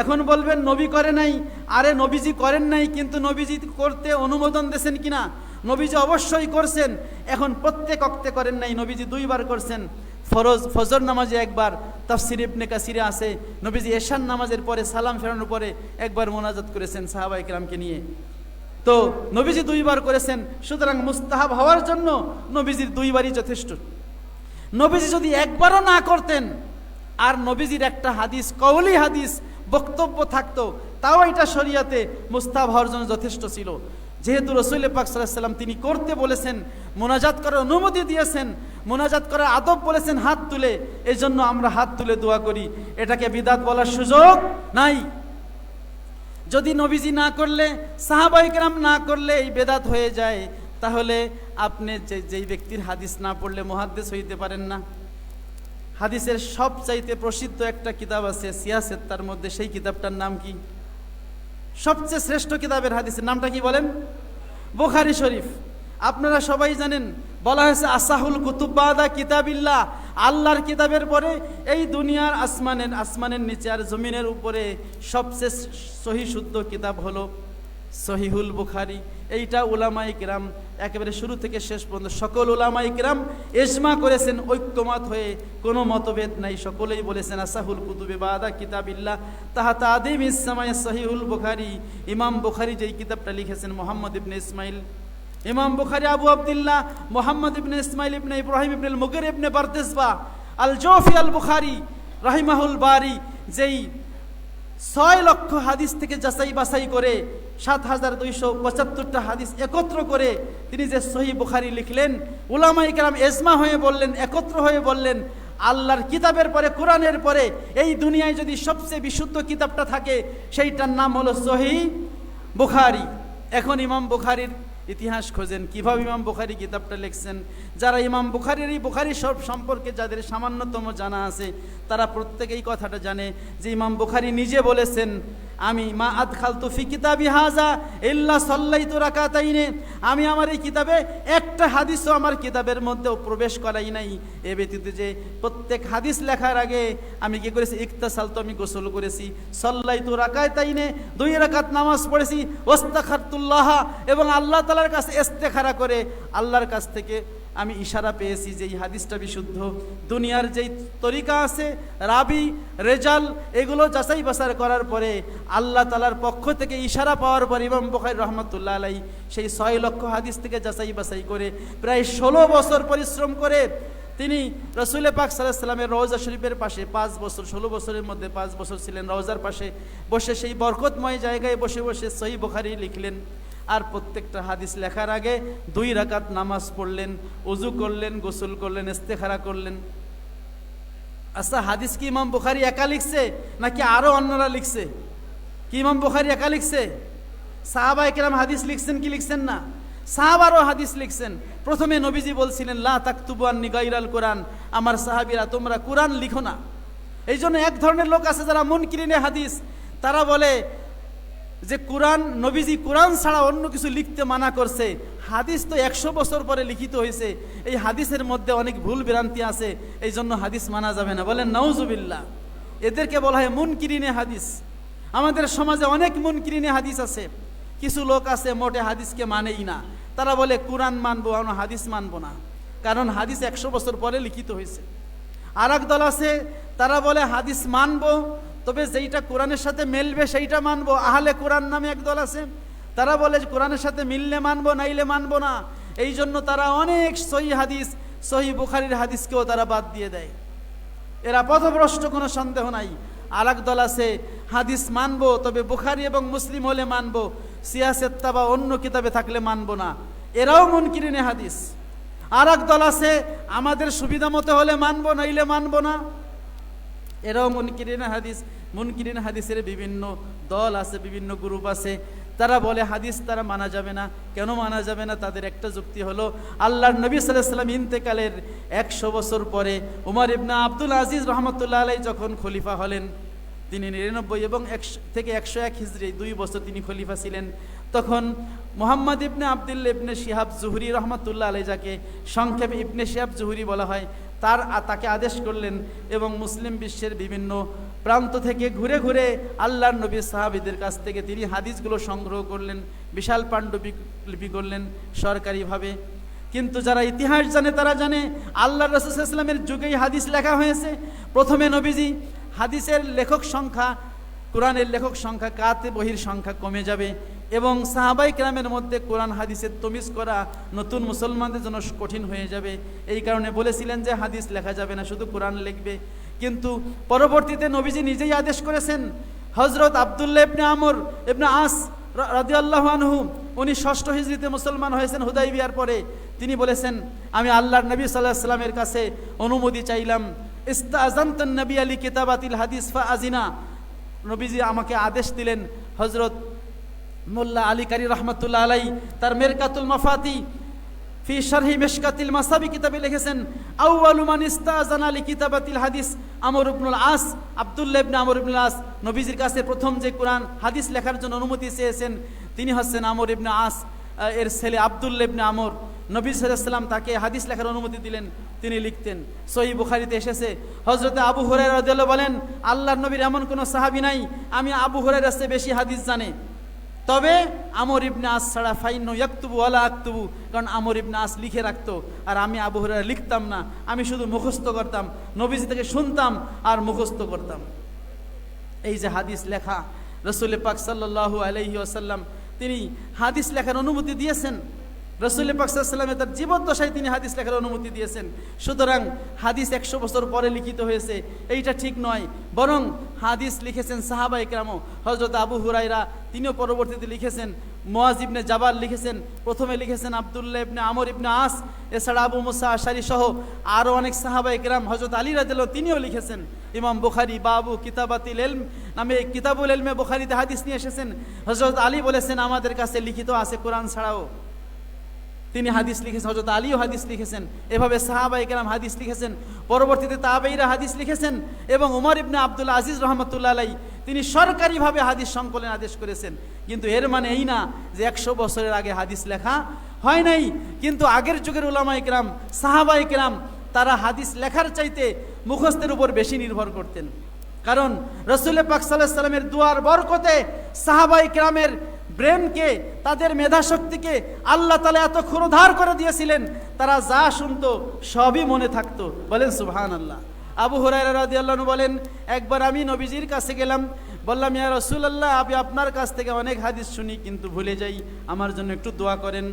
এখন বলবেন নবী করে নাই, আরে নবীজি করেন নাই, কিন্তু নবীজি করতে অনুমোদন দিয়েছেন কিনা? নবীজি অবশ্যই করছেন। এখন প্রত্যেক ওয়াক্তে করেন নাই, নবীজি 2 বার করছেন। ফজর নামাজে একবার, তাফসির ইবনে কাসিরে আছে নবীজি এশার নামাজের পরে সালাম ফেরানোর পরে একবার মোনাজাত করেছেন সাহাবায়ে কেরামকে নিয়ে। তো নবীজি 2 বার করেছেন, সুতরাং মুস্তাহাব হওয়ার জন্য নবীজির 2 বারই যথেষ্ট। নবীজি যদি একবারও না করতেন আর নবীজির একটা হাদিস, কওলি হাদিস বক্তব্য থাকতো, তাও এটা শরিয়াতে মুস্তাহাব হওয়ার জন্য যথেষ্ট ছিল। যেহেতু রাসূল পাক সাল্লাল্লাহু আলাইহি ওয়াসাল্লাম তিনি করতে বলেছেন, মোনাজাত করার অনুমতি দিয়েছেন, মোনাজাত করার আদব বলেছেন হাত তুলে, এই জন্য আমরা হাত তুলে দোয়া করি। এটাকে বিদাত বলার সুযোগ নাই। যদি নবীজি না করলে, সাহাবায়ে কেরাম না করলে এই বেদাত হয়ে যায়, তাহলে আপনি যেই ব্যক্তির হাদিস না পড়লে মুহাদ্দিস হইতে পারেন না। হাদিসের সবচাইতে প্রসিদ্ধ একটা কিতাব আছে সিয়াসেত, তার মধ্যে সেই কিতাবটার নাম কি? সবচেয়ে শ্রেষ্ঠ কিতাবের হাদিসের নামটা কি বলেন? বুখারী শরীফ। আপনারা সবাই জানেন, বলা হয়েছে আসাহুল কুতুব বাদা কিতাবিল্লাহ, আল্লাহর কিতাবের পরে এই দুনিয়ার আসমানের নিচে আর জমিনের উপরে সবচেয়ে সহি শুদ্ধ কিতাব হলো সহিহুল বুখারী। এইটা উলামায়ে কিরাম একেবারে শুরু থেকে শেষ পর্যন্ত সকল উলামায়ে কিরাম ইজমা করেছেন, ঐক্যমত হয়ে, কোনো মতভেদ নাই, সকলেই বলেছেন আসাহুল কুতুবে বাদা কিতাবিল্লাহ তাহাতা আদিমিস সামায়ে সহিহুল বুখারী। ইমাম বুখারী যেই কিতাবটা লিখেছেন, মুহাম্মদ ইবনে ইসমাইল, ইমাম বুখারী আবু আব্দুল্লাহ মুহাম্মদ ইবনে ইসমাইল ইবনে ইব্রাহিম ইবনে মুগির ইবনে বারদিসবা আল জৌফি আল বুখারী রাহিমাহুল বারি, যেই 6 লক্ষ হাদিস থেকে যাচাই বাছাই করে 7275টা হাদিস একত্র করে তিনি যে সহিহ বুখারী লিখলেন, উলামায়ে কেরাম ইজমা হয়ে বললেন, একত্র হয়ে বললেন, আল্লাহর কিতাবের পরে, কোরআনের পরে এই দুনিয়ায় যদি সবচেয়ে বিশুদ্ধ কিতাবটা থাকে সেইটার নাম হলো সহিহ বুখারী। এখন ইমাম বুখারীর ইতিহাস খোঁজেন, কিভাবে ইমাম বুখারী কিতাবটা লিখছেন। যারা ইমাম বুখারীর এই বুখারী সব সম্পর্কে যাদের সামান্যতম জানা আছে, তারা প্রত্যেকেই কথাটা জানে যে ইমাম বুখারী নিজে বলেছেন, আমি মা আদখালতু ফি কিতাবি হাযা ইল্লা সাল্লাইতু রাকাতাইনে, আমি আমার এই কিতাবে একটা হাদিসও আমার কিতাবের মধ্যেও প্রবেশ করাই নাই। এ ব্যতীত যে প্রত্যেক হাদিস লেখার আগে আমি কি করেছি, ইকতাসালতু, আমি গোসল করেছি, সাল্লাইতু রাকাতাইনে, 2 রাকাত নামাজ পড়েছি, ওয়াস্তাখারতুল্লাহ, এবং আল্লাহ তাআলার কাছে ইস্তেখারা করে আল্লাহর কাছ থেকে আমি ইশারা পেয়েছি যে এই হাদিসটা বিশুদ্ধ। দুনিয়ার যেই তরিকা আছে, রাবি রেজাল, এগুলো যাচাই বাছাই করার পরে আল্লাহ তাআলার পক্ষ থেকে ইশারা পাওয়ার পর ইমাম বুখারী রাহমাতুল্লাহ আলাইহি সেই 6 লক্ষ হাদিস থেকে যাচাই বাছাই করে প্রায় 16 বছর পরিশ্রম করে তিনি রাসূল পাক সাল্লাল্লাহু আলাইহি ওয়াসাল্লামের রওজা শরীফের পাশে 5 বছর, 16 বছরের মধ্যে 5 বছর ছিলেন রওজার পাশে বসে, সেই বরকতময় জায়গায় বসে বসে সহিহ বুখারী লিখলেন। আর প্রত্যেকটা হাদিস লেখার আগে 2 রাকাত নামাজ পড়লেন, ওযু করলেন, গোসল করলেন, ইস্তেখারা করলেন। আচ্ছা, হাদিস কি ইমাম বুখারী একা লিখছে নাকি আরো অন্যরা লিখছে? কি ইমাম বুখারী একা লিখছে? সাহাবায়ে কেরাম হাদিস লিখছেন কি লিখছেন না? সাহাবারও হাদিস লিখছেন। প্রথমে নবীজি বলছিলেন লা তাকতুবু আন্নি গায়রাল কোরআন, আমার সাহাবীরা তোমরা কোরআন লিখো না। এই জন্য এক ধরনের লোক আছে যারা মুনকিরিনে হাদিস, তারা বলে যে কোরআন, নবীজি কোরআন ছাড়া অন্য কিছু লিখতে মানা করছে, হাদিস তো 100 বছর পরে লিখিত হয়েছে, এই হাদিসের মধ্যে অনেক ভুল ভ্রান্তি আছে, এই জন্য হাদিস মানা যাবে না। বলেন নাউজুবিল্লাহ। এদেরকে বলা হয় মুনকিরিনে হাদিস। আমাদের সমাজে অনেক মুনকিরিনে হাদিস আছে। কিছু লোক আছে মোটে হাদিসকে মানেই না, তারা বলে কোরআন মানবো, হাদিস মানবো না, কারণ হাদিস 100 বছর পরে লিখিত হয়েছে। আর এক দল আছে তারা বলে হাদিস মানবো, তবে যেইটা কোরআনের সাথে মিলবে সেইটা মানবো। আহলে কোরআন নামে এক দল আছে, তারা বলে কোরআনের সাথে মিললে মানবো, নাইলে মানবো না। এই জন্য তারা অনেক সহিহ হাদিস, সহিহ বুখারীর হাদিসকেও তারা বাদ দিয়ে দেয়। এরা পথভ্রষ্ট, কোনো সন্দেহ নাই। আর এক দল আছে হাদিস মানবো, তবে বুখারী এবং মুসলিম হলে মানবো, সিয়াসেত্তা বা অন্য কিতাবে থাকলে মানবো না। এরাও মুনকিরিনে হাদিস। আর এক দল আছে আমাদের সুবিধা মতো হলে মানবো, নাইলে মানবো না। এরাও মুনকিরিনে হাদিস। মুনকিরিনে হাদিসের বিভিন্ন দল আছে, বিভিন্ন গ্রুপ আছে। তারা বলে হাদিস তারা মানা যাবে না। কেন মানা যাবে না? তাদের একটা যুক্তি হলো, আল্লাহর নবী সাল্লাল্লাহু আলাইহি ওয়াসাল্লাম ইন্তেকালের 100 বছর পরে উমর ইবনে আব্দুল আজিজ রহমতুল্লাহ আলাইহি যখন খলিফা হলেন, তিনি 99 এবং 100 থেকে 101 হিজরি 2 বছর তিনি খলিফা ছিলেন। তখন মুহাম্মদ ইবনে আব্দুল্লাহ ইবনে শিহাব জুহরি রহমতুল্লাহ আলাইহি, যাকে সংক্ষেপে ইবনে শিহাব জুহরি বলা হয়, তাকে আদেশ করলেন এবং মুসলিম বিশ্বের বিভিন্ন প্রান্ত থেকে ঘুরে ঘুরে আল্লাহর নবীর সাহাবীদের কাছ থেকে তিনি হাদিসগুলো সংগ্রহ করলেন, বিশাল পাণ্ডুলিপি করলেন সরকারিভাবে। কিন্তু যারা ইতিহাস জানে তারা জানে আল্লাহর রাসূল সাল্লাল্লাহু আলাইহি ওয়াসাল্লামের যুগেই হাদিস লেখা হয়েছে। প্রথমে নবীজি হাদিসের লেখক সংখ্যা, কোরআনের লেখক সংখ্যা, কাতেবহির সংখ্যা কমে যাবে এবং সাহাবায়ে কেরামের মধ্যে কোরআন হাদিসের তমিজ করা নতুন মুসলমানদের জন্য কঠিন হয়ে যাবে। এই কারণে বলেছিলেন যে হাদিস লেখা যাবে না, শুধু কোরআন লিখবে। কিন্তু পরবর্তীতে নবীজি নিজেই আদেশ করেছেন। হযরত আব্দুল্লাহ ইবনে আমর ইবনে আস রাদিয়াল্লাহু আনহু, উনি 6ষ্ঠ হিজরিতে মুসলমান হয়েছেন হুদাইবিয়ার পরে। তিনি বলেছেন, আমি আল্লাহর নবী সাল্লাল্লাহু আলাইহি ওয়াসাল্লামের কাছে অনুমতি চাইলাম, ইস্তাযানতুন নবী আলী কিতাবাতিল হাদিস ফাআজিনা। নবীজি আমাকে আদেশ দিলেন। হযরত মোল্লা আলী কারি রহমতুল্লাহ আলাই তার মেরকাতুল মাফাতি ফি শারহি মিশকাতিল মাসাবি কিতাবে লিখেছেন, আউয়ালু মান ইস্তাযানা লি কিতাবাতিল হাদিস আমর ইবনুল আস, আব্দুল্লাহ ইবনে আমর ইবনুল আস। নবীজির কাছে প্রথম যে কোরআন হাদিস লেখার জন্য অনুমতি চেয়েছেন তিনি হচ্ছেন আমর ইবনে আস এর ছেলে আব্দুল্লাহ ইবনে আমর। নবী সাল্লাল্লাহু আলাইহি ওয়াসাল্লাম তাকে হাদিস লেখার অনুমতি দিলেন, তিনি লিখতেন। সহিহ বুখারীতে এসেছে, হযরত আবু হুরায়রা রাদিয়াল্লাহু বলেন, আল্লাহর নবীর এমন কোনো সাহাবী নাই আমি আবু হুরায়রার চেয়ে বেশি হাদিস জানে, তবে আমর ইবনে আস ছাড়া ফাইন্নু ইয়াকতুবু ওয়ালা আকতুবু। কারণ আমর ইবনে আস লিখে রাখতো আর আমি আবু হুরায়রা লিখতাম না, আমি শুধু মুখস্থ করতাম, নবীজি থেকে শুনতাম আর মুখস্থ করতাম। এই যে হাদিস লেখা, রাসূল পাক সাল্লাল্লাহু আলাইহি ওয়াসাল্লাম তিনি হাদিস লেখার অনুমতি দিয়েছেন। রাসূল পাক সাল্লাল্লাহু আলাইহি ওয়াসাল্লাম তার জীবদ্দশায় তিনি হাদিস লেখার অনুমতি দিয়েছেন। সুতরাং হাদিস 100 বছর পরে লিখিত হয়েছে এইটা ঠিক নয়, বরং হাদিস লিখেছেন সাহাবায়ে কেরাম। হযরত আবু হুরায়রা তিনিও পরবর্তীতে লিখেছেন, মুআয ইবনে জাবাল লিখেছেন, প্রথমে লিখেছেন আব্দুল্লাহ ইবনে আমর ইবনে আস, এছাড়া আবু মুসা আশআরী সহ আরও অনেক সাহাবায়ে কেরাম, হযরত আলী রাদিয়াল্লাহু তিনিও লিখেছেন। ইমাম বুখারী বাবু কিতাবাতিল ইলম নামে কিতাবুল ইলমে বুখারীতে হাদিস নিয়ে এসেছেন। হযরত আলী বলেছেন, আমাদের কাছে লিখিত আছে কোরআন ছাড়াও, তিনি হাদিস লিখেছেন। হযরত আলীও হাদিস লিখেছেন। এভাবে সাহাবায়ে কেরাম হাদিস লিখেছেন। পরবর্তীতে তাবেঈরা হাদিস লিখেছেন এবং উমর ইবনে আব্দুল আজিজ রহমতুল্লাহ আলাইহি তিনি সরকারিভাবে হাদিস সংকলন আদেশ করেছেন। কিন্তু এর মানে এই না যে 100 বছরের আগে হাদিস লেখা হয় নাই। কিন্তু আগের যুগের উলামায়ে কেরাম, সাহাবায়ে কেরাম তারা হাদিস লেখার চাইতে মুখস্থের উপর বেশি নির্ভর করতেন। কারণ রাসূল পাক সাল্লাল্লাহু আলাইহি ওয়াসাল্লামের দুয়ার বরকতে সাহাবায়ে কেরামের ব্রেনকে, তাদের মেধাশক্তিকে আল্লাহ তাআলা এত ক্ষুরধার করে দিয়েছিলেন, তারা যা শুনতো সবই মনে থাকতো। বলেন সুবহানাল্লাহ। আবু হুরায়রা রাদিয়াল্লাহু আনহু বলেন, একবার আমি নবীজির কাছে গেলাম, বললাম, ইয়া রাসূলুল্লাহ, আমি আপনার কাছ থেকে অনেক হাদিস শুনি কিন্তু ভুলে যাই, আমার জন্য একটু দোয়া করেন।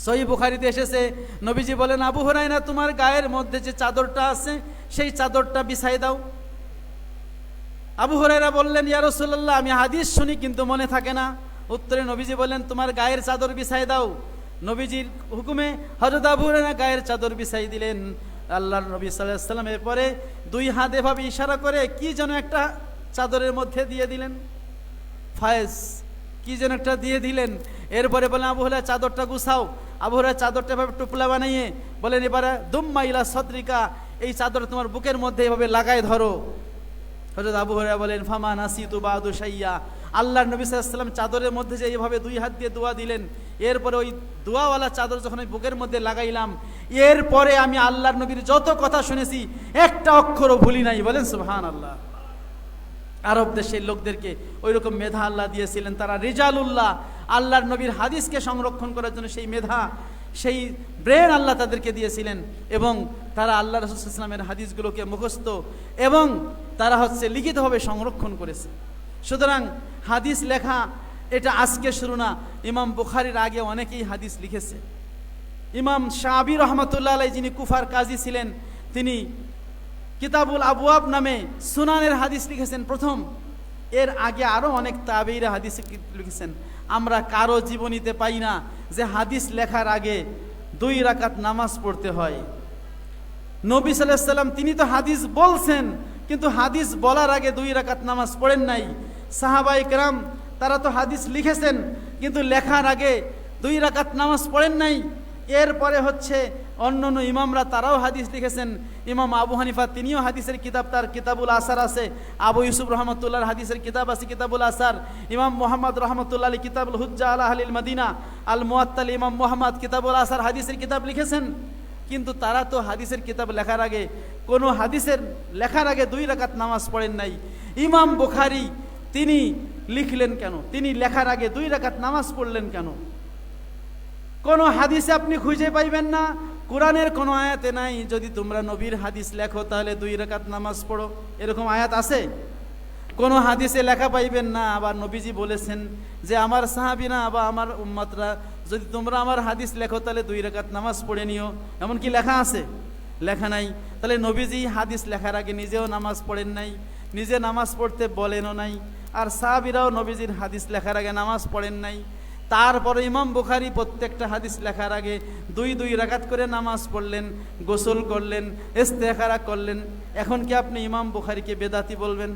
সহিহ বুখারীতে এসেছে, নবীজি বলেন, আবু হুরায়রা, তোমার গায়ের মধ্যে যে চাদরটা আছে সেই চাদরটা বিছাই দাও। আবু হুরায়রা বললেন, ইয়া রাসূলুল্লাহ, আমি হাদিস শুনি কিন্তু মনে থাকে না। উত্তরে নবীজি বললেন, তোমার গায়ের চাদর বিছাই দাও। নবীজির হুকুমে হযরত আবু হুরায়রা গায়ের চাদর বিছাই দিলেন। আল্লাহর নবী সাল্লাল্লাহু আলাইহি ওয়াসাল্লাম এরপরে 2 হাত এভাবে ইশারা করে কি যেন একটা চাদরের মধ্যে দিয়ে দিলেন, ফায়েজ কি যেন একটা দিয়ে দিলেন। এরপরে বলেন, আবু হুরায়রা চাদরটা গুছাও। আবু হুরায়রা চাদরটা এভাবে টুপলা বানিয়ে বলেন, এবারে দুম্মা ইলা সদরিকা, এই চাদর তোমার বুকের মধ্যে এভাবে লাগায় ধরো। হযরত আবু হুরায়রা বলেন, ফামা নাসিতু বাদু শাইয়া। আল্লাহর নবী সাল্লাল্লাহু আলাইহি ওয়াসাল্লাম চাদরের মধ্যে যে এইভাবে 2 হাত দিয়ে দোয়া দিলেন, এরপরে ওই দোয়াওয়ালা চাদর যখন আমি বুকের মধ্যে লাগাইলাম, এরপরে আমি আল্লাহর নবীর যত কথা শুনেছি একটা অক্ষরও ভুলি নাই। বলেন সুবহানাল্লাহ। আরব দেশের লোকদেরকে ওই রকম মেধা আল্লাহ দিয়েছিলেন, তারা রিজালুল্লাহ, আল্লাহর নবীর হাদিসকে সংরক্ষণ করার জন্য সেই মেধা, সেই ব্রেন আল্লাহ তাদেরকে দিয়েছিলেন, এবং তারা আল্লাহ রাসূল সাল্লাল্লাহু আলাইহি ওয়াসাল্লামের হাদিসগুলোকে মুখস্থ এবং তারা লিখিতভাবে সংরক্ষণ করেছে। সুতরাং হাদিস লেখা এটা আজকে শুরু না, ইমাম বুখারীর আগে অনেকেই হাদিস লিখেছে। ইমাম শাবি রহমতুল্লাহ আলাইহি, যিনি কুফার কাজী ছিলেন, তিনি কিতাবুল আবওয়াব নামে সুনানের হাদিস লিখেছেন প্রথম। এর আগে আরও অনেক তাবেঈরা হাদিস লিখেছেন। আমরা কারো জীবনীতে পাই না যে হাদিস লেখার আগে 2 রাকাত নামাজ পড়তে হয়। নবী সাল্লাল্লাহু আলাইহি ওয়াসাল্লাম তিনি তো হাদিস বলছেন, কিন্তু হাদিস বলার আগে 2 রাকাত নামাজ পড়েন নাই। সাহাবায়ে কেরাম তারা তো হাদিস লিখেছেন, কিন্তু লেখার আগে 2 রাকাত নামাজ পড়েন নাই। এরপরে অন্যান্য ইমামরা তারাও হাদিস লিখেছেন। ইমাম আবু হানিফা তিনিও হাদিসের কিতাব, তার কিতাবুল আসার আছে। আবু ইউসুফ রহমতুল্লাহর হাদিসের কিতাব আছে কিতাবুল আসার। ইমাম মোহাম্মদ রহমতুল্লাহ আলী কিতাবুল হুজ্জা আলা আহলিল মদিনা আল মুআত্তাল, ইমাম মোহাম্মদ কিতাবুল আসার হাদিসের কিতাব লিখেছেন। কিন্তু তারা তো হাদিসের কিতাব লেখার আগে, কোনো হাদিসের লেখার আগে 2 রাকাত নামাজ পড়েন নাই। ইমাম বুখারী তিনি লিখলেন কেন? তিনি লেখার আগে 2 রাকাত নামাজ পড়লেন কেন? কোনো হাদিসে আপনি খুঁজে পাইবেন না, কোরআনের কোনো আয়াতে নাই যদি তোমরা নবীর হাদিস লেখো তাহলে 2 রাকাত নামাজ পড়ো, এরকম আয়াত আছে? কোনো হাদিসে লেখা পাইবেন না। আবার নবীজি বলেছেন যে আমার সাহাবীরা বা আমার উম্মতরা যদি তোমরা আমার হাদিস লেখো তাহলে 2 রাকাত নামাজ পড়ে নিও, এমন কি লেখা আছে? লেখা নাই। তাহলে নবীজি হাদিস লেখার আগে নিজেও নামাজ পড়েন নাই, নিজে নামাজ পড়তে বলেনও নাই, আর সাহাবীরাও নবীজির হাদিস লেখার আগে নামাজ পড়েন নাই। তারপরে ইমাম বুখারী প্রত্যেকটা হাদিস লেখার আগে 2 রাকাত করে নামাজ পড়লেন, গোসল করলেন, ইস্তেখারা করলেন। এখন কি আপনি ইমাম বুখারীকে বেদাতি বলবেন?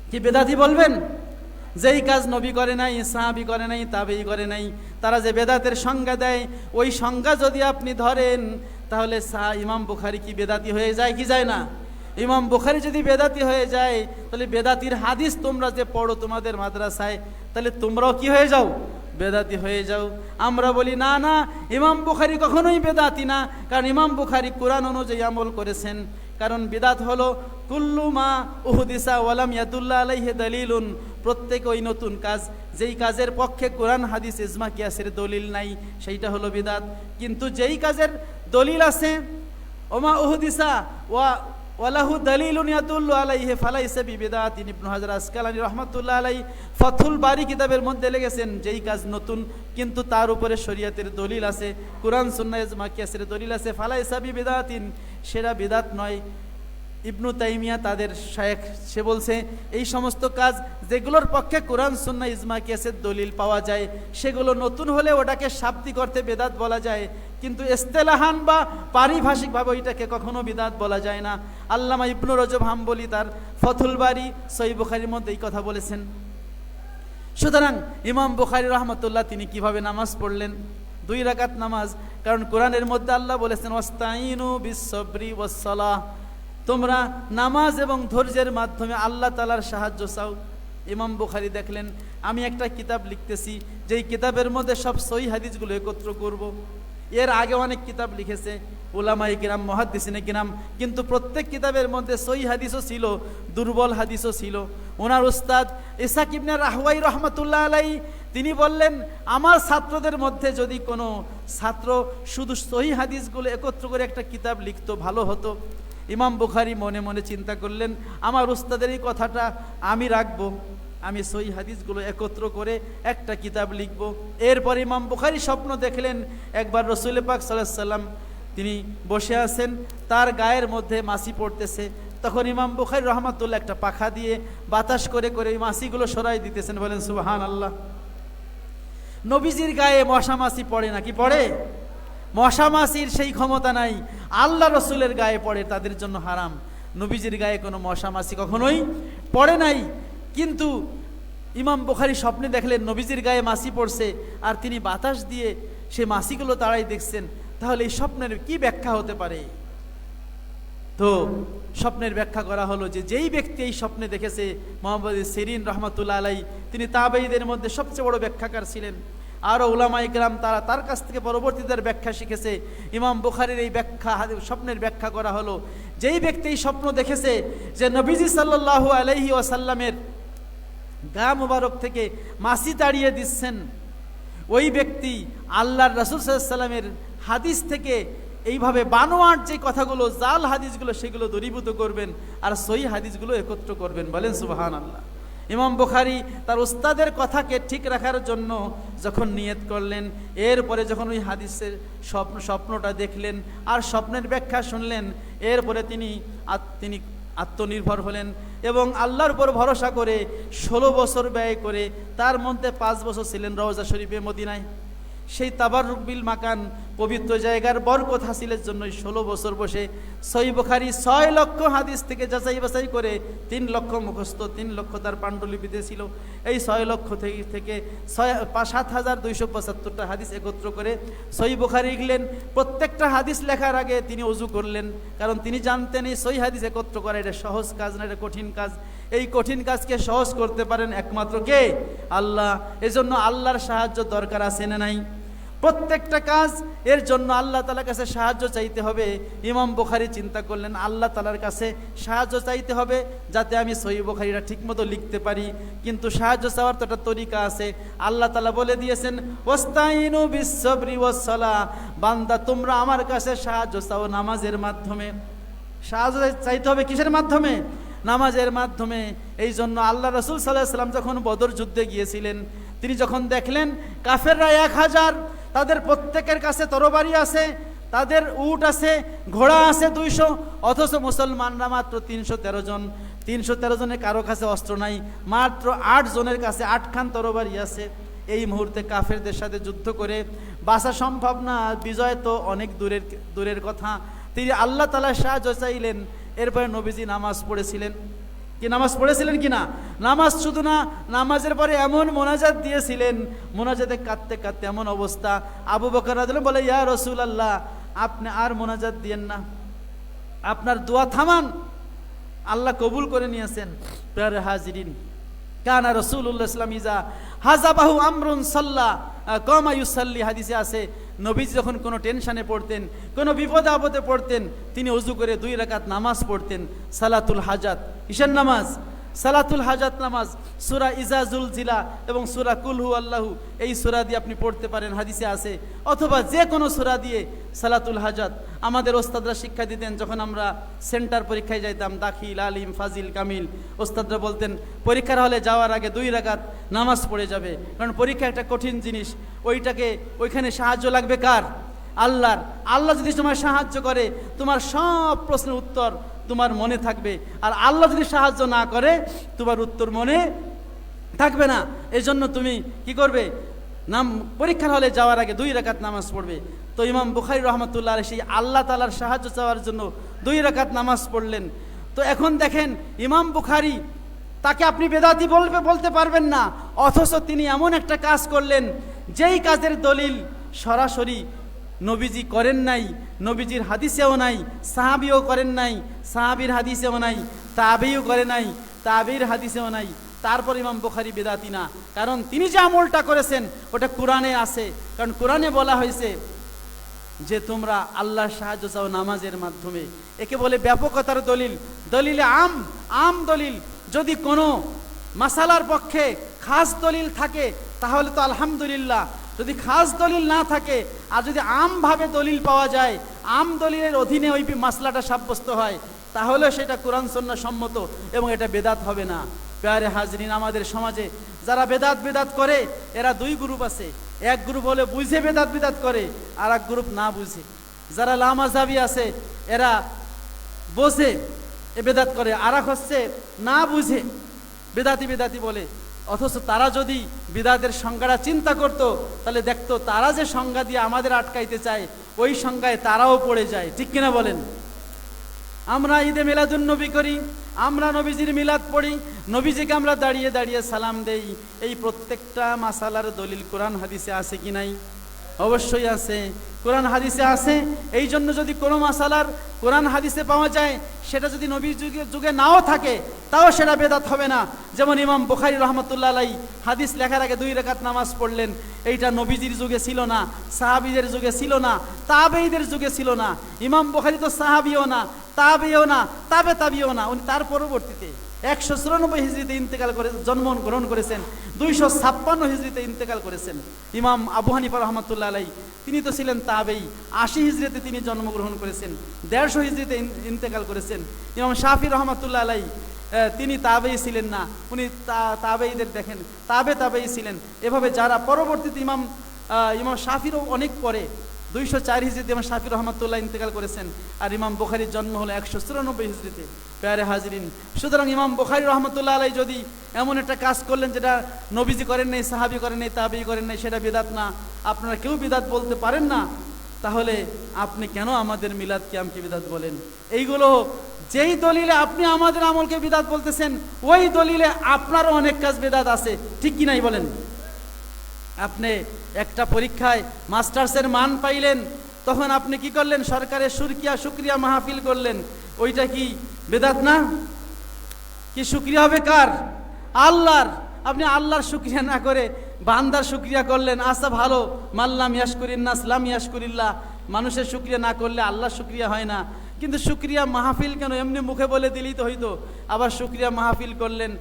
কি বেদাতি বলবেন? যেই কাজ নবী করে নাই, সাহাবী করে নাই, তাবেঈ করে নাই, তারা যে বেদাতের সংজ্ঞা দেয়, ওই সংজ্ঞা যদি আপনি ধরেন তাহলে ইমাম বুখারী কি বেদাতি হয়ে যায় কি যায় না? ইমাম বুখারী যদি বেদাতি হয়ে যায় তাহলে বেদাতির হাদিস তোমরা যে পড়ো তোমাদের মাদ্রাসায়, তাহলে তোমরাও কি হয়ে যাও? বেদাতি হয়ে যাও। আমরা বলি না না, ইমাম বুখারী কখনোই বেদাতি না, কারণ ইমাম বুখারী কোরআন অনুযায়ী আমল করেছেন। কারণ বিদাত হলো কুল্লু মা উহদিসা ওয়ালাম ইয়াদুল্লাহ আলাইহি দালিলুন, প্রত্যেক ওই নতুন কাজ যেই কাজের পক্ষে কোরআন হাদিস ইজমা কিয়াসের দলিল নাই, সেইটা হলো বিদাত। কিন্তু যেই কাজের দলিল আছে, ওমা উহদিসা ওয়ালাহু দালিলুন ইয়াদুল্লু আলাইহি ফালাইসা বিবিদাতিন। ইবনে হাজার আসকালানী রাহমাতুল্লাহ আলাইহি ফাথুল বারী কিতাবের মধ্যে লিখেছেন, যেই কাজ নতুন কিন্তু তার উপরে শরীয়তের দলিল আছে, কুরআন সুন্নাহ ইজমা কিয়াসের দলিল আছে, ফালাইসা বিবিদাতিন, সেটা বিদাত নয়। ইবনু তাইমিয়া তাদের শায়েখ, সে বলছে এই সমস্ত কাজ যেগুলোর পক্ষে কোরআন সুন্নাহ ইজমা কিয়াসের দলিল পাওয়া যায় সেগুলো নতুন হলে ওটাকে শাব্দিক অর্থে বেদাত বলা যায়, কিন্তু ইস্তেলাহান বা পারিভাষিকভাবে ওইটাকে কখনো বিদাত বলা যায় না। আল্লামা ইবনু রজব হাম্বলি তার ফথুল বারী সহিহ বুখারীর মধ্যে এই কথা বলেছেন। সুতরাং ইমাম বুখারী রহমতুল্লাহ তিনি কিভাবে নামাজ পড়লেন? 2 রাকাত নামাজ। কারণ কোরআনের মধ্যে আল্লাহ বলেছেন ওয়াস্তাইনু বিস-সাবরি ওয়াস-সালাহ, তোমরা নামাজ এবং ধৈর্যের মাধ্যমে আল্লাহ তাআলার সাহায্য চাও। ইমাম বুখারী দেখলেন আমি একটা কিতাব লিখতেছি, যেই কিতাবের মধ্যে সব সহিহ হাদিসগুলো একত্র করব। এর আগে অনেক কিতাব লিখেছে উলামায়ে কিরাম, মুহাদ্দিসিনে কিরাম, কিন্তু প্রত্যেক কিতাবের মধ্যে সহিহ হাদিসও ছিল, দুর্বল হাদিসও ছিল। ওনার উস্তাদ ইসহাক ইবনে রাহওয়াই রহমাতুল্লাহ আলাইহি তিনি বললেন আমার ছাত্রদের মধ্যে যদি কোনো ছাত্র শুধু সহিহ হাদিসগুলো একত্র করে একটা কিতাব লিখতো ভালো হতো। ইমাম বুখারী মনে মনে চিন্তা করলেন আমার উস্তাদের এই কথাটা আমি রাখবো, আমি সহিহ হাদিসগুলো একত্র করে একটা কিতাব লিখব। এরপর ইমাম বুখারী স্বপ্ন দেখলেন একবার রাসূল পাক সাল্লাল্লাহু আলাইহি সাল্লাম তিনি বসে আছেন, তার গায়ের মধ্যে মাছি পড়তেছে। তখন ইমাম বুখারী রহমাতুল্লাহ একটা পাখা দিয়ে বাতাস করে করে এই মাছিগুলো সরাই দিতেছেন। বলেন সুবহানাল্লাহ। নবীজির গায়ে মশা মাছি পড়ে নাকি? পড়ে? মশা মাছির সেই ক্ষমতা নাই, আল্লাহ রসুলের গায়ে পড়ে, তাদের জন্য হারাম। নবীজির গায়ে কোনো মশা মাছি কখনোই পড়ে নাই। কিন্তু ইমাম বুখারী স্বপ্নে দেখলেন নবীজির গায়ে মাছি পড়ছে আর তিনি বাতাস দিয়ে সে মাছিগুলো তাড়াই দেখছেন। তাহলে এই স্বপ্নের কি ব্যাখ্যা হতে পারে? তো স্বপ্নের ব্যাখ্যা করা হলো যে যেই ব্যক্তি এই স্বপ্নে দেখেছে মুহাম্মদ সিরিন রহমাতুল্লাহ আলাইহি, তিনি তাবেঈদের মধ্যে সবচেয়ে বড় ব্যাখ্যাকার ছিলেন। আরও উলামায়ে কেরাম তারা তার কাছ থেকে পরবর্তীদের ব্যাখ্যা শিখেছে। ইমাম বুখারীর এই ব্যাখ্যা, স্বপ্নের ব্যাখ্যা করা হলো যেই ব্যক্তি এই স্বপ্ন দেখেছে যে নবীজি সাল্লাল্লাহু আলাইহি ওয়াসাল্লামের গা মুবারক থেকে মাছি তাড়িয়ে দিচ্ছেন, ওই ব্যক্তি আল্লাহর রাসূল সাল্লাল্লাহু আলাইহি সাল্লামের হাদিস থেকে এইভাবে বানোয়াট যে কথাগুলো, জাল হাদিসগুলো, সেগুলো দূরীভূত করবেন আর সহি হাদিসগুলো একত্র করবেন। বলেন সুবহানাল্লাহ। ইমাম বুখারী তার উস্তাদের কথাকে ঠিক রাখার জন্য যখন নিয়ত করলেন, এরপরে যখন ওই হাদিসের স্বপ্নটা দেখলেন আর স্বপ্নের ব্যাখ্যা শুনলেন, এরপরে তিনি আত্মনির্ভর হলেন এবং আল্লাহর উপর ভরসা করে 16 বছর ব্যয় করে, তার মধ্যে 5 বছর ছিলেন রওজা শরীফে মদিনায়। সেই তাবাররুক বিল মাকান, পবিত্র জায়গার বরকত হাসিলের জন্য 16 বছর বসে সহিহ বুখারী 6 লক্ষ হাদিস থেকে যাচাই বাছাই করে 3 লক্ষ মুখস্থ, 3 লক্ষ তার পাণ্ডুলিপিতে ছিল। এই 6 লক্ষ থেকে 7,275টা হাদিস একত্র করে সহিহ বুখারী লিখলেন। প্রত্যেকটা হাদিস লেখার আগে তিনি ওযু করলেন, কারণ তিনি জানতেন এই সহিহ হাদিস একত্র করা এটা সহজ কাজ না, এটা কঠিন কাজ। এই কঠিন কাজকে সহজ করতে পারেন একমাত্র কে? আল্লাহ। এজন্য আল্লাহর সাহায্য দরকার আছে না নাই? প্রত্যেকটা কাজ এর জন্য আল্লাহ তাআলার কাছে সাহায্য চাইতে হবে। ইমাম বুখারী চিন্তা করলেন আল্লাহ তাআলার কাছে সাহায্য চাইতে হবে যাতে আমি সহিহ বুখারীটা ঠিকমতো লিখতে পারি। কিন্তু সাহায্য চাওয়ার তো একটা তরিকা আছে। আল্লাহ তাআলা বলে দিয়েছেন, ওয়াস্তাইনু বিস-সাবরি ওয়াস-সালাহ, বান্দা তোমরা আমার কাছে সাহায্য চাও নামাজের মাধ্যমে। সাহায্য চাইতে হবে কিসের মাধ্যমে? নামাজের মাধ্যমে। এই জন্য আল্লাহ রাসূল সাল্লাল্লাহু আলাইহি ওয়াসাল্লাম যখন বদর যুদ্ধে গিয়েছিলেন, তিনি যখন দেখলেন কাফেররা 1000, তাদের প্রত্যেকের কাছে তরবারি আছে, তাদের উট আছে, ঘোড়া আছে 200, অথচ মুসলমানরা মাত্র 313 জন। 313 জনের কারো কাছে অস্ত্র নাই, মাত্র 8 জনের কাছে 8 খান তরবারি আছে। এই মুহূর্তে কাফেরদের সাথে যুদ্ধ করে বাঁচা সম্ভব না, বিজয় তো অনেক দূরের কথা। তিনি আল্লাহ তাআলার সাহায্য চাইলেন। এরপরে নবীজি নামাজ পড়েছিলেন। কি নামাজ পড়েছিলেন কিনা? নামাজ শুধু না, নামাজের পরে এমন মোনাজাত দিয়েছিলেন, মোনাজাতে কাঁদতে কাঁদতে এমন অবস্থা, আবু বকর রাদিয়াল্লাহু বলে, ইয়া রাসূলুল্লাহ, আপনি আর মোনাজাত দিয়েন না, আপনার দোয়া থামান, আল্লাহ কবুল করে নিয়েছেন। প্রিয় হাজিরিন, কানা রাসূলুল্লাহ সাল্লাল্লাহু আলাইহি ওয়াসাল্লাম হাযাবাহু আমরুন সাল্লা কামা ইউসাল্লি, হাদিসে আছে নবীজি যখন কোনো টেনশনে পড়তেন, কোনো বিপদে আপদে পড়তেন, তিনি ওযু করে 2 রাকাত নামাজ পড়তেন, সালাতুল হাজাত। কিসের নামাজ? সালাতুল হাজাত নামাজ। সূরা ইজা জুলজিলা এবং সূরা কুল হু আল্লাহু, এই সূরা দিয়ে আপনি পড়তে পারেন, হাদিসে আছে। অথবা যে কোনো সূরা দিয়ে সালাতুল হাজাত। আমাদের ওস্তাদরা শিক্ষা দিতেন, যখন আমরা সেন্টার পরীক্ষায় যাইতাম, দাখিল, আলিম, ফাজিল, কামিল, ওস্তাদরা বলতেন পরীক্ষার হলে যাওয়ার আগে 2 রাকাত নামাজ পড়ে যাবে, কারণ পরীক্ষা একটা কঠিন জিনিস। ওইখানে সাহায্য লাগবে কার? আল্লাহর। আল্লাহ যদি তোমার সাহায্য করে, তোমার সব প্রশ্নের উত্তর তোমার মনে থাকবে। আর আল্লাহ যদি সাহায্য না করে, তোমার উত্তর মনে থাকবে না। এজন্য তুমি কি করবে? পরীক্ষার হলে যাওয়ার আগে 2 রাকাত নামাজ পড়বে। তো ইমাম বুখারী রাহমাতুল্লাহ আলাইহি সেই আল্লাহ তাআলার সাহায্য চাওয়ার জন্য 2 রাকাত নামাজ পড়লেন। তো এখন দেখেন, ইমাম বুখারী, তাকে আপনি বেদাতি বলতে পারবেন না, অথচ তিনি এমন একটা কাজ করলেন যেই কাজের দলিল সরাসরি নবীজি করেন নাই, নবীজির হাদিসেও নাই, সাহাবীও করেন নাই, সাহাবীর হাদিসেও নাই, তাবেঈও করে নাই, তাবেঈর হাদিসেও নাই। তারপর ইমাম বুখারী বেদাতি না, কারণ তিনি যে আমলটা করেছেন ওটা কোরআনে আছে। কারণ কোরআনে বলা হয়েছে যে তোমরা আল্লাহর সাহায্য চাও নামাজের মাধ্যমে। একে বলে ব্যাপকতার দলিল, দলিলে আম দলিল। যদি কোনো মাসালার পক্ষে খাস দলিল থাকে তাহলে তো আলহামদুলিল্লাহ, যদি খাস দলিল না থাকে আর যদি আমভাবে দলিল পাওয়া যায়, আম দলিলের অধীনে ওই মাসলাটা সাব্যস্ত হয়, তাহলে সেটা কোরআন সুন্নাহ সম্মত এবং এটা বেদাত হবে না। প্রিয় হাজরিন, আমাদের সমাজে যারা বেদাত করে, এরা 2 গ্রুপ আছে। এক গ্রুপ হলে বুঝে বেদাত করে, আর এক গ্রুপ না বুঝে। যারা লামাযাবি আছে, এরা বোঝে বেদাত করে, আর এক হচ্ছে না বুঝে বেদাতি বলে। অথচ তারা যদি বিদাতের সংজ্ঞাটা চিন্তা করত, তাহলে দেখতো তারা যে সংজ্ঞা দিয়ে আমাদের আটকাইতে চায়, ওই সংজ্ঞায় তারাও পড়ে যায়। ঠিক কিনা বলেন? আমরা ঈদে মিলাদুন্নবী করি, আমরা নবীজির মিলাদ পড়ি, নবীজিকে আমরা দাঁড়িয়ে দাঁড়িয়ে সালাম দেই। এই প্রত্যেকটা মাসালার দলিল কোরআন হাদিসে আছে কি নাই? অবশ্যই আছে, কোরআন হাদিসে আছে। এই জন্য যদি কোনো মাসালার কোরআন হাদিসে পাওয়া যায়, সেটা যদি নবীর যুগে নাও থাকে, তাও সেটা বেদাত হবে না। যেমন ইমাম বুখারী রাহমাতুল্লাহ আলাইহি হাদিস লেখার আগে 2 রাকাত নামাজ পড়লেন, এইটা নবীজির যুগে ছিল না, সাহাবীদের যুগে ছিল না, তাবেঈদের যুগে ছিল না। ইমাম বুখারী তো সাহাবীও না, তাবেও না, তাবেও না। উনি তার পরবর্তীতে 194 হিজরিতে ইন্তেকাল করে জন্মগ্রহণ করেছেন, 256 হিজরিতে ইন্তেকাল করেছেন। ইমাম আবু হানিফা রহমতুল্লাহ আলাই তিনি তো ছিলেন তাবেই, 80 হিজরিতে তিনি জন্মগ্রহণ করেছেন, 150 হিজরিতে ইন্তেকাল করেছেন। ইমাম শাফি রহমতুল্লাহ আলাই তিনি তাবেই ছিলেন না, উনি তাবেইদের দেখেন তাবেই ছিলেন। এভাবে যারা পরবর্তীতে ইমাম শাফিরও অনেক পরে 204 হিজরিতে ইমাম শাফি রহমতুল্লাহ ইন্তেকাল করেছেন। আর ইমাম বুখারীর জন্ম হলো 194 হিজরিতে। প্যারে হাজিরিন, সুতরাং ইমাম বুখারী রহমতুল্লাহ আলাই যদি এমন একটা কাজ করলেন যেটা নবীজি করেন নাই, সাহাবী করেন নাই, তাবেই করেন নাই, সেটা বিদাত না, আপনারা কেউ বিদাত বলতে পারেন না, তাহলে আপনি কেন আমাদের মিলাদ কিয়ামকে বিদাত বলেন? এইগুলো যেই দলিলে আপনি আমাদের আমলকে বিদাত বলতেছেন, ওই দলিলে আপনারও অনেক কাজ বিদাত আছে, ঠিক কি নাই বলেন? আপনি একটা পরীক্ষায় মাস্টার্সের মান পাইলেন, তখন আপনি কি করলেন? সরকারের শুকরিয়া মাহফিল করলেন, ওইটা কি বিদাত না? কি শুকরিয়া হবে কার? আল্লাহর। আপনি আল্লাহর শুকরিয়া না করে বান্দার শুকরিয়া করলেন, আচ্ছা ভালো, মাল্লাম ইয়াশকুরিন নাস লাম ইয়াশকুরিল্লাহ, মানুষের শুকরিয়া না করলে আল্লাহর শুকরিয়া হয় না। কিন্তু শুকরিয়া মাহফিল কেন? এমনি মুখে বলে দিলেই তো হইতো। আবার শুকরিয়া মাহফিল করলেন,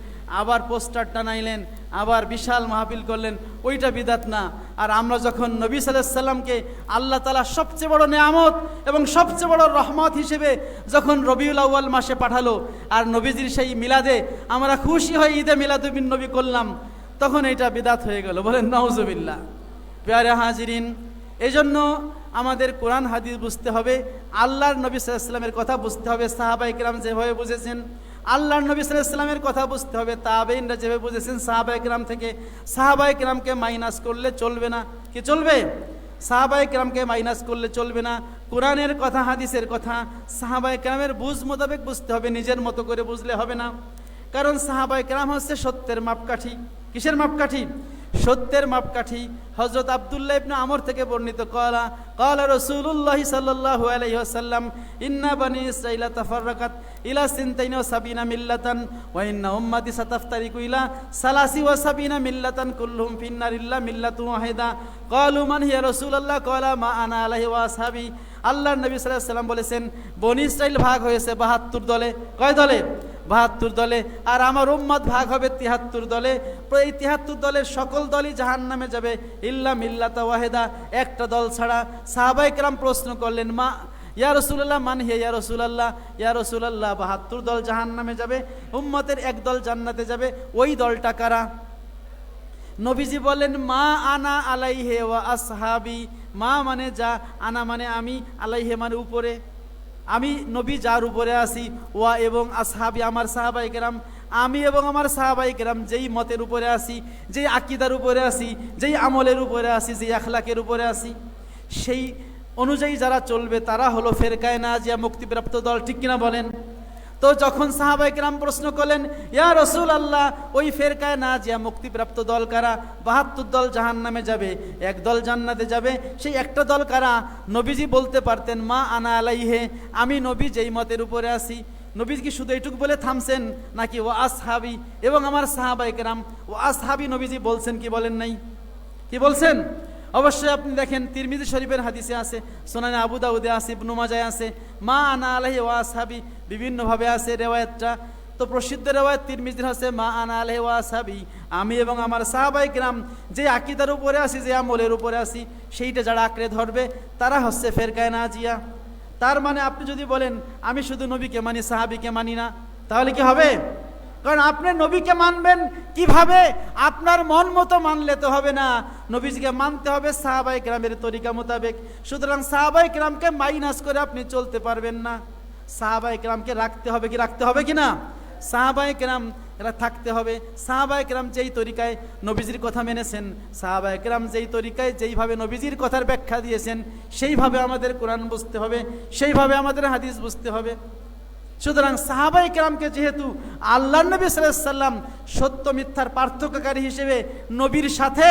আবার পোস্টার টানাইলেন, আবার বিশাল মাহফিল করলেন, ওইটা বিদাত না। আর আমরা যখন নবী সাল্লাল্লাহু আলাইহি সাল্লামকে আল্লাহ তাআলা সবচেয়ে বড় নেয়ামত এবং সবচেয়ে বড় রহমত হিসেবে যখন রবিউল আউয়াল মাসে পাঠালো, আর নবীজির সেই মিলাদে আমরা খুশি হয়ে ঈদে মিলাদুন নবী করলাম, তখন এটা বিদাত হয়ে গেল। বলেন নাউজুবিল্লাহ। প্যারে হাজিরিন, এজন্য আমাদের কোরআন হাদিস বুঝতে হবে, আল্লাহর নবী সাল্লাল্লাহু আলাইহি সাল্লামের কথা বুঝতে হবে, সাহাবায়ে কেরাম যেভাবে বুঝেছেন আল্লাহর নবী সাল্লাল্লাহু আলাইহি সাল্লামের কথা বুঝতে হবে, তাবেঈনরা যেভাবে বুঝেছেন সাহাবায়ে কেরাম থেকে। সাহাবায়ে কেরামকে মাইনাস করলে চলবে না। কি চলবে? সাহাবায়ে কেরামকে মাইনাস করলে চলবে না। কোরআনের কথা, হাদিসের কথা সাহাবায়ে কেরামের বুঝ মোতাবেক বুঝতে হবে, নিজের মতো করে বুঝলে হবে না। কারণ সাহাবায়ে কেরাম হচ্ছে সত্যের মাপকাঠি। কিসের মাপকাঠি? সত্যের মাপকাঠি। হযরত আব্দুল্লাহ ইবনে আমর থেকে বর্ণিত, ক্বালা রাসূলুল্লাহ সাল্লাল্লাহু আলাইহি ওয়াসাল্লাম, ইন্না বানি ইসরাঈলা তাফাররাকাত ইলা 72 মিল্লাতান ওয়া ইন্না উম্মতি সাতাফতারিকু ইলা 73 মিল্লাতান কুল্লুহুম ফিন্নার ইল্লা মিল্লাতুন ওয়াহিদা। ক্বালু মান হিয়া রাসূলুল্লাহ? ক্বালা মা আনা আলাইহি ওয়া আসহাবি। আল্লাহর নবী সাল্লাল্লাহু আলাইহি ওয়াসাল্লাম বলেছেন, বনি ইসরাঈল ভাগ হয়েছে 72 দলে। কয় দলে? 72 দলে। আর আমার উম্মত ভাগ হবে 73 দলে। এই 73 দলের সকল দলই জাহান্নামে যাবে ইল্লা মিল্লাতা ওয়াহিদা, একটা দল ছাড়া। সাহাবায়ে কেরাম প্রশ্ন করলেন, মা ইয়া রাসূলুল্লাহ মান হিয়া ইয়া রাসূলুল্লাহ? ইয়া রাসূলুল্লাহ 72 দল জাহান্নামে যাবে, উম্মতের এক দল জান্নাতে যাবে, ওই দলটা কারা? নবীজি বলেন, মা আনা আলাইহি ওয়া আসহাবি। মা মানে যা, আনা মানে আমি, আলাইহি মানে উপরে। আমি নবী যার উপরে আছি, ওয়া এবং আসহাবি আমার সাহাবায়ে কেরাম, আমি এবং আমার সাহাবায়ে কেরাম যেই মতের উপরে আছি, যেই আকীদার উপরে আছি, যেই আমলের উপরে আছি, যেই আখলাকের উপরে আছি, সেই অনুযায়ী যারা চলবে তারা হলো ফেরকায়ে নাজিয়া, মুক্তিপ্রাপ্ত দল। ঠিক কিনা বলেন? তো যখন সাহাবায়ে কেরাম প্রশ্ন করলেন, ইয়া রাসূলুল্লাহ ওই ফেরকায়ে নাজিয়া মুক্তিপ্রাপ্ত দল কারা? 72 দল জাহান্নামে যাবে, এক দল জান্নাতে যাবে, সেই একটা দল কারা? নবীজি বলতে পারতেন, মা আনা আলাইহে, আমি নবী যেই মতের উপরে আছি। নবীজি কি শুধু এইটুকু বলে থামছেন নাকি? ও আসহাবি, এবং আমার সাহাবায়ে কেরাম। ও আসহাবি নবীজি বলছেন কি বলেন নাই? কি বলছেন? অবশ্যই আপনি দেখেন, তিরমিজি শরীফের হাদিসে আছে, সুনানে আবু দাউদে আছে, ইবনে মাজায় আছে, মা আনা আলাইহি ওয়া আসহাবি, বিভিন্নভাবে আছে রেওয়ায়াতটা। তো প্রসিদ্ধ রেওয়ায়াত তিরমিজির আছে, মা আনা আলাইহি ওয়া আসহাবি, আমি এবং আমার সাহাবায়ে কেরাম যে আকীদার উপরে আছি, যে আমলের উপরে আছি, সেইটা যারা আঁকড়ে ধরবে তারা হচ্ছে ফেরকায়ে নাজিয়া। তার মানে আপনি যদি বলেন আমি শুধু নবীকে মানি, সাহাবীকে মানি না, তাহলে কি হবে? কারণ আপনি নবীকে মানবেন কিভাবে? আপনার মন মতো মানলে তো হবে না, নবীজিকে মানতে হবে সাহাবায়ে কেরামের তরিকা মোতাবেক। সুতরাং সাহাবায়ে কেরামকে মাইনাস করে আপনি চলতে পারবেন না। সাহাবায়ে কেরামকে রাখতে হবে কি, রাখতে হবে কি না? সাহাবায়ে কেরাম এরা থাকতে হবে। সাহাবায়ে কেরাম যেই তরিকায় নবীজির কথা মেনেছেন, সাহাবায়ে কেরাম যেই তরিকায় যেইভাবে নবীজির কথার ব্যাখ্যা দিয়েছেন, সেইভাবে আমাদের কোরআন বুঝতে হবে, সেইভাবে আমাদের হাদিস বুঝতে হবে। সুতরাং সাহাবায়ে কেরামকে যেহেতু আল্লাহর নবী সাল্লাল্লাহু আলাইহি ওয়াসাল্লাম সত্য মিথ্যার পার্থক্যকারী হিসেবে নবীর সাথে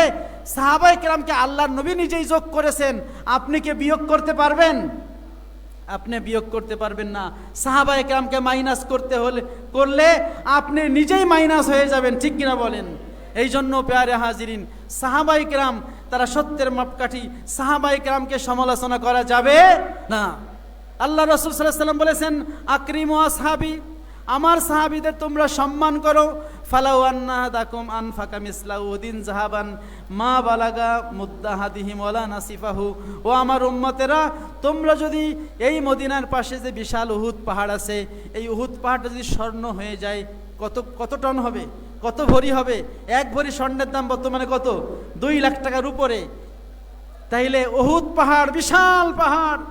সাহাবায়ে কেরামকে আল্লাহর নবী নিজেই যোগ করেছেন, আপনি কি বিয়োগ করতে পারবেন? আপনি বিয়োগ করতে পারবেন না। সাহাবায়ে কেরামকে মাইনাস করলে আপনি নিজেই মাইনাস হয়ে যাবেন। ঠিক কিনা বলেন? এই জন্য প্যারে হাজিরিন, সাহাবায়ে কেরাম তারা সত্যের মাপকাঠি, সাহাবায়ে কেরামকে সমালোচনা করা যাবে না। আল্লাহ রাসূল সাল্লাল্লাহু আলাইহি ওয়াসাল্লাম বলেছেন, আকরিমু আসহাবি, আমার সাহাবীদের তোমরা সম্মান করো। ফালাউ আন্না আহাদাকুম আনফাকা মিসলা উহুদিন যাহাবান মা বালাগা মুদ্দাহাদিহিম ওয়ালা নাসিফাহু। ও আমার উম্মতেরা, তোমরা যদি এই মদিনার পাশে যে বিশাল উহুদ পাহাড় আছে, এই উহুদ পাহাড়টা যদি স্বর্ণ হয়ে যায়, কত টন হবে, কত ভরি হবে? এক ভরি স্বর্ণের দাম বর্তমানে কত? 2 লাখ টাকার উপরে। তাইলে উহুদ পাহাড় বিশাল পাহাড়,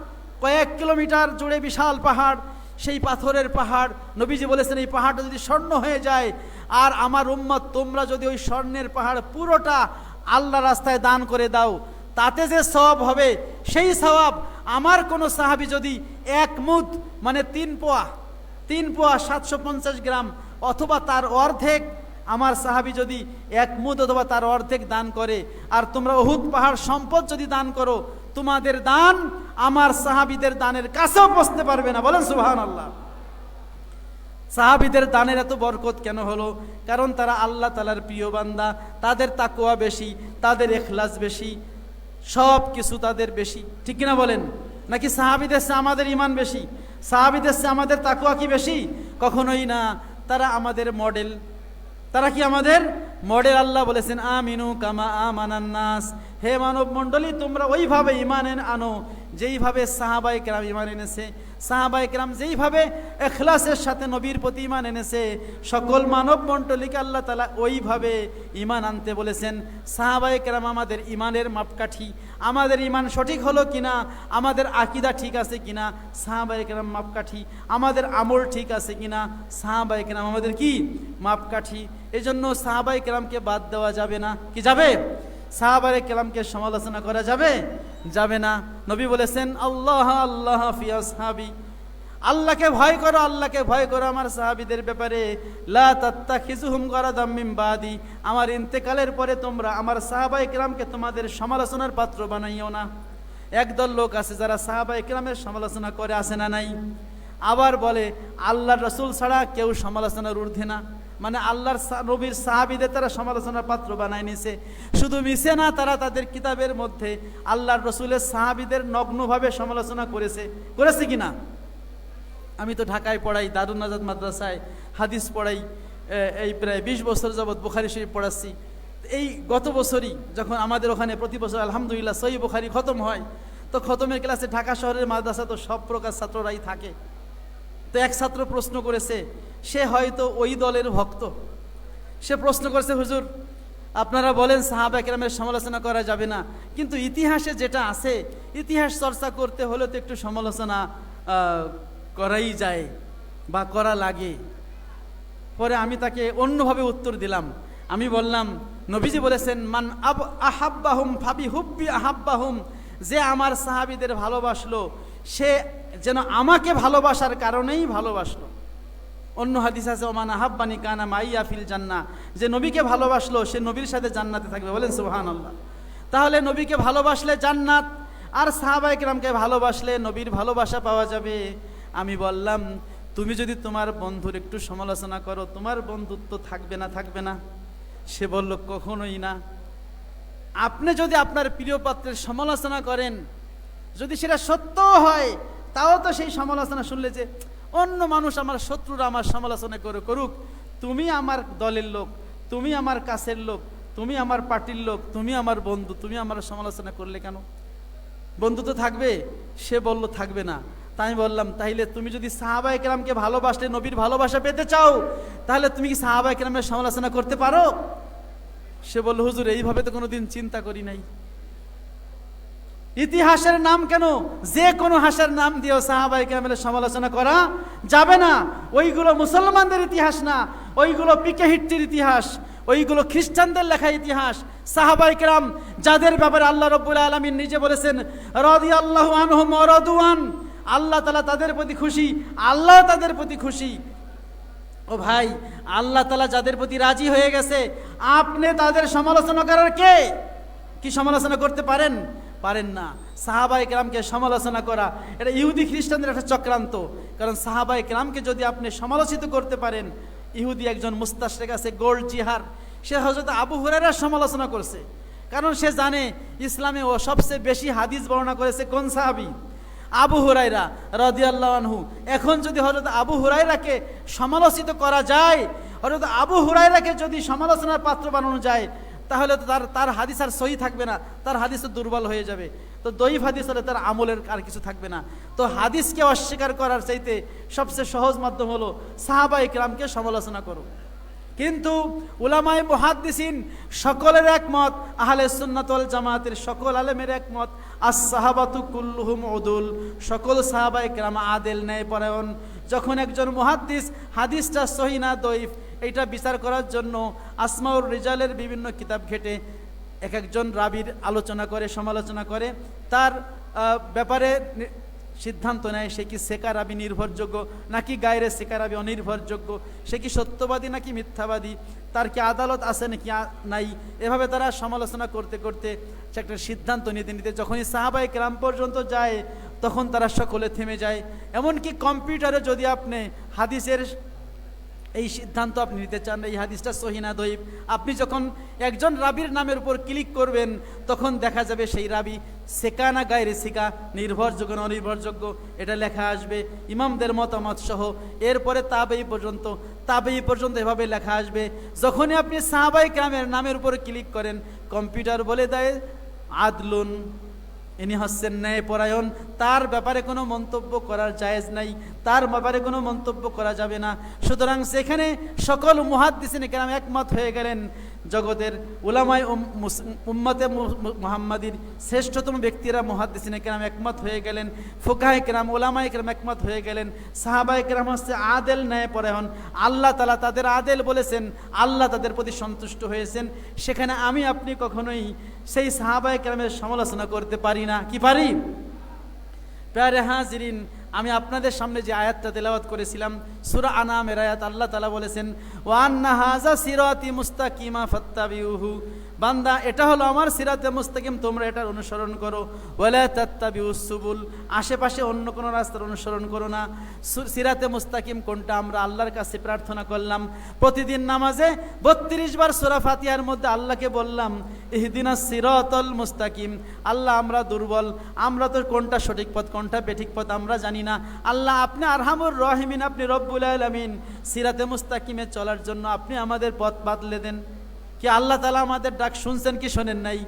কয়েক কিলোমিটার জুড়ে বিশাল পাহাড়, সেই পাথরের পাহাড়, নবীজি বলেছেন এই পাহাড়টা যদি স্বর্ণ হয়ে যায়, আর আমার উম্মত তোমরা যদি ওই স্বর্ণের পাহাড় পুরোটা আল্লাহ রাস্তায় দান করে দাও, তাতে যে সওয়াব হবে, সেই সওয়াব আমার কোনো সাহাবী যদি 1 মুদ মানে 3 পোয়া 750 গ্রাম অথবা তার অর্ধেক, আমার সাহাবী যদি 1 মুদ অথবা তার অর্ধেক দান করে, আর তোমরা উহুদ পাহাড় সম্পদ যদি দান করো, তোমাদের দান আমার সাহাবীদের দানের কাছেও পৌঁছতে পারবে না। বলেন সুবহানাল্লাহ। সাহাবীদের দানের এত বরকত কেন হলো? কারণ তারা আল্লাহ তাআলার প্রিয় বান্দা, তাদের তাকওয়া বেশি, তাদের ইখলাস বেশি, সব কিছু তাদের বেশি, ঠিক কিনা বলেন? নাকি সাহাবীদের চেয়ে আমাদের ঈমান বেশি? সাহাবীদের চেয়ে আমাদের তাকওয়া কি বেশি? কখনোই না। তারা আমাদের মডেল। তারা কি আমাদের মডেল? আল্লাহ বলেছেন, আমিনু কামা আমানান নাস, হে মানব মণ্ডলী, তোমরা ওইভাবে ঈমান আনো যেইভাবে সাহাবায়ে কেরাম ঈমান এনেছে। সাহাবায়ে কেরাম যেইভাবে ইখলাসের সাথে নবীর প্রতি ঈমান এনেছে, সকল মানব মণ্ডলীকে আল্লাহ তাআলা ওইভাবে ঈমান আনতে বলেছেন। সাহাবায়ে কেরাম আমাদের ঈমানের মাপকাঠি। আমাদের ঈমান সঠিক হলো কিনা, আমাদের আকীদা ঠিক আছে কিনা, সাহাবায়ে কেরাম মাপকাঠি। আমাদের আমল ঠিক আছে কিনা, সাহাবায়ে কেরাম আমাদের কি মাপকাঠি। এজন্য সাহাবায়ে কেরামকে বাদ দেওয়া যাবে না। কি যাবে? সাহাবায়ে কেরামকে সমালোচনা করা যাবে? যাবে না। নবী বলেছেন, আল্লাহ আল্লাহ ফি আসহাবি, আল্লাহকে ভয় করো, আল্লাহকে ভয় করো আমার সাহাবীদের ব্যাপারে। লা তাত্তাখিজুহুম গারাদাম মিন বাদি, আমার ইন্তেকালের পরে তোমরা আমার সাহাবায়ে কেরামকে তোমাদের সমালোচনার পাত্র বানাইও না। একদল লোক আছে যারা সাহাবায়ে কেরামের সমালোচনা করে, আছে না নাই? আবার বলে আল্লাহর রাসূল ছাড়া কেউ সমালোচনার ঊর্ধ্বে না, মানে আল্লাহর নবীর সাহাবীদের তারা সমালোচনার পাত্র বানায় নিছে। শুধু মিছে না, তারা তাদের কিতাবের মধ্যে আল্লাহর রাসূলের সাহাবীদের নগ্নভাবে সমালোচনা করেছে কিনা? আমি তো ঢাকায় পড়াই, দারুন নাজাত মাদ্রাসায় হাদিস পড়াই, এই প্রায় 20 বছর যাবৎ বুখারী শরীফ পড়াচ্ছি। এই গত বছরই যখন আমাদের ওখানে প্রতি বছর আলহামদুলিল্লাহ সহিহ বুখারী খতম হয়, তো খতমের ক্লাসে ঢাকা শহরের মাদ্রাসা তো সব প্রকার ছাত্ররাই থাকে। তো এক ছাত্র প্রশ্ন করেছে, সে হয়তো ওই দলের ভক্ত। সে প্রশ্ন করেছে, হুজুর আপনারা বলেন সাহাবায়ে কেরামের সমালোচনা করা যাবে না, কিন্তু ইতিহাসে যেটা আছে, ইতিহাস চর্চা করতে হলে তো একটু সমালোচনা করাই যায় বা করা লাগে। পরে আমি তাকে অন্যভাবে উত্তর দিলাম। আমি বললাম, নবীজি বলেছেন, মান আহাব্বাহুম ফাবি হুব্বি আহাব্বাহুম, যে আমার সাহাবীদের ভালোবাসলো সে যেন আমাকে ভালোবাসার কারণেই ভালোবাসলো। অন্য হাদিস আছে, ওমান আহাব্বানি কানা মাইয়া ফিল জান্নাহ, যে নবীকে ভালোবাসলো সে নবীর সাথে জান্নাতে থাকবে। বলেন সুবহানাল্লাহ। তাহলে নবীকে ভালোবাসলে জান্নাত, আর সাহাবায়ে কেরামকে ভালোবাসলে নবীর ভালোবাসা পাওয়া যাবে। আমি বললাম, তুমি যদি তোমার বন্ধুর একটু সমালোচনা করো, তোমার বন্ধুত্ব থাকবে না? থাকবে না? সে বলল, কখনোই না। আপনি যদি আপনার প্রিয় পাত্রের সমালোচনা করেন, যদি সেটা সত্য হয়, তাও তো সেই সমালোচনা শুনলে যে অন্য মানুষ, আমার শত্রুরা আমার সমালোচনা করুক, তুমি আমার দলের লোক, তুমি আমার কাছের লোক, তুমি আমার পার্টির লোক, তুমি আমার বন্ধু, তুমি আমার সমালোচনা করলে কেন? বন্ধু তো থাকবে। সে বলল, থাকবে না। তাই আমি বললাম, তাইলে তুমি যদি সাহাবায়ে কেরামকে ভালোবাসলে, নবীর ভালোবাসা পেতে চাও, তাহলে তুমি কি সাহাবায়ে কেরামের সমালোচনা করতে পারো? সে বলল, হুজুর এইভাবে তো কোনোদিন চিন্তা করি নাই। ইতিহাসের নাম কেন, যে কোনো হাসের নাম দিয়েও সাহাবায়ে কেরামের সমালোচনা করা যাবে না। ওইগুলো মুসলমানদের ইতিহাস না, ওইগুলো পিকে হিট্টির ইতিহাস, ওইগুলো খ্রিস্টানদের লেখা ইতিহাস। সাহাবায়ে কেরাম যাদের ব্যাপারে আল্লাহ রাব্বুল আলামিন নিজে বলেছেন, রাদিয়াল্লাহু আনহুম ওয়া রাদু আন, আল্লাহ তাআলা তাদের প্রতি খুশি, আল্লাহ তাদের প্রতি খুশি। ও ভাই, আল্লাহ তাআলা যাদের প্রতি রাজি হয়ে গেছে, আপনি তাদের সমালোচনা করার কে? কি সমালোচনা করতে পারেন? পারেন না। সাহাবায়ে কেরামকে সমালোচনা করা এটা ইহুদি খ্রিস্টানদের একটা চক্রান্ত। কারণ সাহাবায়ে কেরামকে যদি আপনি সমালোচিত করতে পারেন, ইহুদি একজন মুস্তাশরিক আছে গোল্ড জিহার, সে হযরত আবু হুরায়রার সমালোচনা করছে। কারণ সে জানে ইসলামে ও সবচেয়ে বেশি হাদিস বর্ণনা করেছে কোন সাহাবী? আবু হুরায়রা রাদিয়াল্লাহু আনহু। এখন যদি হযরত আবু হুরায়রাকে সমালোচিত করা যায়, হযরত আবু হুরায়রাকে যদি সমালোচনার পাত্র বানানো যায়, তাহলে তো তার হাদিস আর সহি থাকবে না, তার হাদিস তো দুর্বল হয়ে যাবে। তো দঈফ হাদিস হলে তার আমলের আর কিছু থাকবে না। তো হাদিসকে অস্বীকার করার চাইতে সবচেয়ে সহজ মাধ্যম হলো সাহাবায়ে কেরামকে সমালোচনা করো। কিন্তু উলামায়ে মুহাদ্দিসিন সকলের একমত, আহলে সুন্নাত ওয়াল জামাতের সকল আলেমের একমত, আস-সাহাবাতু কুল্লুহুম উদুল, সকল সাহাবায়ে কেরাম আদেল, ন্যায়পরায়ণ। যখন একজন মুহাদ্দিস হাদিসটা সহিহ না দঈফ এটা বিচার করার জন্য আসমাউর রিজালের বিভিন্ন কিতাব ঘেটে এক একজন রাবীর আলোচনা করে, সমালোচনা করে, তার ব্যাপারে সিদ্ধান্ত নেয় সে কি সেকা রাবি নির্ভরযোগ্য নাকি গায়রে সেকা রাবি অনির্ভরযোগ্য, সে কি সত্যবাদী নাকি মিথ্যাবাদী, তার কি আদালত আছে নাকি নাই। এভাবে তারা সমালোচনা করতে করতে সে একটা সিদ্ধান্ত নিতে নিতে যখনই সাহাবায়ে কেরাম পর্যন্ত যায় তখন তারা সকলে থেমে যায়। এমনকি কম্পিউটারে যদি আপনি হাদিসের এই সিদ্ধান্ত আপনি নিতে চান, এই হাদিসটা সহিহ না দঈফ, আপনি যখন একজন রাবীর নামের উপর ক্লিক করবেন তখন দেখা যাবে সেই রাবী সেকা না গায়রে সিকা, নির্ভরযোগ্য না অনির্ভরযোগ্য, এটা লেখা আসবে ইমামদের মতামত সহ। এরপরে তাবেঈ পর্যন্ত এভাবে লেখা আসবে। যখনই আপনি সাহাবায়ে কেরামের নামের উপর ক্লিক করেন কম্পিউটার বলে দেয় আদলুন, ইনি হচ্ছেন ন্যায়পরায়ণ, তার ব্যাপারে কোনো মন্তব্য করার জায়েজ নাই, তার ব্যাপারে কোনো মন্তব্য করা যাবে না। সুতরাং সেখানে সকল মুহাদ্দিসিনে কেরাম একমত হয়ে গেলেন, জগতের উলামায়ে উম্মতে মুহাম্মাদির শ্রেষ্ঠতম ব্যক্তিরা মুহাদ্দিসিনে কেরাম একমত হয়ে গেলেন, ফুকাহায়ে কেরাম উলামায়ে কেরাম একমত হয়ে গেলেন। সাহাবায়ে কেরাম হচ্ছে আদেল, ন্যায়পরায়ণ, আল্লাহ তাআলা তাদের আদেল বলেছেন, আল্লাহ তাদের প্রতি সন্তুষ্ট হয়েছেন। সেখানে আমি আপনি কখনোই সেই সাহাবায়ে কেরামের সমালোচনা করতে পারি না, কি পারি? প্যারে হাজিরিন, আমি আপনাদের সামনে যে আয়াতটা তেলাওয়াত করেছিলাম সূরা আনামের আয়াত, আল্লাহ তাআলা বলেছেন ওয়া আন্না হাযা সিরাতি মুস্তাকিমা ফাত্তাবিউহু, বান্দা এটা হলো আমার সিরাতে মুস্তাকিম, তোমরা এটার অনুসরণ করো। ওয়ালা তাত্তাবিউস সুবুল, আশেপাশে অন্য কোনো রাস্তার অনুসরণ করো না। সিরাতে মুস্তাকিম কোনটা আমরা আল্লাহর কাছে প্রার্থনা করলাম প্রতিদিন নামাজে 32 বার সূরা ফাতিহার মধ্যে আল্লাহকে বললাম ইহদিনাস সিরাতাল মুস্তাকিম, আল্লাহ আমরা দুর্বল, আমরা তো কোনটা সঠিক পথ কোনটা বেঠিক পথ আমরা জানি না। আল্লাহ আপনি আরহামুর রহিমিন, আপনি রব্বুল আলামিন, সিরাতে মুস্তাকিমে চলার জন্য আপনি আমাদের পথ বাতলে দেন। কি আল্লাহ তাআলা আমাদের ডাক শুনছেন কি শোনেন নাই?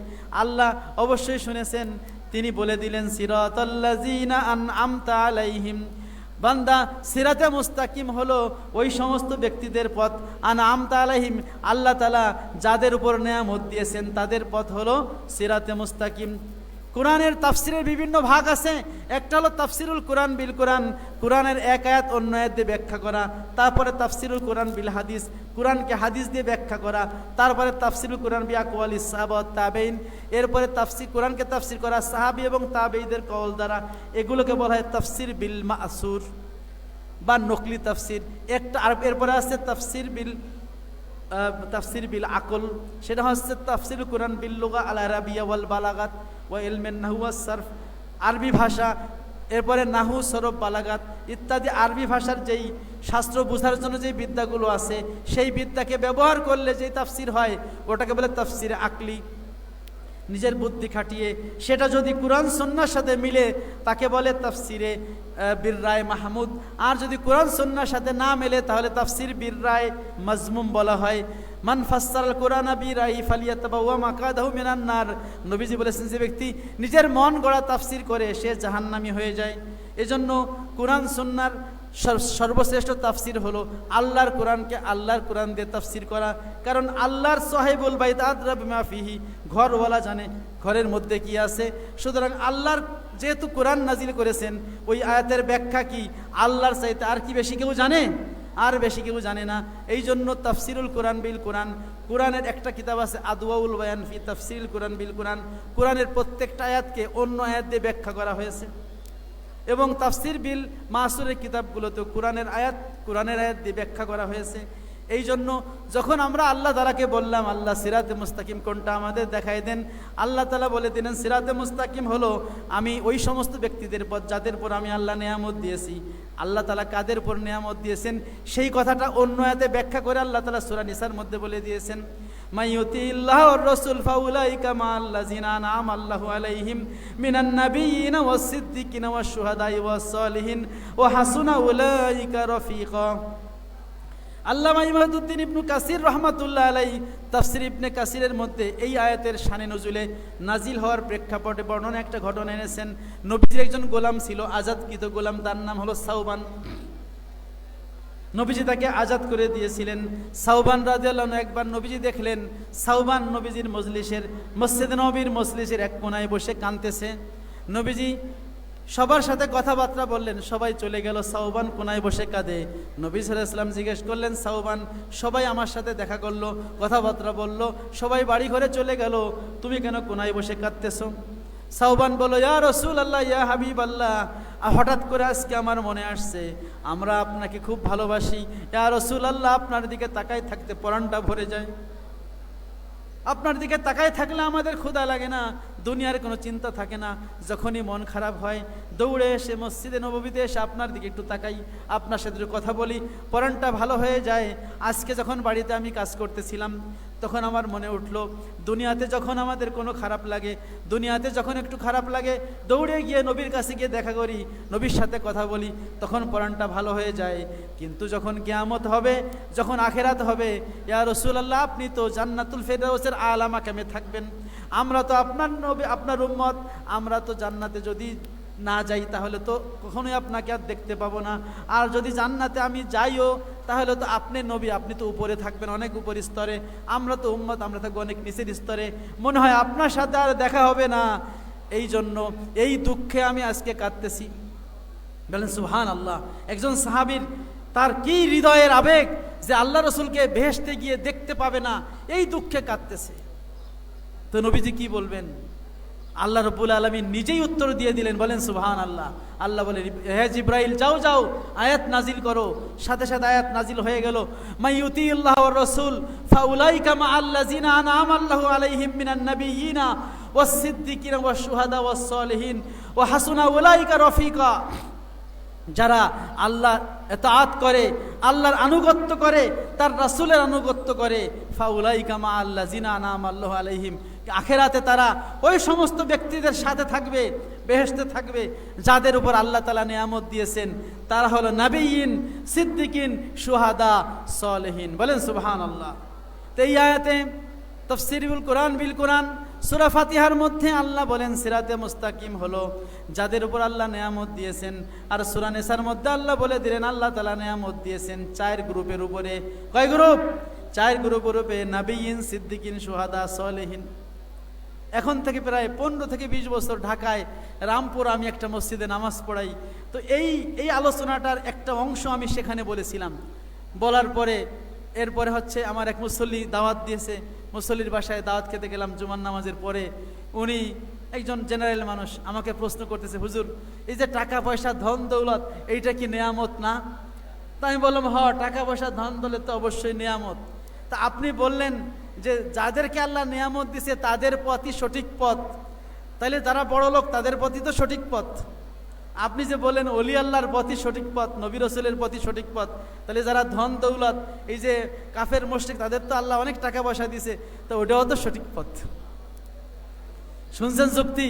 আল্লাহ অবশ্যই শুনেছেন। তিনি বলে দিলেন সিরাতাল্লাযিনা আনআমতা আলাইহিম, বান্দা সিরাতে মুস্তাকিম হলো ওই সমস্ত ব্যক্তিদের পথ, আনআমতা আলাইহিম আল্লাহ তাআলা যাদের উপর নেয়ামত দিয়েছেন তাদের পথ হলো সিরাতে মুস্তাকিম। কোরআনের তাফসিরের বিভিন্ন ভাগ আছে, একটা হলো তাফসিরুল কোরআন বিল কোরআন, কোরআনের এক আয়াত অন্য আয়াত দিয়ে ব্যাখ্যা করা, তারপরে তাফসিরুল কোরআন বিল হাদিস, কোরআনকে হাদিস দিয়ে ব্যাখ্যা করা, তারপরে তাফসিরুল কোরআন বি আকওয়ালিস সাহাবা ওয়াত তাবেঈন, এরপরে কোরআনকে তাফসির করা সাহাবী এবং তাবেঈদের কওল দ্বারা, এগুলোকে বলা হয় তাফসির বিল মাসুর বা নকলি তাফসির। একটা আর এরপরে আছে তাফসির বিল আকল, সেটা হচ্ছে তাফসিরুল কোরআন বিল লুগা আল আরাবিয়া ওয়াল বালাগাত ওয়া ইলমেন নাহু ওয়াস সারফ, আরবি ভাষা, এরপরে নাহু সরফ বালাগাত ইত্যাদি আরবি ভাষার যেই শাস্ত্র বোঝার জন্য যেই বিদ্যাগুলো আছে সেই বিদ্যাকে ব্যবহার করলে যেই তাফসির হয় ওটাকে বলে তাফসির আকলি, নিজের বুদ্ধি খাটিয়ে সেটা যদি কোরআন সুন্নাহর সাথে মিলে তাকে বলে তাফসিরে বির রায় মাহমুদ, আর যদি কোরআন সুন্নাহর সাথে না মেলে তাহলে তাফসির বির রায় মাজমুম বলা হয়। মান ফাসসারাল কোরআন বিরাই ফালিয়াতাবাওয়া মাকাদাহু মিনান নার, নবীজি বলেছেন যে ব্যক্তি নিজের মন গড়া তাফসির করে সে জাহান্নামী হয়ে যায়। এজন্য কোরআন সুন্নাহর সর্বশ্রেষ্ঠ তাফসির হলো আল্লাহর কোরআনকে আল্লাহর কোরআন দিয়ে তাফসির করা, কারণ আল্লাহর সাহিবুল বাইত আদরা বিমা ফিহি, ঘরওয়ালা জানে ঘরের মধ্যে কি আছে। সুতরাং আল্লাহর যেহেতু কোরআন নাজিল করেছেন ওই আয়াতের ব্যাখ্যা কি আল্লাহর চাইতে আর কি বেশি কেউ জানে? আর বেশি কেউ জানে না। এই জন্য তাফসিরুল কোরআন বিল কোরআন, কোরআনের একটা কিতাব আছে আদওয়াউল বায়ান ফি তাফসিরুল কোরআন বিল কোরআন, কোরআনের প্রত্যেকটা আয়াতকে অন্য আয়াত দিয়ে ব্যাখ্যা করা হয়েছে। এবং তাফসির বিল মাসুরের কিতাবগুলোতে কোরআনের আয়াত দিয়ে ব্যাখ্যা করা হয়েছে। এই জন্য যখন আমরা আল্লাহ তাআলাকে বললাম আল্লাহ সিরাতে মুস্তাকিম কোনটা আমাদের দেখাই দেন, আল্লাহ তাআলা বলে দিলেন সিরাতে মুস্তাকিম হলো আমি ওই সমস্ত ব্যক্তিদের পথ যাদের উপর আমি আল্লাহ নেয়ামত দিয়েছি। আল্লাহ তাআলা কাদের উপর নেয়ামত দিয়েছেন সেই কথাটা অন্য আয়াতে ব্যাখ্যা করে আল্লাহ তাআলা সূরা নিসার মধ্যে বলে দিয়েছেন মাইয়ুতিল্লাহ ওয়ার রাসূল ফাউলাইকা মাআল্লাযিনা আনআমা আল্লাহু আলাইহিম মিনান নাবিয়্যিনা ওয়াস সিদ্দিকিনা ওয়াশ শুহাদাই ওয়াস সালিহিন ওয়া হাসুনা উলাইকা রফিকা। আল্লামা ইমাদউদ্দিন ইবনে কাসির রাহমাতুল্লাহ আলাইহি তাফসীর ইবনে কাসিরের মধ্যে এই আয়াতের শানে নজুলে নাজিল হওয়ার প্রেক্ষাপটে বর্ণনা একটা ঘটনা এনেছেন। নবীজির একজন গোলাম ছিল, আজাদকৃত গোলাম, তার নাম হলো সাওবান। নবীজি তাকে আজাদ করে দিয়েছিলেন। সাওবান রাদিয়াল্লাহু আনহু একবার নবীজি দেখলেন সাওবান নবীজির মজলিসের, মসজিদে নববীর মজলিসের এক কোণায় বসে কাঁদতেছে। নবীজি সবার সাথে কথাবার্তা বললেন, সবাই চলে গেল, সাওবান কোনায় বসে কাঁদে। নবী সাল্লাল্লাহু আলাইহি ওয়াসাল্লাম জিজ্ঞেস করলেন, সাওবান, সবাই আমার সাথে দেখা করলো, কথাবার্তা বললো, সবাই বাড়ি ঘরে চলে গেল, তুমি কেন কোনায় বসে কাঁদতেছো? সাওবান বলল, ইয়া রাসূলুল্লাহ, ইয়া হাবিবাল্লাহ, হঠাৎ করে আজকে আমার মনে আসছে আমরা আপনাকে খুব ভালোবাসি। ইয়া রাসূলুল্লাহ, আপনার দিকে তাকায় থাকতে পরাণটা ভরে যায়। আপনার দিকে তাকায় থাকলে আমাদের ক্ষুধা লাগে না, দুনিয়ার কোনো চিন্তা থাকে না। যখনই মন খারাপ হয় দৌড়ে এসে মসজিদে নববীতে এসে আপনার দিকে একটু তাকাই, আপনার সাথে একটু কথা বলি, পরাণটা ভালো হয়ে যায়। আজকে যখন বাড়িতে আমি কাজ করতেছিলাম তখন আমার মনে উঠলো, দুনিয়াতে যখন আমাদের কোনো খারাপ লাগে, দুনিয়াতে যখন একটু খারাপ লাগে দৌড়ে গিয়ে নবীর কাছে গিয়ে দেখা করি, নবীর সাথে কথা বলি, তখন পরাণটা ভালো হয়ে যায়। কিন্তু যখন কিয়ামত হবে, যখন আখেরাত হবে, ইয়া রাসূলুল্লাহ, আপনি তো জান্নাতুল ফেরদাউসের আলা মাকামে থাকবেন, আমরা তো আপনার নবী, আপনার উম্মত, আমরা তো জান্নাতে যদি না যাই তাহলে তো কখনোই আপনাকে আর দেখতে পাবো না। আর যদি জান্নাতে আমি যাইও তাহলে তো আপনি নবী, আপনি তো উপরে থাকবেন, অনেক উপরের স্তরে, আমরা তো উম্মত, আমরা থাকবো অনেক নিচের স্তরে, মনে হয় আপনার সাথে আর দেখা হবে না। এই জন্য এই দুঃখে আমি আজকে কাঁদতেছি। বলেন সুবহানাল্লাহ। একজন সাহাবীর তার কি হৃদয়ের আবেগ যে আল্লাহ রসুলকে বেহেশতে গিয়ে দেখতে পাবে না, এই দুঃখে কাঁদতেছে। তো নবীজি কি বলবেন? আল্লাহ রাব্বুল আলামিন নিজেই উত্তর দিয়ে দিলেন। বলেন সুবহানাল্লাহ। আল্লাহ বলে, হে জিব্রাইল, যাও যাও আয়াত নাজিল করো। সাথে সাথে আয়াত নাজিল হয়ে গেল, মাইয়ুতিল্লাহ ওয়ার রাসূল ফাউলাইকা মাআল্লাযিনা আনআমা আল্লাহু আলাইহিম মিনান নাবিয়্যিনা ওয়াস সিদ্দিকিনা ওয়াশ শুহাদা ওয়াস সালিহিন ওয়া হাসুনা উলাইকা রফিকা। যারা আল্লাহ ইতাআত করে, আল্লাহর আনুগত্য করে, তার রাসূলের আনুগত্য করে, ফাউলাইকা মাআল্লাযিনা আনআমা আল্লাহু আলাইহিম, আখেরাতে তারা ওই সমস্ত ব্যক্তিদের সাথে থাকবে, বেহেশতে থাকবে যাদের উপর আল্লাহ তাআলা নিয়ামত দিয়েছেন। তারা হলো নবিয়্যিন, সিদ্দিকিন, শুহাদা, সালেহিন। বলেন সুবহানাল্লাহ। তো এই আয়াতে তাফসীরুল কোরআন বিল কোরআন সূরা ফাতিহার মধ্যে আল্লাহ বলেন সিরাতে মুস্তাকিম হলো যাদের উপর আল্লাহ নিয়ামত দিয়েছেন। আর সূরা নিসার মধ্যে আল্লাহ বলে দিলেন আল্লাহ তাআলা নিয়ামত দিয়েছেন 4 গ্রুপের উপরে। কয় গ্রুপ? 4 গ্রুপের উপরে, নবিয়্যিন, সিদ্দিকিন, শুহাদা, সালেহিন। এখন থেকে প্রায় 15 থেকে 20 বছর ঢাকায় রামপুর আমি একটা মসজিদে নামাজ পড়াই। তো এই আলোচনাটার একটা অংশ আমি সেখানে বলেছিলাম। বলার পরে এরপরে হচ্ছে আমার এক মুসল্লি দাওয়াত দিয়েছে, মুসল্লির বাসায় দাওয়াত খেতে গেলাম জুমার নামাজের পরে। উনি একজন জেনারেল মানুষ, আমাকে প্রশ্ন করতেছে, হুজুর, এই যে টাকা পয়সা, ধন দৌলত, এইটা কি নেয়ামত না? তা আমি বললাম, টাকা পয়সা, ধন দৌলত তো অবশ্যই নেয়ামত। তা আপনি বললেন যে যাদেরকে আল্লাহ নিয়ামত দিছে তাদের পথই সঠিক পথ, তাহলে যারা বড় লোক তাদের পথই তো সঠিক পথ। আপনি যে বললেন ওলি আল্লাহর পথই সঠিক পথ, নবী রাসূলের পথই সঠিক পথ, তাহলে যারা ধন দৌলত, এই যে কাফের মুশরিক, তাদের তো আল্লাহ অনেক টাকা পয়সা দিছে, তো ওটাও তো সঠিক পথ। শুনছেন যুক্তি?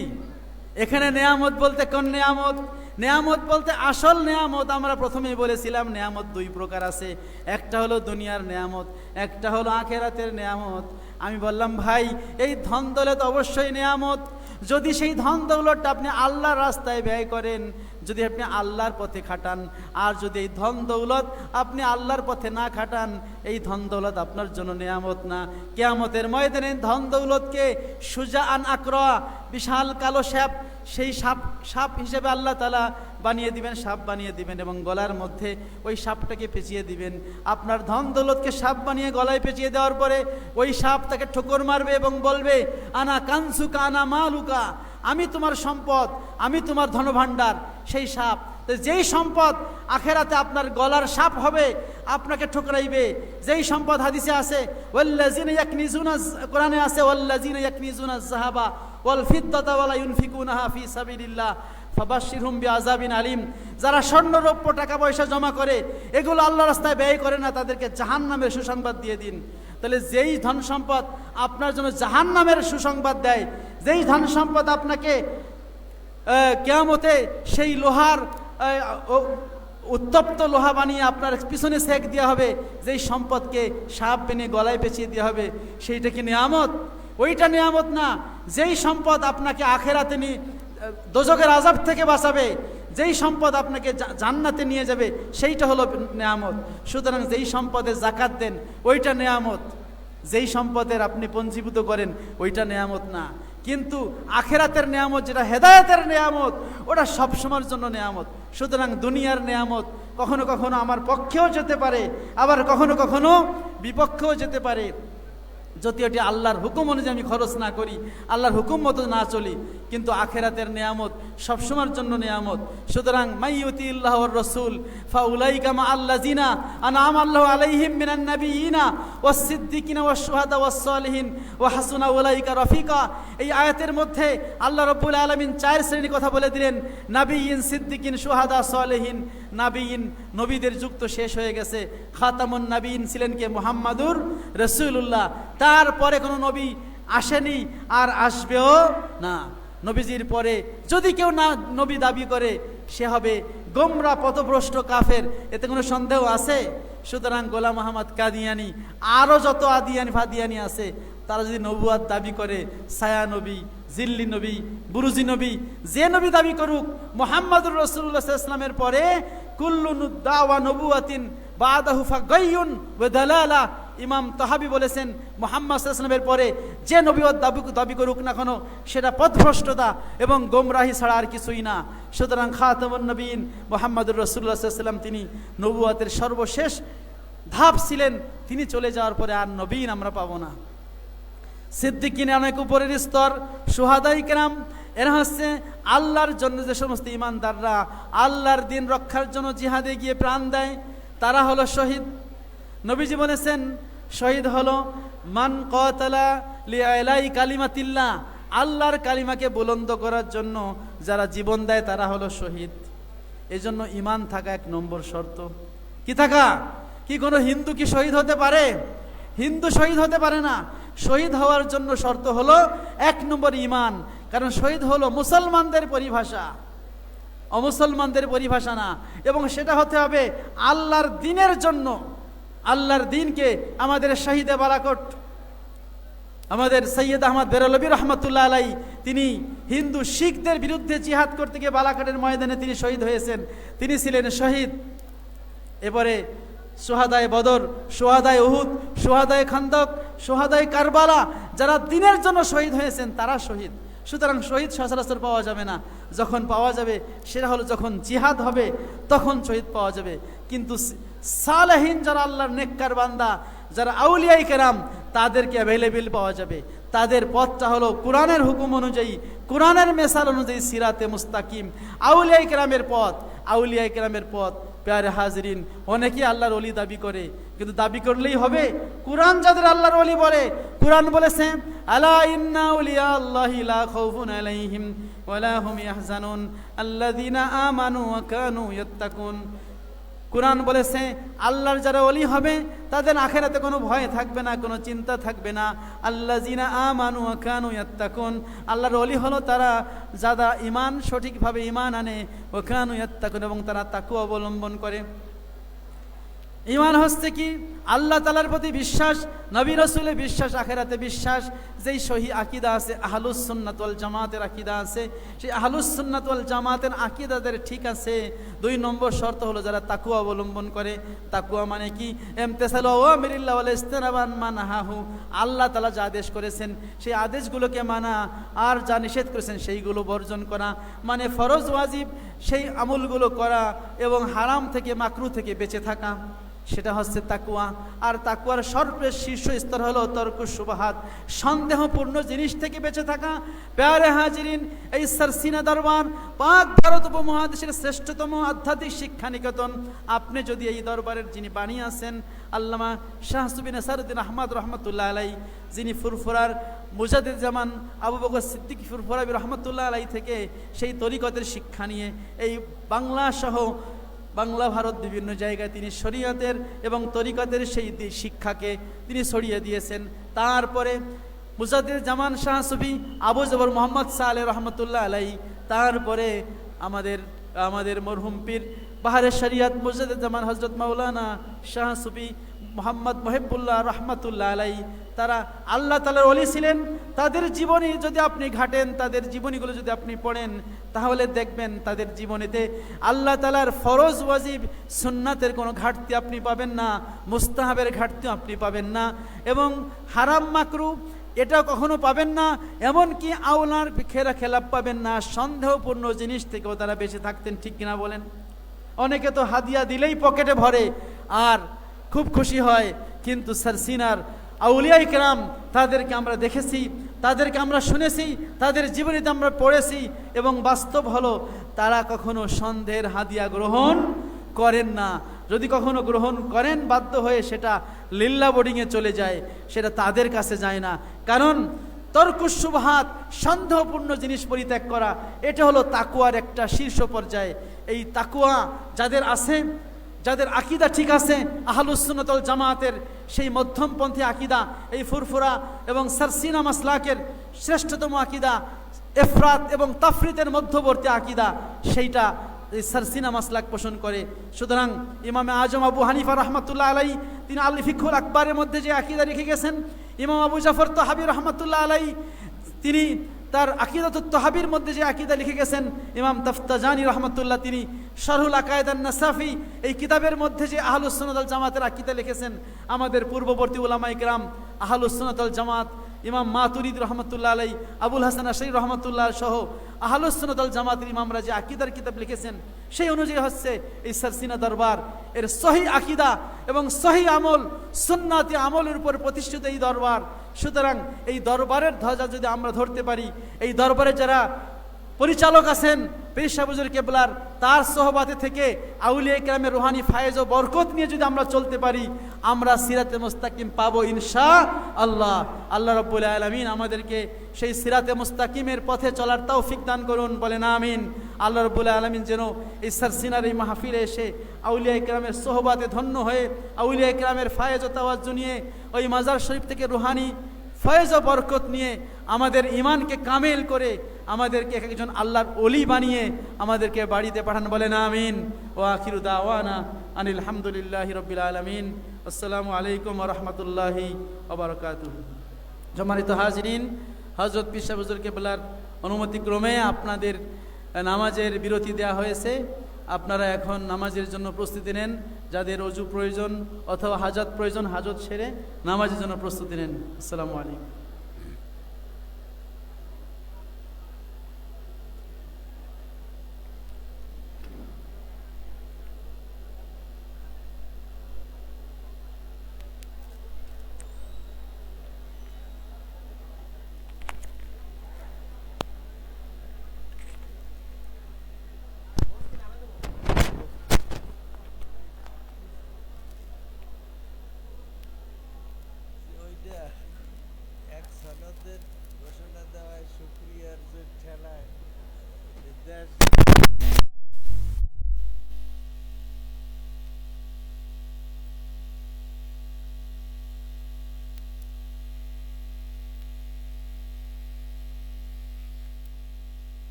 এখানে নেয়ামত বলতে কোন নেয়ামত? নেয়ামত বলতে আসল নেয়ামত আমরা প্রথমেই বলেছিলাম নেয়ামত 2 প্রকার আছে। একটা হলো দুনিয়ার নেয়ামত, একটা হলো আখেরাতের নেয়ামত। আমি বললাম, ভাই, এই ধন দৌলত অবশ্যই নেয়ামত। যদি সেই ধন দৌলতটা আপনি আল্লাহর রাস্তায় ব্যয় করেন, যদি আপনি আল্লাহর পথে খাটান, আর যদি এই ধন দৌলত আপনি আল্লাহর পথে না খাটান, এই ধন দৌলত আপনার জন্য নেয়ামত না। কিয়ামতের ময়দানে ধন দৌলতকে সুজাআন আকরা, বিশাল কালো সাপ, সেই সাপ হিসেবে আল্লাহ তাআলা বানিয়ে দিবেন, সাপ বানিয়ে দিবেন এবং গলার মধ্যে ওই সাপটাকে পেঁচিয়ে দিবেন। আপনার ধন দৌলতকে সাপ বানিয়ে গলায় পেঁচিয়ে দেওয়ার পরে ওই সাপ তাকে ঠোকর মারবে এবং বলবে, আনা কানসুকা আনা মালুকা, আমি তোমার সম্পদ, আমি তোমার ধনভাণ্ডার। সেই সাপ, যেই সম্পদ আখেরাতে আপনার গলার সাপ হবে, আপনাকে ঠোকরাইবে। যেই সম্পদ হাদিসে আছে, ওয়াল্লাযিনা ইয়াকনিজুনা, কোরআনে আছে, ওয়াল্লাযিনা ইয়াকনিজুনা যাহাবা ওয়াল ফিদ্দাতা ওয়ালা ইউনফিকুনাহা ফি সাবিলিল্লাহ ফাবাশশিরহুম বিআযাবিন আলিম। যারা স্বর্ণ রৌপ্য টাকা পয়সা জমা করে, এগুলো আল্লাহর রাস্তায় ব্যয় করে না, তাদেরকে জাহান্নামের সুসংবাদ দিয়ে দিন। তাহলে যেই ধন সম্পদ আপনার জন্য জাহান্নামের সুসংবাদ দেয়, যেই ধন সম্পদ আপনাকে কিয়ামতে সেই লোহার উত্তপ্ত লোহা বানিয়ে আপনার পিছনে সেক দেওয়া হবে, যেই সম্পদকে সাপ বেনে গলায় পেঁচিয়ে দেওয়া হবে, সেইটা কি নিয়ামত? ওইটা নিয়ামত না। যেই সম্পদ আপনাকে আখেরাতে নিয়ে দোজখের আযাব থেকে বাঁচাবে, যেই সম্পদ আপনাকে জান্নাতে নিয়ে যাবে, সেইটা হলো নিয়ামত। সুতরাং যেই সম্পদে যাকাত দেন ওইটা নিয়ামত, যেই সম্পদের আপনি পঞ্জীভূত করেন ওইটা নিয়ামত না। কিন্তু আখেরাতের নিয়ামত যেটা হেদায়েতের নিয়ামত, ওটা সবসময়ের জন্য নিয়ামত। সুতরাং দুনিয়ার নিয়ামত কখনো কখনো আমার পক্ষেও যেতে পারে, আবার কখনো কখনো বিপক্ষেও যেতে পারে, যদি ওটি আল্লাহর হুকুম অনুযায়ী আমি খরচ না করি, আল্লাহর হুকুম মতো না চলি। কিন্তু আখেরাতের নিয়ামত সবসময়ের জন্য নিয়ামত। সুতরাং মাইয়ুতিল্লাহ ওয়ার রাসূল ফাউলাইকা মা আল্লাযিনা আনআমা আল্লাহু আলাইহিম মিনান নাবিয়িনা ওয়াস সিদ্দিকিনা ওয়াস শুহাদা ওয়াস সালিহিন ওয়া হাসুনা উলাইকা রাফিকা। এই আয়াতের মধ্যে আল্লাহ রাব্বুল আলামিন 4 শ্রেণীর কথা বলে দিলেন, নাবিয়িন, সিদ্দিকিন, শুহাদা, সালিহিন। নাবিয়িন, নবীদের যুগ তো শেষ হয়ে গেছে, খাতামুন নাবিয়িন ছিলেন কে? মুহাম্মাদুর রাসূলুল্লাহ। তারপরে কোনো নবী আসেনি আর আসবেও না। নবীজির পরে যদি কেউ না নবী দাবি করে, সে হবে গোমরা, পথভ্রষ্ট, কাফের, এতে কোনো সন্দেহ আছে? সুতরাং গোলাম মোহাম্মদ কাদিয়ানি, আরও যত আদিয়ানি ফাদিয়ানি আছে, তারা যদি নবুয়াত দাবি করে, ছায়া নবী, জিল্লি নবী, বুরুজি নবী, যে নবী দাবি করুক, মুহাম্মাদুর রাসূলুল্লাহ সাল্লাল্লাহু আলাইহি ওয়াসাল্লামের পরে কুল্লু দাওয়া নবুয়াতিন বাদাহু ফাগাইয়ুন ওয়া দালালা। ইমাম তাহাবি বলেছেন, মুহাম্মদ সাল্লাল্লাহু আলাইহি ওয়াসাল্লামের পরে যে নবুয়ত দাবি করুক না কেন, সেটা পথভ্রষ্টতা এবং গোমরাহি ছাড়া আর কিছুই না। সুতরাং খাতামুন নবীন মুহাম্মাদুর রাসূলুল্লাহ সাল্লাল্লাহু আলাইহি ওয়াসাল্লাম, তিনি নবুয়তের সর্বশেষ ধাপ ছিলেন। তিনি চলে যাওয়ার পরে আর নবীন আমরা পাবো না। সিদ্দিকিন অনেক উপরের স্তর, শুহাদায়ে কেরাম, এরা হচ্ছে আল্লাহর জন্য যে সমস্ত ঈমানদাররা আল্লাহর দিন রক্ষার জন্য জিহাদে গিয়ে প্রাণ দেয়, তারা হলো শহীদ। নবীজি বলেছেন, শহীদ হলো মান কাতালা লিআলাই কালিমাতিল্লাহ, আল্লাহর কালিমাকে বুলন্দ করার জন্য যারা জীবন দেয় তারা হলো শহীদ। এজন্য ঈমান থাকা 1 নম্বর শর্ত। কি থাকা? কি কোনো হিন্দু কি শহীদ হতে পারে? হিন্দু শহীদ হতে পারে না। শহীদ হওয়ার জন্য শর্ত হলো 1 নম্বর ঈমান। কারণ শহীদ হলো মুসলমানদের পরিভাষা, অমুসলমানদের পরিভাষা না। এবং সেটা হতে হবে আল্লাহর দ্বীনের জন্য। আল্লাহর দ্বীনকে আমাদের শহীদে বালাকোট, আমাদের সৈয়দ আহমদ বেরলভী রহমতুল্লাহ আলাই, তিনি হিন্দু শিখদের বিরুদ্ধে জিহাদ করতে গিয়ে বালাকোটের ময়দানে তিনি শহীদ হয়েছেন। তিনি ছিলেন শহীদ। এবারে শুহাদায়ে বদর, শুহাদায়ে উহুদ, শুহাদায়ে খান্দক, শুহাদায়ে কারবালা, যারা দ্বীনের জন্য শহীদ হয়েছেন তারা শহীদ। সুতরাং শহীদ সচরাচর পাওয়া যাবে না। যখন পাওয়া যাবে সেটা হলো যখন জিহাদ হবে, তখন শহীদ পাওয়া যাবে। কিন্তু সালেহীন যারা আল্লাহর নেককার বান্দা, যারা আউলিয়ায়ে কেরাম, তাদেরকে অ্যাভেলেবেল পাওয়া যাবে। তাদের পথটা হলো কোরআনের হুকুম অনুযায়ী, কোরআনের মেসাল অনুযায়ী সিরাতে মুস্তাকিম, আউলিয়ায়ে কেরামের পথ। আউলিয়ায়ে কেরামের পথ, প্যারে হাজরিন, অনেকেই আল্লাহর ওলি দাবি করে, কিন্তু দাবি করলেই হবে? কোরআন যাদের আল্লাহর ওলি বলে, কোরআন বলেছে আলা ইন্না আউলিয়া আল্লাহি লা খাউফুন আলাইহিম ওয়া লা হুম ইয়াহজানুন আল্লাযিনা আমানু ওয়া কানু ইয়াত্তাকুন। কোরআন বলেছে আল্লাহর যারা ওলি হবে তাদের আখিরাতে কোনো ভয় থাকবে না, কোনো চিন্তা থাকবে না। আল্লাযিনা আমানু ওয়া কানু ইয়াত্তাকুন, আল্লাহর ওলি হলো তারা যারা ঈমান, সঠিকভাবে ঈমান আনে, ওয়া কানু ইয়াত্তাকুন, এবং তারা তাকওয়া অবলম্বন করে। ঈমান হচ্ছে কি? আল্লাহ তাআলার প্রতি বিশ্বাস, নবী রাসূলের বিশ্বাস, আখিরাতে বিশ্বাস। যেই সহি আকীদা আছে, আহলুস সুন্নাত ওয়াল জামাতের আকীদা আছে, সেই আহলুস সুন্নাত ওয়াল জামাতের আকীদাদের ঠিক আছে। 2 নম্বর শর্ত হলো যারা তাকওয়া অবলম্বন করে। তাকওয়া মানে কি? ইমতিসালু আওয়ামিরিল্লাহ ওয়াল ইজতিনাবু মা নাহাহু, আল্লাহ তাআলা যা আদেশ করেছেন সেই আদেশগুলোকে মানা, আর যা নিষেধ করেছেন সেইগুলো বর্জন করা। মানে ফরজ ওয়াজিব সেই আমলগুলো করা এবং হারাম থেকে, মাকরুহ থেকে বেঁচে থাকা, সেটা হচ্ছে তাকওয়া। আর তাকওয়ার সর্বশেষ শীর্ষ স্তর হলো তরকুশ শুবহাত, সন্দেহপূর্ণ জিনিস থেকে বেঁচে থাকা। প্যারে হাজিরিন, এই সারসিনা দরবার পাক ভারত উপমহাদেশের শ্রেষ্ঠতম আধ্যাত্মিক শিক্ষা নিকেতন। আপনি যদি এই দরবারের যিনি বাণী আছেন আল্লামা শাহ সুবি নাসিরউদ্দিন আহমদ রহমতুল্লাহ আলাই, যিনি ফুরফুরার মুজাদ্দিদ জামান আবু বকর সিদ্দিক ফুরফুরাবি রহমতুল্লাহ আলাই থেকে সেই তরিকতের শিক্ষা নিয়ে এই বাংলা সহ বাংলা ভারত বিভিন্ন জায়গায় তিনি শরীয়তের এবং তরিকতের সেই শিক্ষাকে তিনি ছড়িয়ে দিয়েছেন। তারপরে মুজাদ্দিদ জামান শাহ সুফি আবু জবর মোহাম্মদ সালেহ রহমতুল্লাহ আলাই, তারপরে আমাদের মরহুম পীর বাহারে শরিয়ত মুজাদ্দিদ জামান হজরত মাওলানা শাহ সুফি মোহাম্মদ মহিবুল্লাহ রহমতুল্লাহ আলাই, তারা আল্লাহ তাআলার ওলি ছিলেন। তাদের জীবনী যদি আপনি ঘাটেন, তাদের জীবনীগুলো যদি আপনি পড়েন, তাহলে দেখবেন তাদের জীবনীতে আল্লাহ তাআলার ফরজ ওয়াজিব সুন্নাতের কোনো ঘাটতি আপনি পাবেন না, মুস্তাহাবের ঘাটতি আপনি পাবেন না, এবং হারাম মাকরু এটা কখনো পাবেন না, এমনকি আওলার খেলাপ পাবেন না। সন্দেহপূর্ণ জিনিস থেকেও তারা বেঁচে থাকতেন, ঠিক কিনা বলেন? অনেকে তো হাদিয়া দিলেই পকেটে ভরে আর খুব খুশি হয়, কিন্তু সারসিনার আউলিয়া ইকরাম তাদেরকে আমরা দেখেছি, তাদেরকে আমরা শুনেছি, তাদের জীবনীতে আমরা পড়েছি, এবং বাস্তব হলো তারা কখনো সন্দেহের হাদিয়া গ্রহণ করেন না। যদি কখনো গ্রহণ করেন বাধ্য হয়ে, সেটা লিল্লা বোর্ডিংয়ে চলে যায়, সেটা তাদের কাছে যায় না। কারণ তর্কুস শুবহাত, সন্দেহপূর্ণ জিনিস পরিত্যাগ করা, এটা হলো তাকুয়ার একটা শীর্ষ পর্যায়ে। এই তাকুয়া যাদের আছে, যাদের আকীদা ঠিক আছে, আহলুস সুন্নাত ওয়াল জামাতের সেই মধ্যমপন্থী আকীদা, এই ফুরফুরা এবং সারসিনা মাসলাকের শ্রেষ্ঠতম আকীদা, ইফরাত এবং তাফরিতের মধ্যবর্তী আকীদা, সেইটা এই সারসিনা মাসলাক পোষণ করে। সুতরাং ইমামে আজম আবু হানিফা রহমতুল্লাহ আলাই তিনি আল ফিকহুল আকবরের মধ্যে যে আকীদা রেখে গেছেন, ইমাম আবু জাফর তাহাবি রহমতুল্লাহ আলাই তিনি তার আকিদাতুত তাহাবির মধ্যে যে আকীদা লিখে গেছেন, ইমাম তাফতাজানি রহমতুল্লাহ তিনি শারহুল আকায়েদ আন-নাসাফি এই কিতাবের মধ্যে যে আহলুস সুন্নাত ওয়াল জামাতের আকীদা লিখেছেন, আমাদের পূর্ববর্তী উলামায়ে কেরাম আহলুস সুন্নাত ওয়াল জামাত ইমাম মাতুরিদি রহমতুল্লাহ আলাই, আবুল হাসান আশারী রহমতুল্লাহ সহ আহলুস সুন্নাত ওয়াল জামাতের ইমামরা যে আকীদার কিতাব লিখেছেন, সেই অনুযায়ী হচ্ছে এই সারসিনা দরবার এর সহি আকীদা এবং সহি আমল, সুন্নাতি আমলের উপর প্রতিষ্ঠিত এই দরবার। সুতরাং এই দরবারের ধ্বজা যদি আমরা ধরতে পারি, এই দরবারে যারা পরিচালক আছেন পীর সাহেব হুজুর কেবলার, তার সোহবাতে থেকে আউলিয়া কেরামের রুহানি ফায়েজ ও বরকত নিয়ে যদি আমরা চলতে পারি, আমরা সিরাতে মুস্তাকিম পাবো ইনশাআল্লাহ। আল্লাহ রাব্বুল আলামিন আমাদেরকে সেই সিরাতে মুস্তাকিমের পথে চলার তৌফিক দান করুন, বলেন আমিন। আল্লাহ রাব্বুল আলামিন যেন এই সারসিনার এই মাহফিলে এসে আউলিয়া কেরামের সোহবাতে ধন্য হয়ে, আউলিয়া কেরামের ফায়েজ ও তাওয়াজ্জু নিয়ে, ওই মাজার শরীফ থেকে রুহানি ফয়েজ ও বরকত নিয়ে আমাদের ঈমানকে কামেল করে আমাদেরকে একজন আল্লাহর ওলি বানিয়ে আমাদেরকে বাড়িতে পাঠান, বলেন আমিন। ওয়া আখিরু দাওয়ানা আনিল হামদুলিল্লাহি রাব্বিল আলামিন। আসসালামু আলাইকুম ওয়া রাহমাতুল্লাহি ওয়া বারাকাতুহু। সম্মানিত হাজিরিন, হযরত পীর সাহেব হুজুর কেবলার অনুমতিক্রমে আপনাদের নামাজের বিরতি দেওয়া হয়েছে। আপনারা এখন নামাজের জন্য প্রস্তুতি নেন। যাদের ওযু প্রয়োজন অথবা হাজত প্রয়োজন, হাজত সেরে নামাজের জন্য প্রস্তুতি নেন। আসসালামু আলাইকুম। এক সনদের ঘোষণা দেওয়ায় শুকরিয়ার যে ঠেলায় দেশ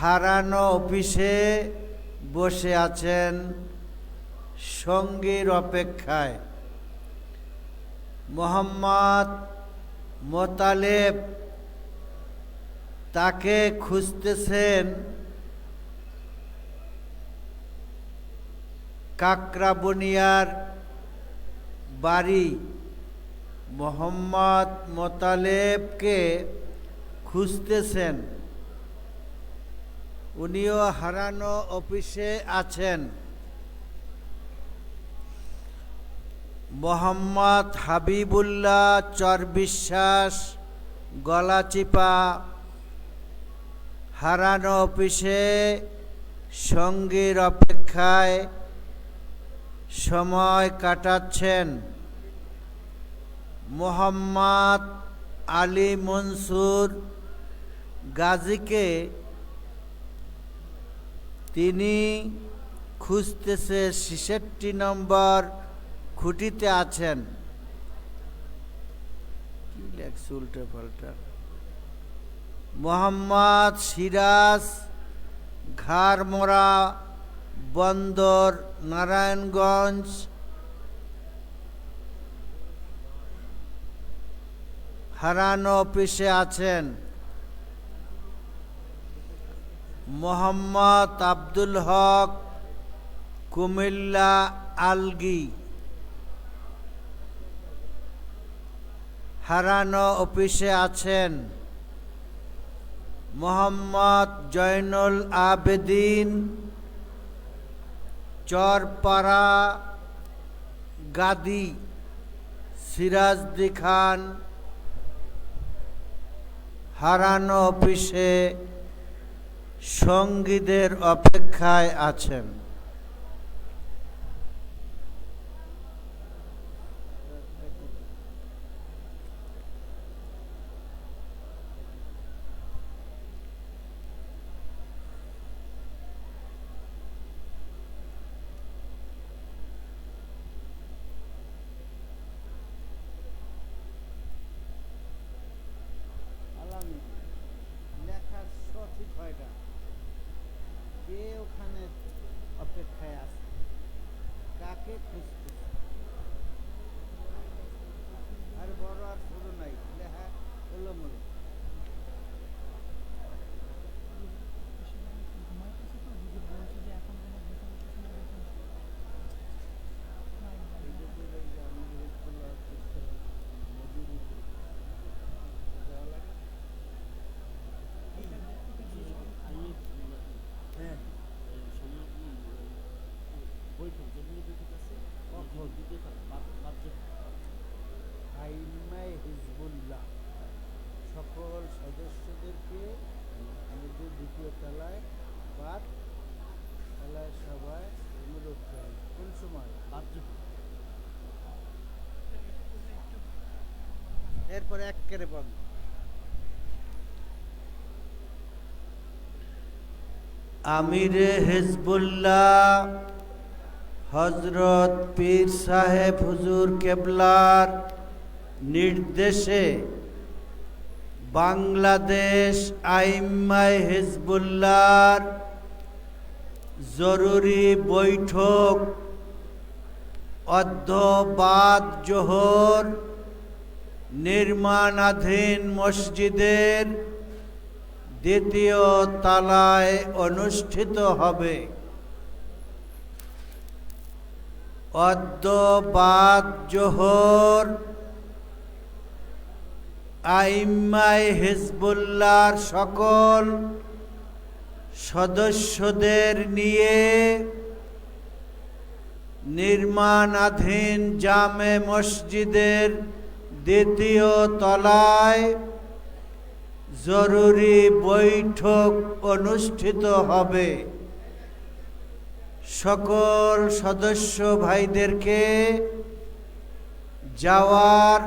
হারানো অফিসে বসে আছেন সঙ্গীর অপেক্ষায়। মোহাম্মদ মোতালেব তাকে খুঁজতেছেন কাকরাবনিয়ার বাড়ি। মোহাম্মদ মোতালেবকে খুঁজতেছেন, উনিও হারানো অফিসে আছেন। মোহাম্মদ হাবিবুল্লাহ চর বিশ্বাস গলাচিপা হারানো অফিসে সঙ্গীর অপেক্ষায় সময় কাটাচ্ছেন মোহাম্মদ আলী মনসুর গাজীকে তিনি খুঁজতেছে ৬৬ নম্বর খুঁটিতে আছেন। কি লেখছে উল্টো পাল্টা? মোহাম্মদ সিরাজ ঘাড়মোড়া বন্দর নারায়ণগঞ্জ হারানো অফিসে আছেন। মোহাম্মদ আব্দুল হক কুমিল্লা আলগি হারানো অফিসে আছেন। মোহাম্মদ জয়নুল আবেদিন চরপাড়া গাদি সিরাজদি খান হারানো অফিসে সঙ্গীদের অপেক্ষায় আছেন। লেখার সঠিক হয় না, কে ওখানে অপেক্ষায় আছে, কাকে খুঁজতেছে? আর বড় আর ছোট নাই, লেখা এলোমেলো। আইম্মায়ে হিজবুল্লাহ সকল সদস্যদেরকে আমাদের দ্বিতীয় তলায় বাদ তলায় সবাই অনুরোধ করে। কোন সময়? এরপরে একেবারে বন্ধ। আমিরে হিজবুল্লাহ হযরত পীর সাহেব হুজুর কেবলার নির্দেশে বাংলাদেশ আইম্মায়ে হিজবুল্লাহর জরুরি বৈঠক অদ্য বাদ জোহর নির্মাণাধীন মসজিদের দ্বিতীয় তলায় অনুষ্ঠিত হবে। অদ্য বাদ জোহর আইম্মায়ে হিজবুল্লাহর সকল সদস্যদের নিয়ে নির্মাণাধীন জামে মসজিদের দ্বিতীয় তলায় জরুরি বৈঠক অনুষ্ঠিত হবে। সকল সদস্য ভাইদেরকে যাওয়ার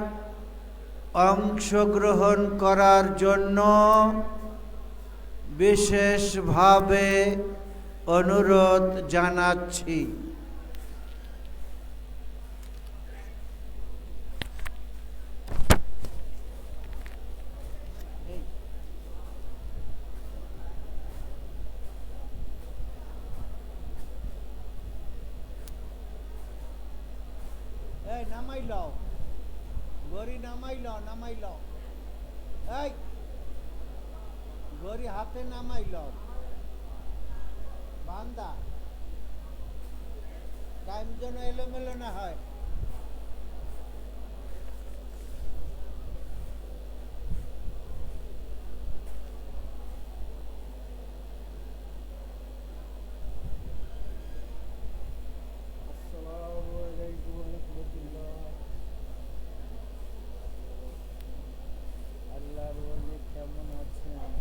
অংশগ্রহণ করার জন্য বিশেষভাবে অনুরোধ জানাচ্ছি। নামাই লও, গড়ি নামাই লও, নামাই লও, এই গড়ি হাতে নামাই লও, বান্দা টাইম যেন এলোমেলো না হয়। আল্লাহর ওলি কেমন আছেন?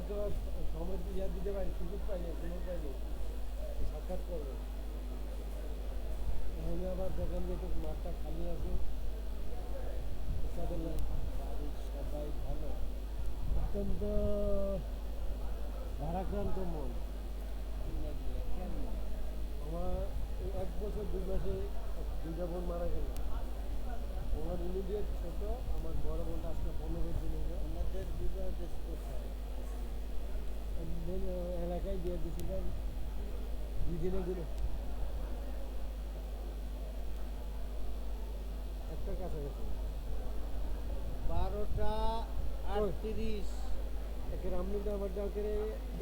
তো আর সময় ইয়া দিতে পারি, সুযোগ পাইনি, সুযোগ পাইনি সাক্ষাৎ করবো। এখন আবার দেখেন যে একটু মাঠটা খালি আছে, তাদের বাড়ির সবাই ভালো। অত্যন্ত ভারাক্রান্ত মন। কেন? আমার এই 1 বছর 2 মাসে 2টা বোন মারা গেল। আমার ইমিডিয়েট ছোট, আমার বড় বোনটা আজকে 15 দিন হলো। ওনাদের বিবাহ দেশ কোথায়? একদিন এলাকায় দিয়ে দিয়েছিলাম 2 দিনের দিনে, একটা কাছাকাছি। 12:38। একে রামলিঙ্গ আমার ডাকের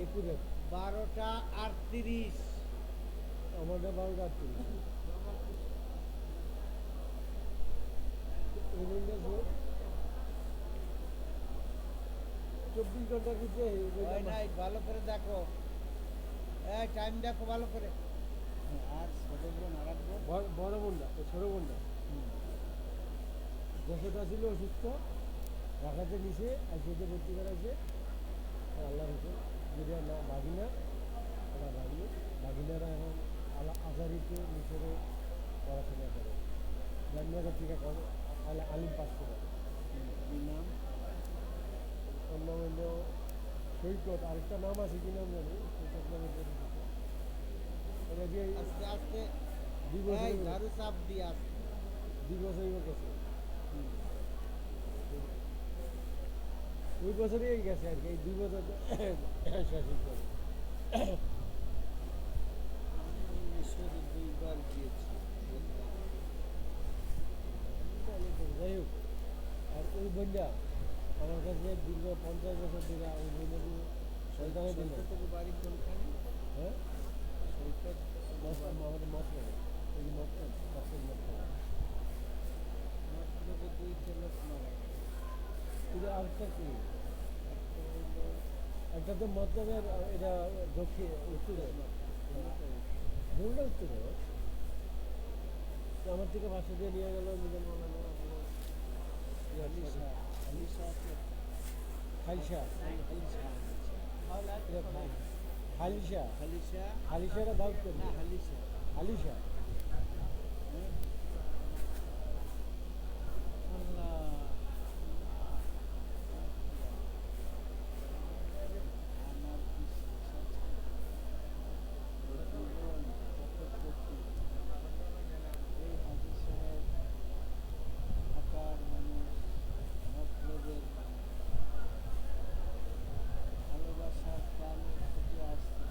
একুরের 12:38। আমারটা 12টা 38। এই দিনটা 24 ঘন্টার ভিতরে হয় নাই, ভালো করে দেখো। টাইম দেখো ভালো করে। আর ছোট বোন আর এক বোন? বড় বোনটা, ছোট বোনটা যশোটা ছিল অসুস্থ, ঢাকাতে নিচে আইসিতে ভর্তি করাইছে। আল্লাহ হুকুম যদি না ভাগিনা, ওরা ভাগিনারা এখন আজারিতে নিচেরে পড়াশোনা করে, জামিয়া থেকে আলিম পাস করে। কি নাম? অন্য অন্য সৈকত, আরেকটা নাম আছে কি নাম জানি, সৈকত নামে পরিচিত। ওরা দিয়ে আস্তে আস্তে 2 বছর ঝাড়ু চাপ দিয়ে আসতে। 2 বছর গেছে, ওই বছরই গেছে আর কি, এই 2 বছর শেষ করে। আমি মিশরে 2বার গিয়েছি। যাই হোক, আর ওই বোনটা আমার কাছে দীর্ঘ 50 বছর ধরে ওই বোনের সন্তানে দিল। সৈকতের বাড়ি কোনখানে? হ্যাঁ, সৈকত আমাদের মত নেবে, এই মত মতলবে 2টা লোক মারা গেছে। কিন্তু আরেকটা কি, একটা হলো একটা তো মতলবের এটা দক্ষিণ উত্তরে, দুটা উত্তরে। তো আমার থেকে ভাষা দিয়ে নিয়ে গেল মিজান মালানো হালিশা। হালিশা আছে? খালিশা, হালিশা। খালিশা, হালিশা। খালিশাটা দাউদ না, করবে, হালিশা। খালিশা। আল্লাহ। আমার বিশ্বাস আছে। জীবন কত কঠিন। এই হাজি সাহেব ঢাকার মানুষ, মতলবের মানুষ, ভালোবাসার টানে থেকে আসছে।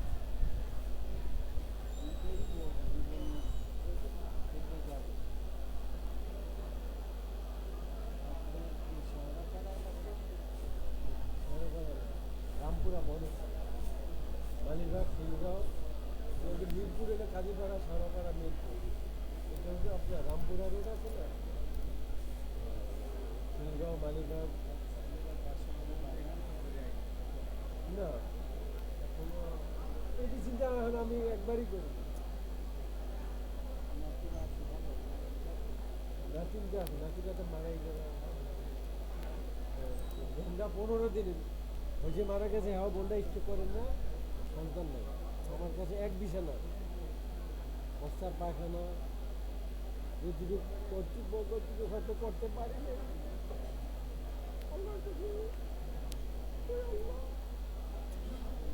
দেখব জীবনে থেকে যাবে। আপনার কি শহরাকার এলাকা? রামপুরা বনে মালিবাগ শিলগাঁও, মিরপুর, এটা কাজীপাড়া সরাপাড়া মিরপুর। এটা হচ্ছে আপনার রামপুরা রোড আছে না, শিলগাঁও মালিবাগ। না এখনো এটি চিন্তা এখন আমি একবারই করি। নাতিরা আছে ভালো? নাতিনটা আছে, নাতিটা তো মারাই গেল। বোনটা 15 দিন হয়েছে মারা গেছে। হ্যাঁ, বোনটা ইচ্ছে করেন না, সন্তান নেই। আমার কাছে এক বিছানা, প্রস্তাব পায়খানা যেটুকু কর্তৃত্ব হয়তো করতে পারি না। আল্লাহর কাছে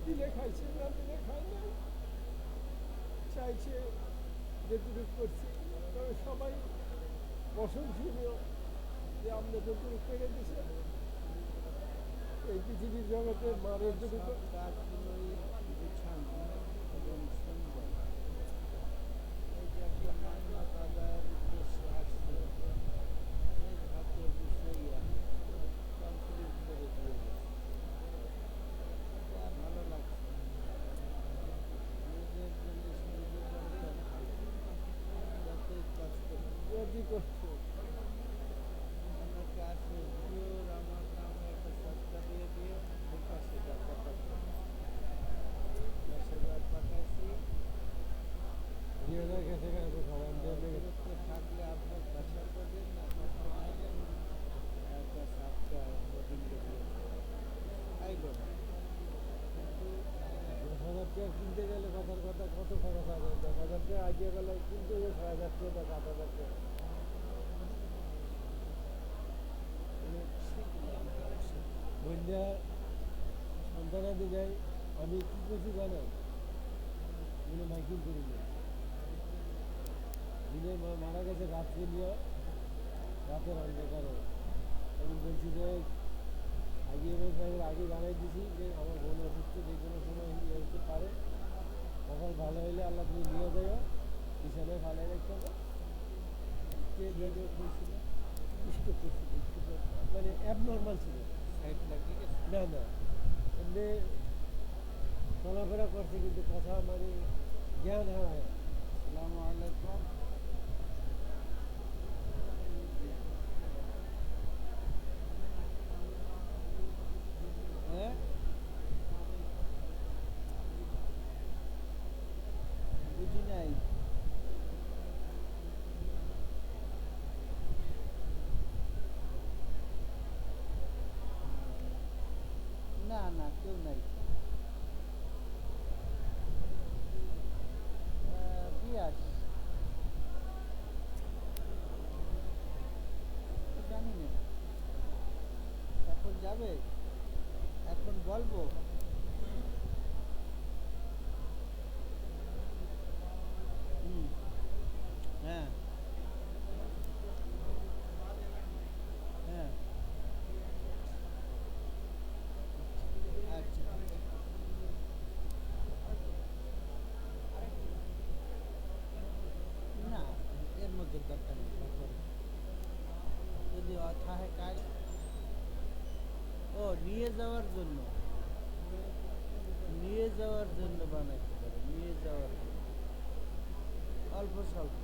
দিলে খাইছে, না দিলে খাই না, চাইছে যেটুকু করছি। তবে সবাই প্রশংসনীয় যে আপনি যতটুকু পেরে দিচ্ছেন। এই পৃথিবীর জগতে মারের যদি সব কাজগুলোই গুছানো এবং সুন্দর। এই যে একটা মান্যত আদায়ের উদ্দেশ্যে আসছে, নিজ হাতে বসাইয়া কমপ্লিট করে দিয়ে গেছে। এটা ভালো লাগছে। নিজের জিনিস নিজে করতে ভালো, যতই কষ্ট হোক। যদি করছে অনেকে আছে জিওর আমার নামে একটা সস্তা দিয়ে দিও, বিকাশে টাকা পাঠাও। 10,000 পাঠাইছি। 2000 গেছে কেন সবাই দূরত্ব থাকলে আপনার কাছে করবেন, আপনার ফোনে একটা সাতটা বদিন দিয়ে আইল না। টাকা 8,000 টাকা বন্যা সন্তানাদি যায় আমি কি করছি জানেন বলে মাইকিং করি না দিনে মারা গেছে রাত্রে নিয়ে রাতের অন্ধকারে আমি বলছি যে আগে আগে জানাই দিছি যে আমার বোন অসুস্থ যে কোনো সময় ইয়ে হতে পারে কখন ভালো হইলে আল্লাহ তুমি নিয়ে যাও বিছানায় ভালো রাখতে হবে কে ভিডিও করছিল স্টোক করছিল মানে অ্যাবনর্মাল ছিল সাইড লাগিয়ে গেছে না না এমনি চলাফেরা করছে কিন্তু কথা মানে জ্ঞান হারায় আসসালামু আলাইকুম হ্যাঁ বুঝি নাই না না কেউ নাই পিয়াস জানি না এখন যাবে এখন বলবো হুম হ্যাঁ হ্যাঁ আচ্ছা না এর মধ্যে দরকার নেই তারপরে যদি থাকে কাজ ও নিয়ে যাওয়ার জন্য বানাইতে পারে নিয়ে যাওয়ার জন্য অল্প স্বল্প